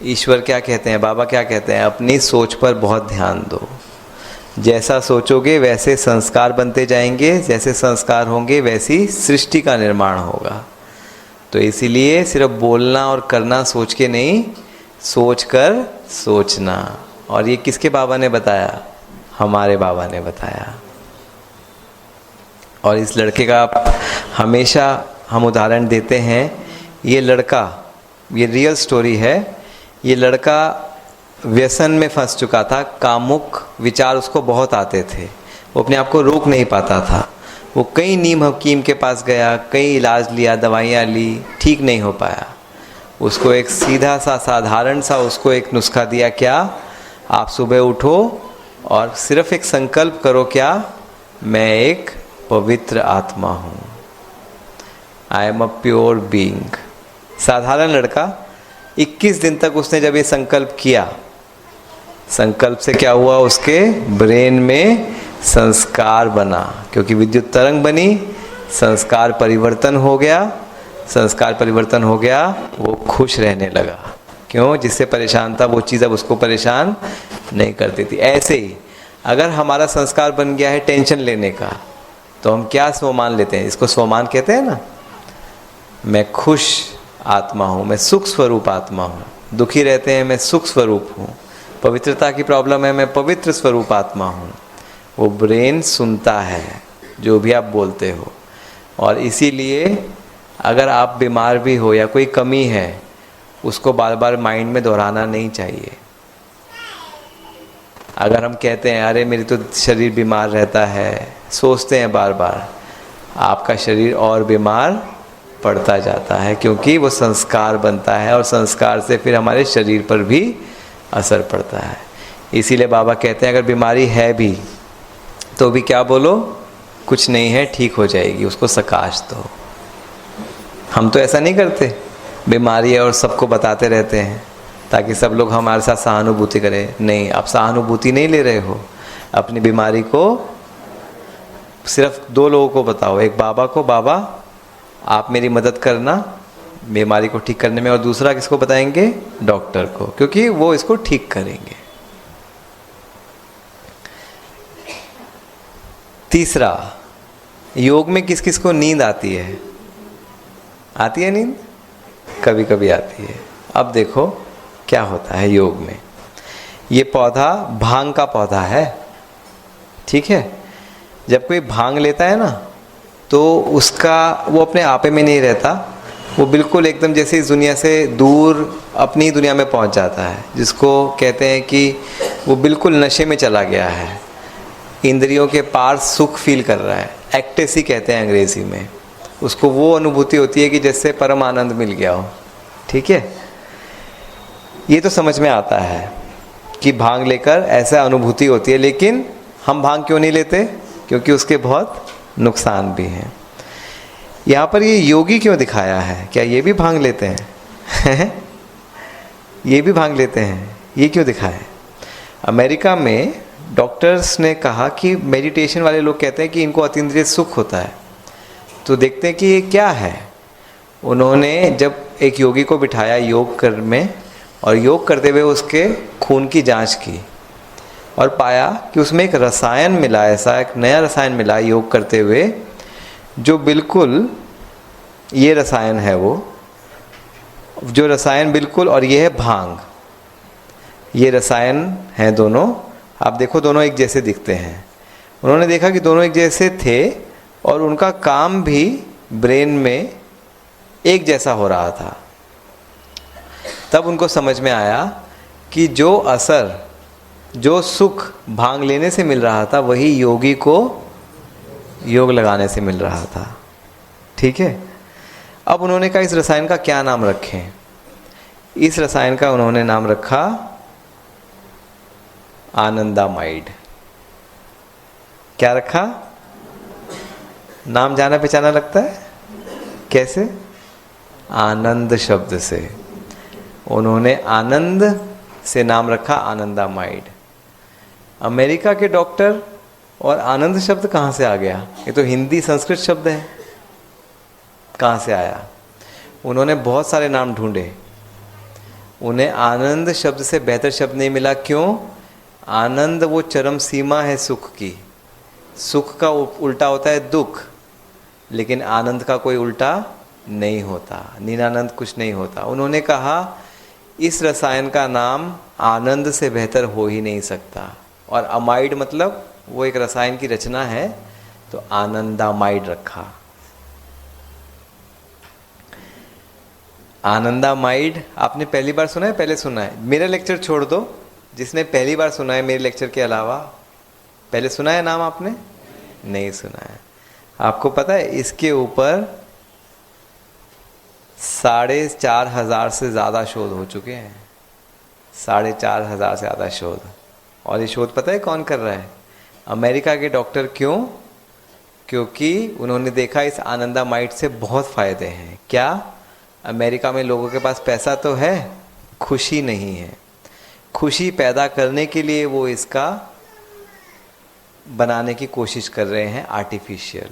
ईश्वर क्या कहते हैं, बाबा क्या कहते हैं? अपनी सोच पर बहुत ध्यान दो। जैसा सोचोगे वैसे संस्कार बनते जाएंगे, जैसे संस्कार होंगे वैसी सृष्टि का निर्माण होगा। तो इसीलिए सिर्फ बोलना और करना सोच के नहीं, सोच कर सोचना। और ये किसके बाबा ने बताया? हमारे बाबा ने बताया। और इस लड़के का हमेशा हम उदाहरण देते हैं। ये लड़का, ये रियल स्टोरी है। ये लड़का व्यसन में फंस चुका था, कामुक विचार उसको बहुत आते थे, वो अपने आप को रोक नहीं पाता था। वो कई नीम हकीम के पास गया, कई इलाज लिया, दवाइयाँ ली, ठीक नहीं हो पाया। उसको एक सीधा सा साधारण सा उसको एक नुस्खा दिया, क्या? आप सुबह उठो और सिर्फ एक संकल्प करो, क्या? मैं एक पवित्र आत्मा हूँ, I am a pure being. साधारण लड़का, 21 दिन तक उसने जब ये संकल्प किया, संकल्प से क्या हुआ? उसके ब्रेन में संस्कार बना, क्योंकि विद्युत तरंग बनी, संस्कार परिवर्तन हो गया। संस्कार परिवर्तन हो गया, वो खुश रहने लगा। क्यों? जिससे परेशान था वो चीज़ अब उसको परेशान नहीं करती थी। ऐसे ही अगर हमारा संस्कार बन गया है टेंशन लेने का, तो हम क्या स्वमान लेते हैं? इसको स्वमान कहते हैं ना। मैं खुश आत्मा हूँ, मैं सुख स्वरूप आत्मा हूँ। दुखी रहते हैं, मैं सुख स्वरूप हूँ। पवित्रता की प्रॉब्लम है, मैं पवित्र स्वरूप आत्मा हूँ। वो ब्रेन सुनता है जो भी आप बोलते हो। और इसीलिए अगर आप बीमार भी हो या कोई कमी है, उसको बार बार माइंड में दोहराना नहीं चाहिए। अगर हम कहते हैं अरे मेरी तो शरीर बीमार रहता है, सोचते हैं बार बार, आपका शरीर और बीमार पड़ता जाता है, क्योंकि वो संस्कार बनता है और संस्कार से फिर हमारे शरीर पर भी असर पड़ता है। इसीलिए बाबा कहते हैं अगर बीमारी है भी तो भी क्या बोलो? कुछ नहीं है, ठीक हो जाएगी, उसको सकाश दो। हम तो ऐसा नहीं करते, बीमारी है और सबको बताते रहते हैं ताकि सब लोग हमारे साथ सहानुभूति करें। नहीं, आप सहानुभूति नहीं ले रहे हो। अपनी बीमारी को सिर्फ 2 लोगों को बताओ, एक बाबा को, बाबा आप मेरी मदद करना बीमारी को ठीक करने में, और दूसरा किसको बताएंगे? डॉक्टर को, क्योंकि वो इसको ठीक करेंगे। तीसरा, योग में किस किस को नींद आती है? आती है नींद? कभी कभी आती है। अब देखो क्या होता है योग में। ये पौधा भांग का पौधा है, ठीक है। जब कोई भांग लेता है ना, तो उसका वो अपने आपे में नहीं रहता, वो बिल्कुल एकदम जैसे इस दुनिया से दूर अपनी दुनिया में पहुंच जाता है, जिसको कहते हैं कि वो बिल्कुल नशे में चला गया है, इंद्रियों के पार सुख फील कर रहा है। एक्टेसी कहते हैं अंग्रेजी में उसको। वो अनुभूति होती है कि जैसे परम आनंद मिल गया हो, ठीक है। ये तो समझ में आता है कि भांग लेकर ऐसा अनुभूति होती है, लेकिन हम भांग क्यों नहीं लेते? क्योंकि उसके बहुत नुकसान भी हैं। यहाँ पर ये योगी क्यों दिखाया है? क्या ये भी भांग लेते हैं? ये भी भांग लेते हैं, ये क्यों दिखाया? अमेरिका में डॉक्टर्स ने कहा कि मेडिटेशन वाले लोग कहते हैं कि इनको अतीन्द्रिय सुख होता है। तो देखते हैं कि ये क्या है। उन्होंने जब एक योगी को बिठाया योग कर में, और योग करते हुए उसके खून की जांच की, और पाया कि उसमें एक रसायन मिला, ऐसा एक नया रसायन मिला योग करते हुए, जो बिल्कुल ये रसायन है, वो जो रसायन बिल्कुल, और ये है भांग। ये रसायन हैं दोनों, आप देखो दोनों एक जैसे दिखते हैं। उन्होंने देखा कि दोनों एक जैसे थे और उनका काम भी ब्रेन में एक जैसा हो रहा था। तब उनको समझ में आया कि जो असर, जो सुख भांग लेने से मिल रहा था, वही योगी को योग लगाने से मिल रहा था, ठीक है। अब उन्होंने कहा इस रसायन का क्या नाम रखें? इस रसायन का उन्होंने नाम रखा आनंदामाइड। क्या रखा? नाम जाना पहचाना लगता है, कैसे? आनंद शब्द से। उन्होंने आनंद से नाम रखा आनंदामाइड। अमेरिका के डॉक्टर, और आनंद शब्द कहाँ से आ गया? ये तो हिंदी संस्कृत शब्द है, कहाँ से आया? उन्होंने बहुत सारे नाम ढूंढे, उन्हें आनंद शब्द से बेहतर शब्द नहीं मिला। क्यों? आनंद वो चरम सीमा है सुख की। सुख का उल्टा होता है दुख, लेकिन आनंद का कोई उल्टा नहीं होता, निरानंद कुछ नहीं होता। उन्होंने कहा इस रसायन का नाम आनंद से बेहतर हो ही नहीं सकता। और अमाइड मतलब वो एक रसायन की रचना है, तो आनंदामाइड रखा। आनंदामाइड आपने पहली बार सुना है? पहले सुना है? मेरा लेक्चर छोड़ दो, जिसने पहली बार सुना है मेरे लेक्चर के अलावा? पहले सुना है नाम आपने? नहीं सुना है। आपको पता है इसके ऊपर 4,500 से ज़्यादा शोध हो चुके हैं। 4,500 से ज़्यादा शोध। और ये शोध पता है कौन कर रहा है? अमेरिका के डॉक्टर। क्यों? क्योंकि उन्होंने देखा इस आनंदामाइड से बहुत फ़ायदे हैं। क्या? अमेरिका में लोगों के पास पैसा तो है, खुशी नहीं है। खुशी पैदा करने के लिए वो इसका बनाने की कोशिश कर रहे हैं आर्टिफिशियल।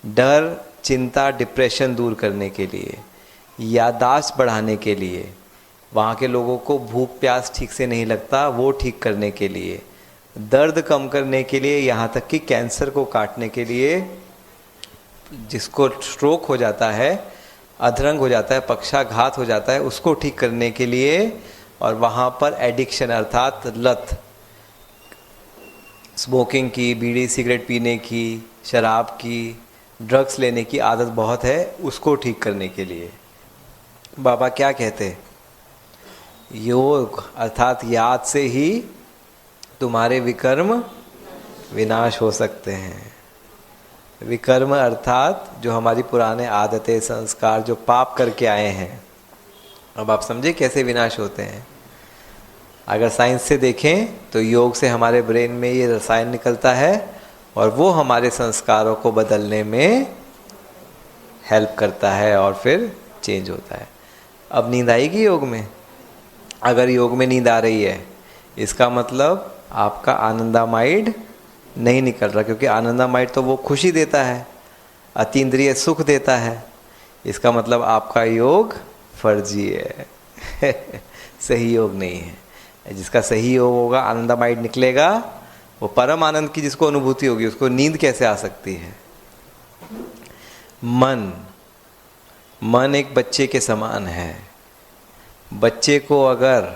डर, चिंता, डिप्रेशन दूर करने के लिए, याददाश्त बढ़ाने के लिए, वहाँ के लोगों को भूख प्यास ठीक से नहीं लगता वो ठीक करने के लिए, दर्द कम करने के लिए, यहाँ तक कि कैंसर को काटने के लिए, जिसको स्ट्रोक हो जाता है, अधरंग हो जाता है, पक्षाघात हो जाता है, उसको ठीक करने के लिए। और वहाँ पर एडिक्शन अर्थात लत, स्मोकिंग की, बीड़ी सिगरेट पीने की, शराब की, ड्रग्स लेने की आदत बहुत है, उसको ठीक करने के लिए बाबा क्या कहते? योग अर्थात याद से ही तुम्हारे विकर्म विनाश हो सकते हैं। विकर्म अर्थात जो हमारी पुराने आदतें, संस्कार, जो पाप करके आए हैं, अब आप समझे कैसे विनाश होते हैं। अगर साइंस से देखें तो योग से हमारे ब्रेन में ये रसायन निकलता है और वो हमारे संस्कारों को बदलने में हेल्प करता है और फिर चेंज होता है। अब नींद आएगी योग में? अगर योग में नींद आ रही है इसका मतलब आपका आनंदामाइड नहीं निकल रहा, क्योंकि आनंदामाइड तो वो खुशी देता है, अतीन्द्रिय सुख देता है। इसका मतलब आपका योग फर्जी है सही योग नहीं है। जिसका सही योग होगा, आनंदामाइड निकलेगा, वो परम आनंद की जिसको अनुभूति होगी, उसको नींद कैसे आ सकती है? मन एक बच्चे के समान है। बच्चे को अगर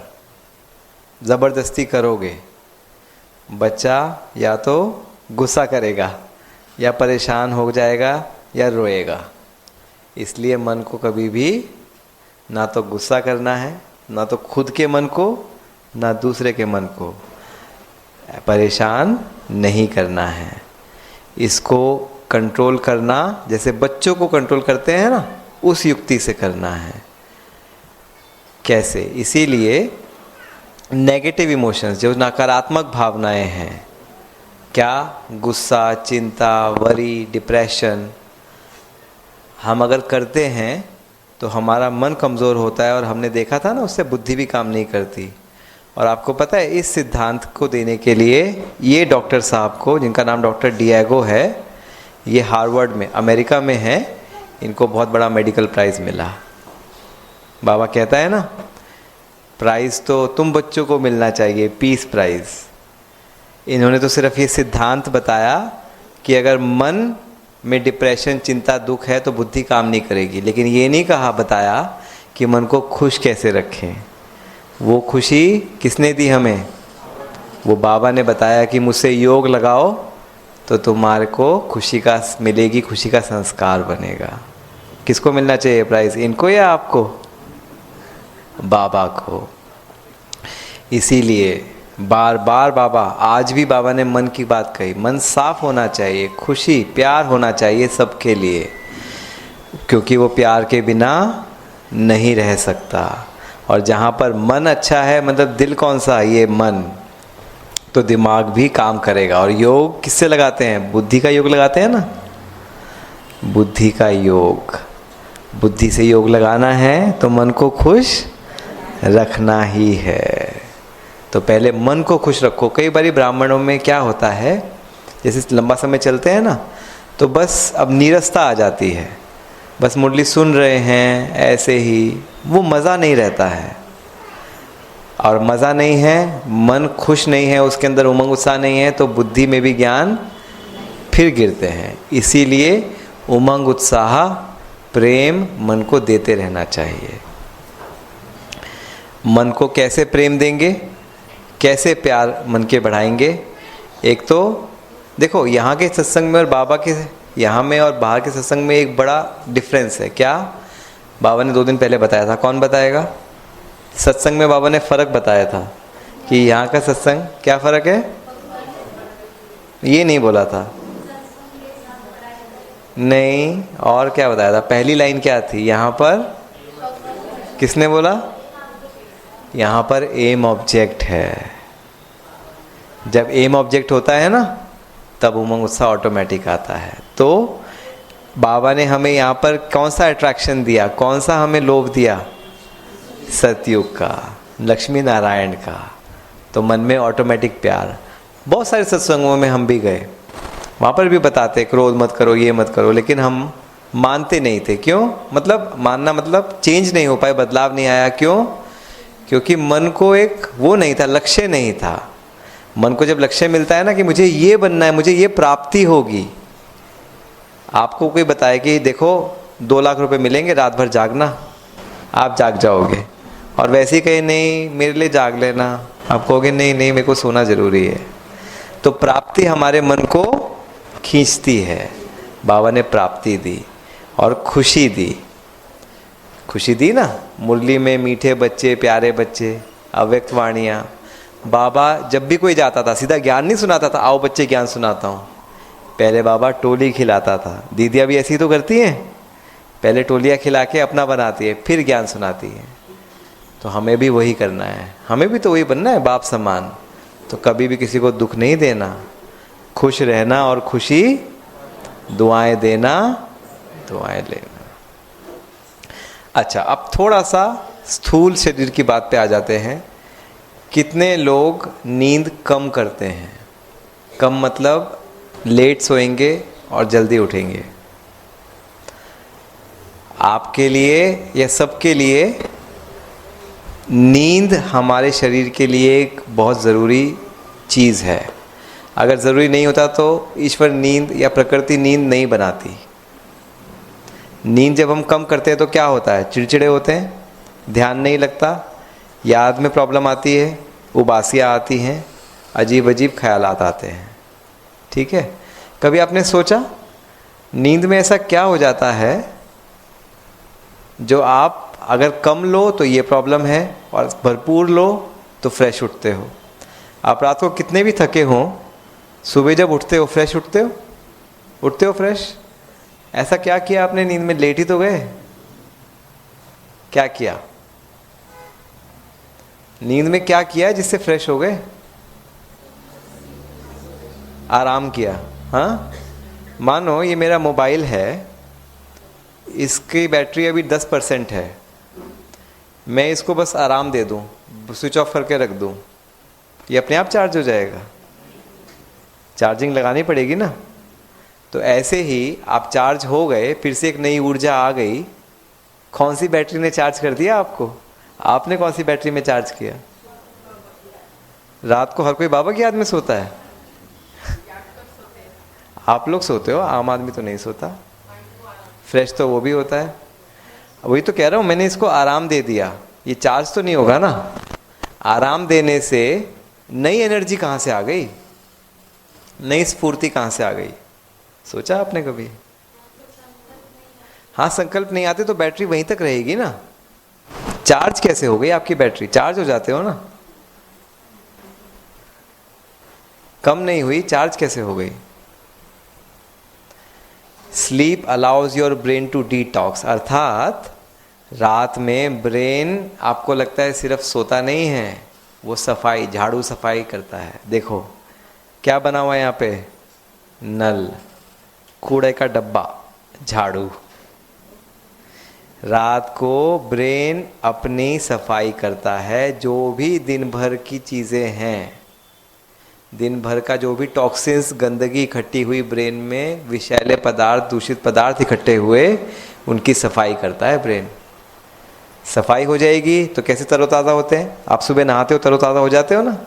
ज़बरदस्ती करोगे, बच्चा या तो गुस्सा करेगा, या परेशान हो जाएगा, या रोएगा। इसलिए मन को कभी भी ना तो गुस्सा करना है, ना तो खुद के मन को, ना दूसरे के मन को परेशान नहीं करना है। इसको कंट्रोल करना जैसे बच्चों को कंट्रोल करते हैं ना, उस युक्ति से करना है। कैसे? इसीलिए नेगेटिव इमोशंस, जो नकारात्मक भावनाएं हैं, क्या? गुस्सा, चिंता, वरी, डिप्रेशन, हम अगर करते हैं तो हमारा मन कमज़ोर होता है। और हमने देखा था ना, उससे बुद्धि भी काम नहीं करती। और आपको पता है इस सिद्धांत को देने के लिए ये डॉक्टर साहब को, जिनका नाम डॉक्टर डिएगो है, ये हार्वर्ड में, अमेरिका में है, इनको बहुत बड़ा मेडिकल प्राइज़ मिला। बाबा कहता है ना, प्राइज़ तो तुम बच्चों को मिलना चाहिए, पीस प्राइज़। इन्होंने तो सिर्फ ये सिद्धांत बताया कि अगर मन में डिप्रेशन, चिंता, दुख है तो बुद्धि काम नहीं करेगी, लेकिन ये नहीं कहा, बताया कि मन को खुश कैसे रखें। वो खुशी किसने दी हमें? वो बाबा ने बताया कि मुझसे योग लगाओ तो तुम्हारे को खुशी का मिलेगी, खुशी का संस्कार बनेगा। किसको मिलना चाहिए प्राइज़, इनको या आपको? बाबा को। इसीलिए बार बार बाबा, आज भी बाबा ने मन की बात कही, मन साफ होना चाहिए, खुशी प्यार होना चाहिए सबके लिए, क्योंकि वो प्यार के बिना नहीं रह सकता। और जहाँ पर मन अच्छा है, मतलब दिल कौन सा? ये मन, तो दिमाग भी काम करेगा। और योग किससे लगाते हैं? बुद्धि का योग लगाते हैं ना, बुद्धि का योग। बुद्धि से योग लगाना है तो मन को खुश रखना ही है। तो पहले मन को खुश रखो। कई बारी ब्राह्मणों में क्या होता है, जैसे लंबा समय चलते हैं ना, तो बस अब नीरसता आ जाती है, बस मुरली सुन रहे हैं ऐसे ही, वो मज़ा नहीं रहता है। और मज़ा नहीं है, मन खुश नहीं है, उसके अंदर उमंग उत्साह नहीं है, तो बुद्धि में भी ज्ञान फिर गिरते हैं। इसीलिए उमंग उत्साह प्रेम मन को देते रहना चाहिए। मन को कैसे प्रेम देंगे, कैसे प्यार मन के बढ़ाएंगे? एक तो देखो, यहाँ के सत्संग में और बाबा के यहाँ में और बाहर के सत्संग में एक बड़ा डिफरेंस है। क्या? बाबा ने 2 दिन पहले बताया था, कौन बताएगा? सत्संग में बाबा ने फ़र्क बताया था कि यहाँ का सत्संग क्या फर्क है? ये नहीं बोला था। नहीं, और क्या बताया था? पहली लाइन क्या थी यहाँ पर? किसने बोला? यहाँ पर एम ऑब्जेक्ट है। जब एम ऑब्जेक्ट होता है ना, तब उमंग उत्साह ऑटोमेटिक आता है। तो बाबा ने हमें यहाँ पर कौन सा अट्रैक्शन दिया, कौन सा हमें लोभ दिया? सतयुग का, लक्ष्मी नारायण का। तो मन में ऑटोमेटिक प्यार। बहुत सारे सत्संगों में हम भी गए, वहाँ पर भी बताते क्रोध मत करो, ये मत करो, लेकिन हम मानते नहीं थे। क्यों? मतलब मानना मतलब चेंज नहीं हो पाए, बदलाव नहीं आया। क्यों? क्योंकि मन को एक वो नहीं था, लक्ष्य नहीं था। मन को जब लक्ष्य मिलता है ना कि मुझे ये बनना है, मुझे ये प्राप्ति होगी। आपको कोई बताए कि देखो 2 लाख रुपए मिलेंगे, रात भर जागना, आप जाग जाओगे। और वैसे ही कहे नहीं मेरे लिए जाग लेना, आप कहोगे नहीं नहीं मेरे को सोना जरूरी है। तो प्राप्ति हमारे मन को खींचती है। बाबा ने प्राप्ति दी और खुशी दी। खुशी दी ना, मुरली में मीठे बच्चे, प्यारे बच्चे, अव्यक्त वाणियाँ। बाबा जब भी कोई जाता था सीधा ज्ञान नहीं सुनाता था, आओ बच्चे ज्ञान सुनाता हूँ। पहले बाबा टोली खिलाता था। दीदियाँ भी ऐसी तो करती हैं, पहले टोलियाँ खिला के अपना बनाती है, फिर ज्ञान सुनाती है। तो हमें भी वही करना है, हमें भी तो वही बनना है, बाप समान। तो कभी भी किसी को दुख नहीं देना, खुश रहना और खुशी दुआएं देना, दुआएं लेना। अच्छा, अब थोड़ा सा स्थूल शरीर की बात पे आ जाते हैं। कितने लोग नींद कम करते हैं? कम मतलब लेट सोएंगे और जल्दी उठेंगे। आपके लिए या सबके लिए नींद हमारे शरीर के लिए एक बहुत ज़रूरी चीज़ है। अगर ज़रूरी नहीं होता तो ईश्वर नींद या प्रकृति नींद नहीं बनाती। नींद जब हम कम करते हैं तो क्या होता है? चिड़चिड़े होते हैं, ध्यान नहीं लगता, याद में प्रॉब्लम आती है, उबासियाँ आती हैं, अजीब अजीब ख्यालात आते हैं। ठीक है? कभी आपने सोचा नींद में ऐसा क्या हो जाता है जो आप अगर कम लो तो ये प्रॉब्लम है और भरपूर लो तो फ्रेश उठते हो? आप रात को कितने भी थके हों, सुबह जब उठते हो फ्रेश उठते हो? उठते हो फ्रेश? ऐसा क्या किया आपने नींद में? लेट ही तो गए। क्या किया नींद में? क्या किया जिससे फ्रेश हो गए? आराम किया। हाँ, मानो ये मेरा मोबाइल है, इसकी बैटरी अभी 10% है, मैं इसको बस आराम दे दूं, स्विच ऑफ करके रख दूं, ये अपने आप चार्ज हो जाएगा? चार्जिंग लगानी पड़ेगी ना। तो ऐसे ही आप चार्ज हो गए, फिर से एक नई ऊर्जा आ गई। कौन सी बैटरी ने चार्ज कर दिया आपको? आपने कौन सी बैटरी में चार्ज किया? रात को हर कोई बाबा की याद में सोता है। आप लोग सोते हो, आम आदमी तो नहीं सोता। फ्रेश तो वो भी होता है। वही तो कह रहा हूँ, मैंने इसको आराम दे दिया, ये चार्ज तो नहीं होगा ना। आराम देने से नई एनर्जी कहाँ से आ गई? नई स्फूर्ति कहाँ से आ गई? सोचा आपने कभी? हाँ, संकल्प नहीं आते तो बैटरी वहीं तक रहेगी ना। चार्ज कैसे हो गई आपकी बैटरी? चार्ज हो जाते हो ना। कम नहीं हुई, चार्ज कैसे हो गई? Sleep allows your brain to detox, अर्थात रात में ब्रेन आपको लगता है सिर्फ सोता नहीं है, वो सफाई, झाड़ू सफाई करता है। देखो क्या बना हुआ है यहाँ पे? नल, कूड़े का डब्बा, झाड़ू। रात को ब्रेन अपनी सफाई करता है। जो भी दिन भर की चीज़ें हैं, दिन भर का जो भी टॉक्सिन्स, गंदगी इकट्ठी हुई ब्रेन में, विषैले पदार्थ, दूषित पदार्थ इकट्ठे हुए, उनकी सफाई करता है ब्रेन। सफाई हो जाएगी तो कैसे तरोताज़ा होते हैं? आप सुबह नहाते हो, तरोताज़ा हो जाते हो ना।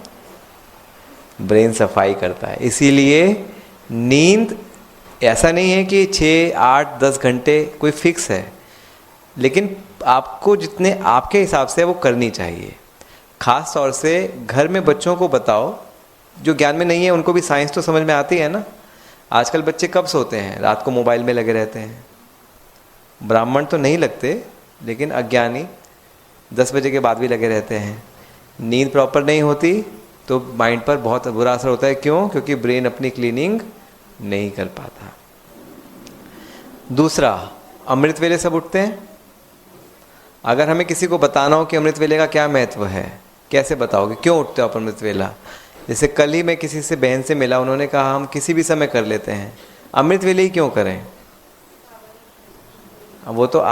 ब्रेन सफाई करता है। इसीलिए नींद ऐसा नहीं है कि 6, 8, 10 घंटे कोई फिक्स है, लेकिन आपको जितने आपके हिसाब से वो करनी चाहिए। ख़ास तौर से घर में बच्चों को बताओ, जो ज्ञान में नहीं है उनको भी साइंस तो समझ में आती है ना। आजकल बच्चे कब सोते हैं? रात को मोबाइल में लगे रहते हैं। ब्राह्मण तो नहीं लगते, लेकिन अज्ञानी 10 बजे के बाद भी लगे रहते हैं। नींद प्रॉपर नहीं होती तो माइंड पर बहुत बुरा असर होता है। क्यों? क्योंकि ब्रेन अपनी क्लीनिंग नहीं कर पाता। दूसरा, अमृत वेले सब उठते हैं। अगर हमें किसी को बताना हो कि अमृत वेले का क्या महत्व है, कैसे बताओगे? क्यों उठते हो आप अमृत वेला? जैसे कल ही मैं किसी से बहन से मिला, उन्होंने कहा हम किसी भी समय कर लेते हैं, अमृत वेले ही क्यों करें? अब वो तो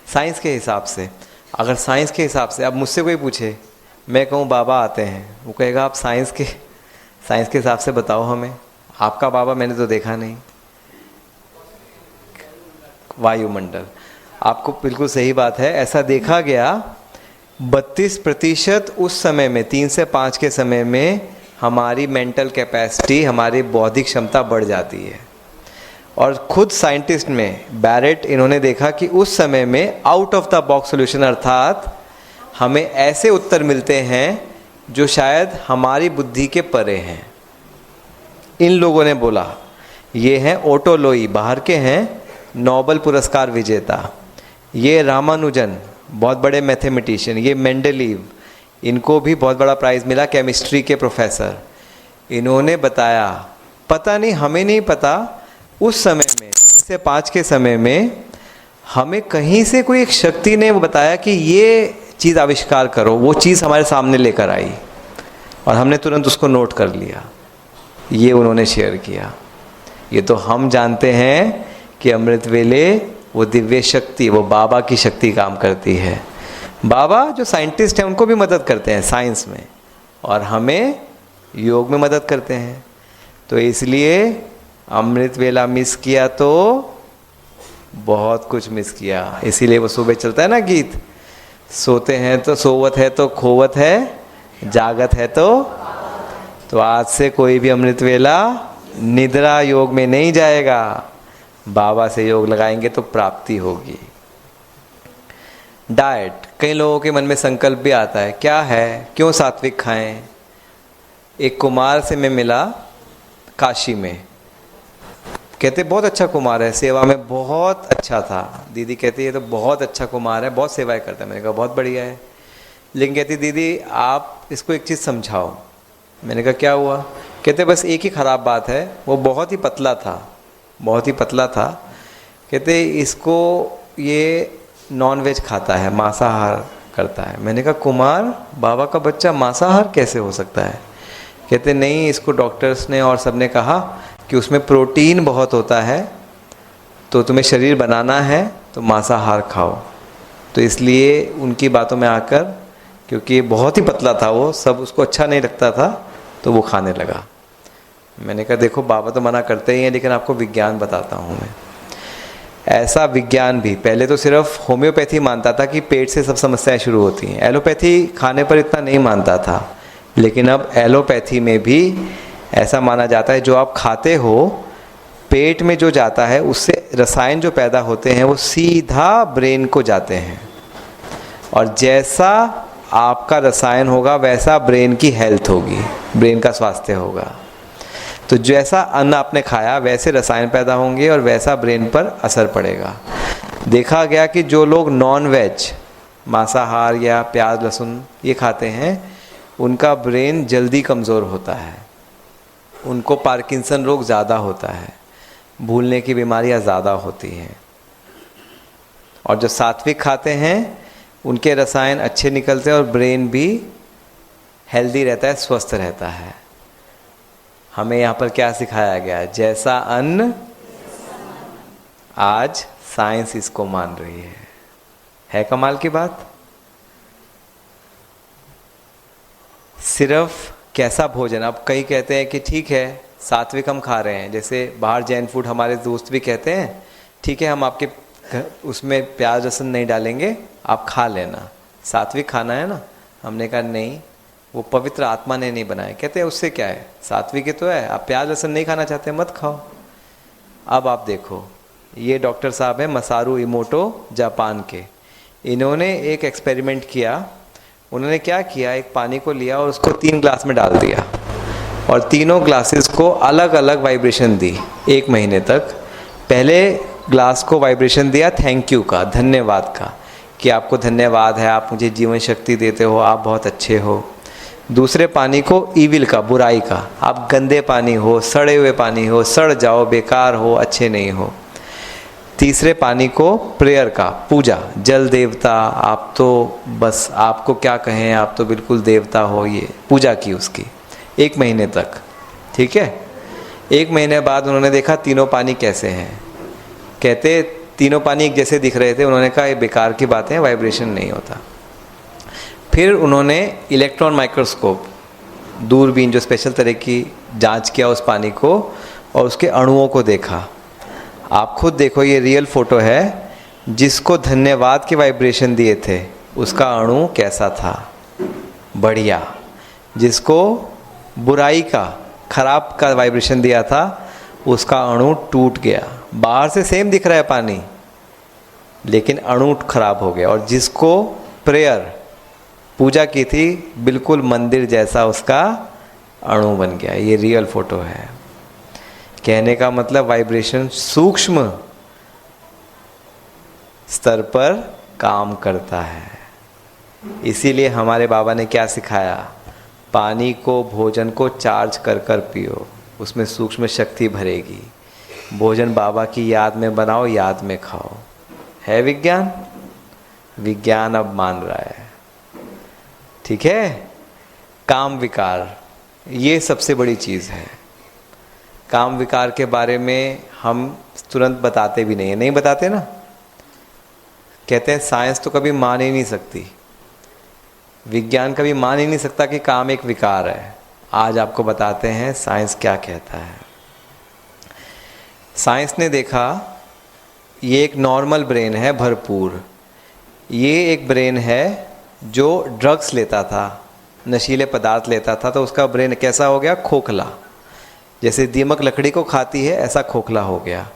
साइंस के हिसाब से, अगर साइंस के हिसाब से अब मुझसे कोई पूछे, मैं कहूँ बाबा आते हैं, वो कहेगा आप साइंस के हिसाब से बताओ हमें, आपका बाबा मैंने तो देखा नहीं। वायुमंडल, आपको बिल्कुल सही बात है। ऐसा देखा गया 32% उस समय में, 3 से 5 के समय में हमारी मेंटल कैपेसिटी, हमारी बौद्धिक क्षमता बढ़ जाती है। और खुद साइंटिस्ट में बैरेट, इन्होंने देखा कि उस समय में out of the box solution, अर्थात हमें ऐसे उत्तर मिलते हैं जो शायद हमारी बुद्धि के परे हैं। इन लोगों ने बोला, ये हैं ओटो लोई, बाहर के हैं, नोबेल पुरस्कार विजेता। ये रामानुजन, बहुत बड़े मैथमेटिशियन। ये मेंडलीव, इनको भी बहुत बड़ा प्राइज़ मिला, केमिस्ट्री के प्रोफेसर। इन्होंने बताया, पता नहीं, हमें नहीं पता, उस समय में, 3 से 5 के समय में हमें कहीं से कोई एक शक्ति ने बताया कि ये चीज़ आविष्कार करो। वो चीज़ हमारे सामने लेकर आई और हमने तुरंत उसको नोट कर लिया। ये उन्होंने शेयर किया। ये तो हम जानते हैं कि अमृत वेले वो दिव्य शक्ति, वो बाबा की शक्ति काम करती है। बाबा जो साइंटिस्ट हैं उनको भी मदद करते हैं साइंस में, और हमें योग में मदद करते हैं। तो इसलिए अमृत वेला मिस किया तो बहुत कुछ मिस किया। इसीलिए वो सुबह चलता है ना गीत, सोते हैं तो सोवत है तो खोवत है, जागत है तो आज से कोई भी अमृत वेला निद्रा योग में नहीं जाएगा। बाबा से योग लगाएंगे तो प्राप्ति होगी। डाइट, कई लोगों के मन में संकल्प भी आता है, क्या है, क्यों सात्विक खाएं? एक कुमार से मैं मिला काशी में, कहते बहुत अच्छा कुमार है, सेवा में बहुत अच्छा था। दीदी कहती है तो बहुत अच्छा कुमार है, बहुत सेवाएं करता है। मैंने कहा बहुत बढ़िया है, लेकिन कहती दीदी आप इसको एक चीज़ समझाओ। मैंने कहा क्या हुआ? कहते बस एक ही ख़राब बात है, वो बहुत ही पतला था, बहुत ही पतला था। कहते इसको ये नॉन वेज खाता है, मांसाहार करता है। मैंने कहा कुमार, बाबा का बच्चा मांसाहार कैसे हो सकता है? कहते नहीं, इसको डॉक्टर्स ने और सब ने कहा कि उसमें प्रोटीन बहुत होता है, तो तुम्हें शरीर बनाना है तो मांसाहार खाओ। तो इसलिए उनकी बातों में आकर, क्योंकि बहुत ही पतला था वो, सब उसको अच्छा नहीं लगता था, तो वो खाने लगा। मैंने कहा देखो बाबा तो मना करते ही हैं, लेकिन आपको विज्ञान बताता हूँ मैं। ऐसा विज्ञान भी पहले तो सिर्फ होम्योपैथी मानता था कि पेट से सब समस्याएं शुरू होती हैं, एलोपैथी खाने पर इतना नहीं मानता था, लेकिन अब एलोपैथी में भी ऐसा माना जाता है जो आप खाते हो, पेट में जो जाता है उससे रसायन जो पैदा होते हैं वो सीधा ब्रेन को जाते हैं, और जैसा आपका रसायन होगा वैसा ब्रेन की हेल्थ होगी, ब्रेन का स्वास्थ्य होगा। तो जैसा अन्न आपने खाया वैसे रसायन पैदा होंगे और वैसा ब्रेन पर असर पड़ेगा। देखा गया कि जो लोग नॉन वेज, मांसाहार या प्याज लहसुन ये खाते हैं, उनका ब्रेन जल्दी कमज़ोर होता है, उनको पार्किंसन रोग ज़्यादा होता है, भूलने की बीमारियां ज़्यादा होती हैं। और जो सात्विक खाते हैं उनके रसायन अच्छे निकलते हैं और ब्रेन भी हेल्दी रहता है, स्वस्थ रहता है। हमें यहाँ पर क्या सिखाया गया? जैसा अन्न, आज साइंस इसको मान रही है कमाल की बात। सिर्फ कैसा भोजन, अब कई कहते हैं कि ठीक है सात्विक हम खा रहे हैं, जैसे बाहर जैन फूड हमारे दोस्त भी कहते हैं ठीक है हम आपके उसमें प्याज लहसुन नहीं डालेंगे, आप खा लेना, सात्विक खाना है ना। हमने कहा नहीं, वो पवित्र आत्मा ने नहीं बनाया। कहते हैं उससे क्या है, सात्विक ही तो है, आप प्याज लहसुन नहीं खाना चाहते मत खाओ। अब आप देखो, ये डॉक्टर साहब हैं मसारू इमोटो, जापान के। इन्होंने एक एक्सपेरिमेंट किया। उन्होंने क्या किया, एक पानी को लिया और उसको 3 ग्लास में डाल दिया और तीनों ग्लासेस को अलग अलग वाइब्रेशन दी 1 महीने तक। पहले ग्लास को वाइब्रेशन दिया थैंक यू का, धन्यवाद का, कि आपको धन्यवाद है, आप मुझे जीवन शक्ति देते हो, आप बहुत अच्छे हो। दूसरे पानी को ईविल का, बुराई का, आप गंदे पानी हो, सड़े हुए पानी हो, सड़ जाओ, बेकार हो, अच्छे नहीं हो। तीसरे पानी को प्रेयर का, पूजा, जल देवता, आप तो बस आपको क्या कहें, आप तो बिल्कुल देवता हो, ये पूजा की उसकी 1 महीने तक। ठीक है। 1 महीने बाद उन्होंने देखा तीनों पानी कैसे हैं। कहते तीनों पानी एक जैसे दिख रहे थे। उन्होंने कहा ये बेकार की बातें हैं, वाइब्रेशन नहीं होता। फिर उन्होंने इलेक्ट्रॉन माइक्रोस्कोप, दूरबीन, जो स्पेशल तरह की, जांच किया उस पानी को और उसके अणुओं को देखा। आप खुद देखो, ये रियल फोटो है। जिसको धन्यवाद के वाइब्रेशन दिए थे उसका अणु कैसा था, बढ़िया। जिसको बुराई का, खराब का वाइब्रेशन दिया था उसका अणु टूट गया। बाहर से सेम दिख रहा है पानी, लेकिन अणु खराब हो गया। और जिसको प्रेयर, पूजा की थी, बिल्कुल मंदिर जैसा उसका अणु बन गया। ये रियल फोटो है। कहने का मतलब वाइब्रेशन सूक्ष्म स्तर पर काम करता है। इसीलिए हमारे बाबा ने क्या सिखाया, पानी को, भोजन को चार्ज कर कर पियो, उसमें सूक्ष्म शक्ति भरेगी। भोजन बाबा की याद में बनाओ, याद में खाओ। है विज्ञान, विज्ञान अब मान रहा है। ठीक है। काम विकार, ये सबसे बड़ी चीज़ है। काम विकार के बारे में हम तुरंत बताते भी नहीं है, नहीं बताते ना। कहते हैं साइंस तो कभी मान ही नहीं सकती, विज्ञान कभी मान ही नहीं सकता कि काम एक विकार है। आज आपको बताते हैं साइंस क्या कहता है। साइंस ने देखा ये एक नॉर्मल ब्रेन है, भरपूर। ये एक ब्रेन है जो ड्रग्स लेता था, नशीले पदार्थ लेता था, तो उसका ब्रेन कैसा हो गया, खोखला। जैसे दीमक लकड़ी को खाती है, ऐसा खोखला हो गया।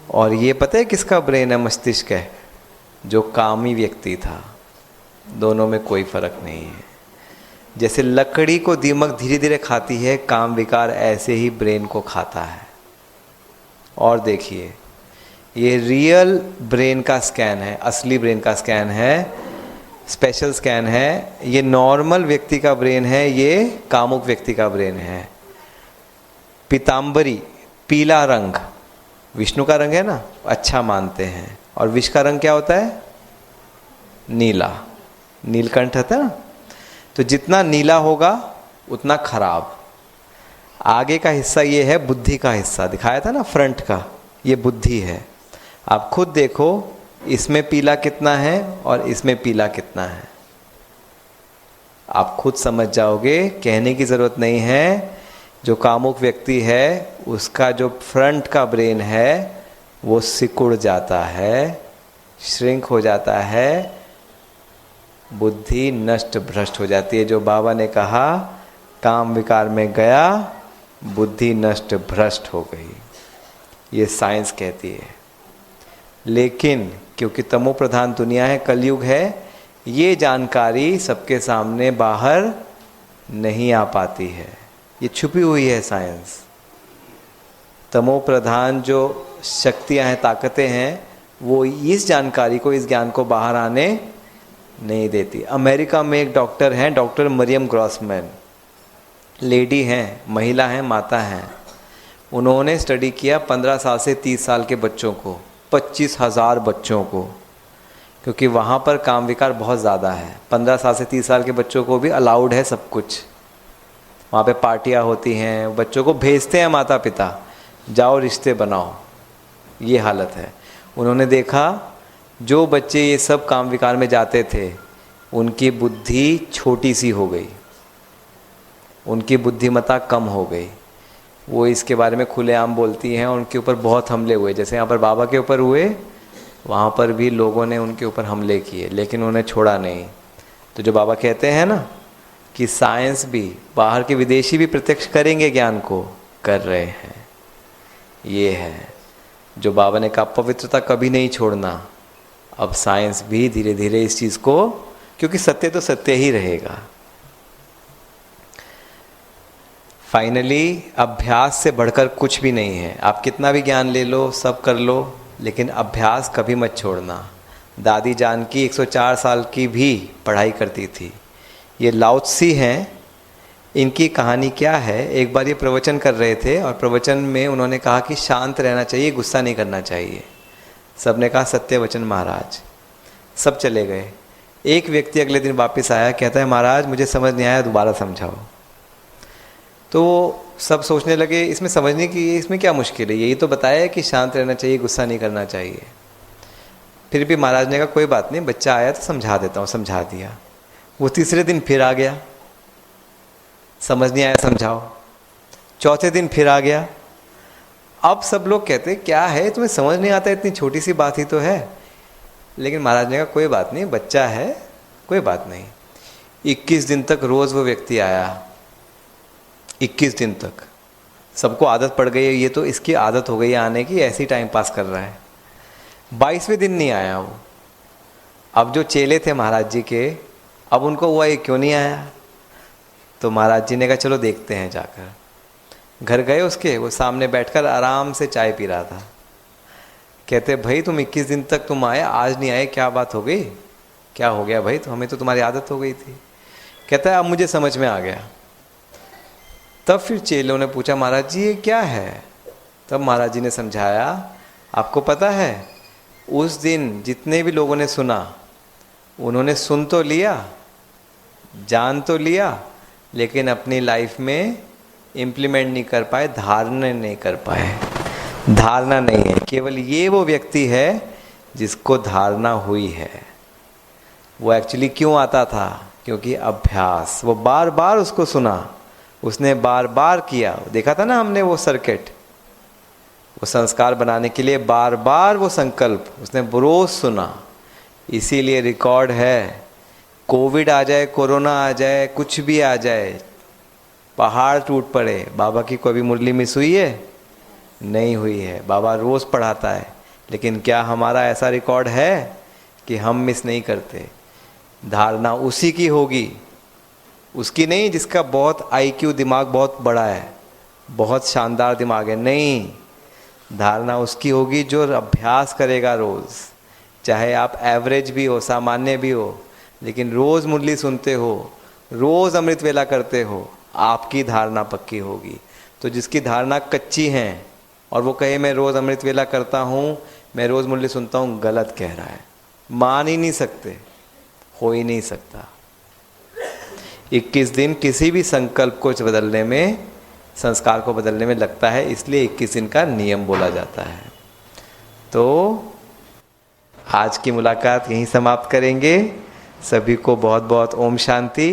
और ये पता है किसका ब्रेन है, मस्तिष्क है, जो कामी व्यक्ति था। दोनों में कोई फर्क नहीं है। जैसे लकड़ी को दीमक धीरे धीरे खाती है, काम विकार ऐसे ही ब्रेन को खाता है। और देखिए, ये रियल ब्रेन का स्कैन है, असली ब्रेन का स्कैन है, स्पेशल स्कैन है। ये नॉर्मल व्यक्ति का ब्रेन है, ये कामुक व्यक्ति का ब्रेन है। पीतांबरी, पीला रंग विष्णु का रंग है ना, अच्छा मानते हैं। और विष का रंग क्या होता है, नीला, नीलकंठ होता है ना। तो जितना नीला होगा उतना खराब। आगे का हिस्सा ये है, बुद्धि का हिस्सा दिखाया था ना, फ्रंट का, ये बुद्धि है। आप खुद देखो, इसमें पीला कितना है और इसमें पीला कितना है, आप खुद समझ जाओगे, कहने की ज़रूरत नहीं है। जो कामुक व्यक्ति है उसका जो फ्रंट का ब्रेन है वो सिकुड़ जाता है, श्रिंक हो जाता है, बुद्धि नष्ट भ्रष्ट हो जाती है। जो बाबा ने कहा, काम विकार में गया, बुद्धि नष्ट भ्रष्ट हो गई, ये साइंस कहती है। लेकिन क्योंकि तमो प्रधान दुनिया है, कलयुग है, ये जानकारी सबके सामने बाहर नहीं आ पाती है, ये छुपी हुई है साइंस। तमो प्रधान जो शक्तियां हैं, ताकतें हैं, वो इस जानकारी को, इस ज्ञान को बाहर आने नहीं देती। अमेरिका में एक डॉक्टर हैं, डॉक्टर मरियम ग्रॉसमैन, लेडी हैं, महिला हैं, माता हैं। उन्होंने स्टडी किया 15 साल से 30 साल के बच्चों को, 25,000 बच्चों को, क्योंकि वहाँ पर काम विकार बहुत ज़्यादा है। 15 साल से 30 साल के बच्चों को भी अलाउड है सब कुछ, वहाँ पे पार्टियाँ होती हैं, बच्चों को भेजते हैं माता पिता, जाओ रिश्ते बनाओ, ये हालत है। उन्होंने देखा जो बच्चे ये सब काम विकार में जाते थे, उनकी बुद्धि छोटी सी हो गई, उनकी बुद्धिमत्ता कम हो गई। वो इसके बारे में खुलेआम बोलती हैं, उनके ऊपर बहुत हमले हुए। जैसे यहाँ पर बाबा के ऊपर हुए, वहाँ पर भी लोगों ने उनके ऊपर हमले किए, लेकिन उन्हें छोड़ा नहीं। तो जो बाबा कहते हैं ना कि साइंस भी, बाहर के विदेशी भी प्रत्यक्ष करेंगे ज्ञान को, कर रहे हैं। ये है जो बाबा ने कहा, पवित्रता कभी नहीं छोड़ना। अब साइंस भी धीरे धीरे इस चीज़ को, क्योंकि सत्य तो सत्य ही रहेगा। फाइनली अभ्यास से बढ़कर कुछ भी नहीं है। आप कितना भी ज्ञान ले लो, सब कर लो, लेकिन अभ्यास कभी मत छोड़ना। दादी जानकी 104 साल की भी पढ़ाई करती थी। ये लाओ त्से हैं। इनकी कहानी क्या है, एक बार ये प्रवचन कर रहे थे और प्रवचन में उन्होंने कहा कि शांत रहना चाहिए, गुस्सा नहीं करना चाहिए। सबने कहा सत्य वचन महाराज। सब चले गए। एक व्यक्ति अगले दिन वापस आया, कहता है महाराज मुझे समझ नहीं आया, दोबारा समझाओ। तो सब सोचने लगे इसमें समझने की इसमें क्या मुश्किल है, यही तो बताया है कि शांत रहना चाहिए, गुस्सा नहीं करना चाहिए। फिर भी महाराज ने कहा कोई बात नहीं, बच्चा आया तो समझा देता हूँ। समझा दिया। वो तीसरे दिन फिर आ गया, समझ नहीं आया, समझाओ। चौथे दिन फिर आ गया। अब सब लोग कहते क्या है तुम्हें समझ नहीं आता, इतनी छोटी सी बात ही तो है। लेकिन महाराज ने कहा कोई बात नहीं, बच्चा है, कोई बात नहीं। 21 दिन तक रोज वो व्यक्ति आया। 21 दिन तक सबको आदत पड़ गई है, ये तो इसकी आदत हो गई है आने की, ऐसे ही टाइम पास कर रहा है। 22वें दिन नहीं आया वो। अब जो चेले थे महाराज जी के, अब उनको हुआ ये क्यों नहीं आया। तो महाराज जी ने कहा चलो देखते हैं। जाकर घर गए उसके, वो सामने बैठकर आराम से चाय पी रहा था। कहते भाई तुम 21 दिन तक तुम आए, आज नहीं आए, क्या बात हो गई, क्या हो गया भाई, तो हमें तो तुम्हारी आदत हो गई थी। कहता है अब मुझे समझ में आ गया। तब फिर चेलों ने पूछा महाराज जी ये क्या है। तब महाराज जी ने समझाया, आपको पता है उस दिन जितने भी लोगों ने सुना, उन्होंने सुन तो लिया, जान तो लिया, लेकिन अपनी लाइफ में इम्प्लीमेंट नहीं कर पाए, धारणा नहीं कर पाए। धारणा नहीं है, केवल ये वो व्यक्ति है जिसको धारणा हुई है। वो एक्चुअली क्यों आता था, क्योंकि अभ्यास, वो बार बार उसको सुना, उसने बार बार किया। देखा था ना हमने वो सर्किट, वो संस्कार बनाने के लिए बार बार वो संकल्प उसने रोज सुना। इसीलिए रिकॉर्ड है, कोविड आ जाए, कोरोना आ जाए, कुछ भी आ जाए, पहाड़ टूट पड़े, बाबा की कोई भी मुरली मिस हुई है? नहीं हुई है। बाबा रोज पढ़ाता है। लेकिन क्या हमारा ऐसा रिकॉर्ड है कि हम मिस नहीं करते? धारणा उसी की होगी, उसकी नहीं जिसका बहुत IQ दिमाग बहुत बड़ा है, बहुत शानदार दिमाग है। नहीं, धारणा उसकी होगी जो अभ्यास करेगा रोज। चाहे आप एवरेज भी हो, सामान्य भी हो, लेकिन रोज मुरली सुनते हो, रोज अमृत वेला करते हो, आपकी धारणा पक्की होगी। तो जिसकी धारणा कच्ची है और वो कहे मैं रोज अमृत वेला करता हूँ, मैं रोज मुरली सुनता हूँ, गलत कह रहा है। मान ही नहीं सकते, हो ही नहीं सकता। 21 दिन किसी भी संकल्प को बदलने में, संस्कार को बदलने में लगता है, इसलिए 21 दिन का नियम बोला जाता है। तो आज की मुलाकात यहीं समाप्त करेंगे। सभी को बहुत बहुत ओम शांति।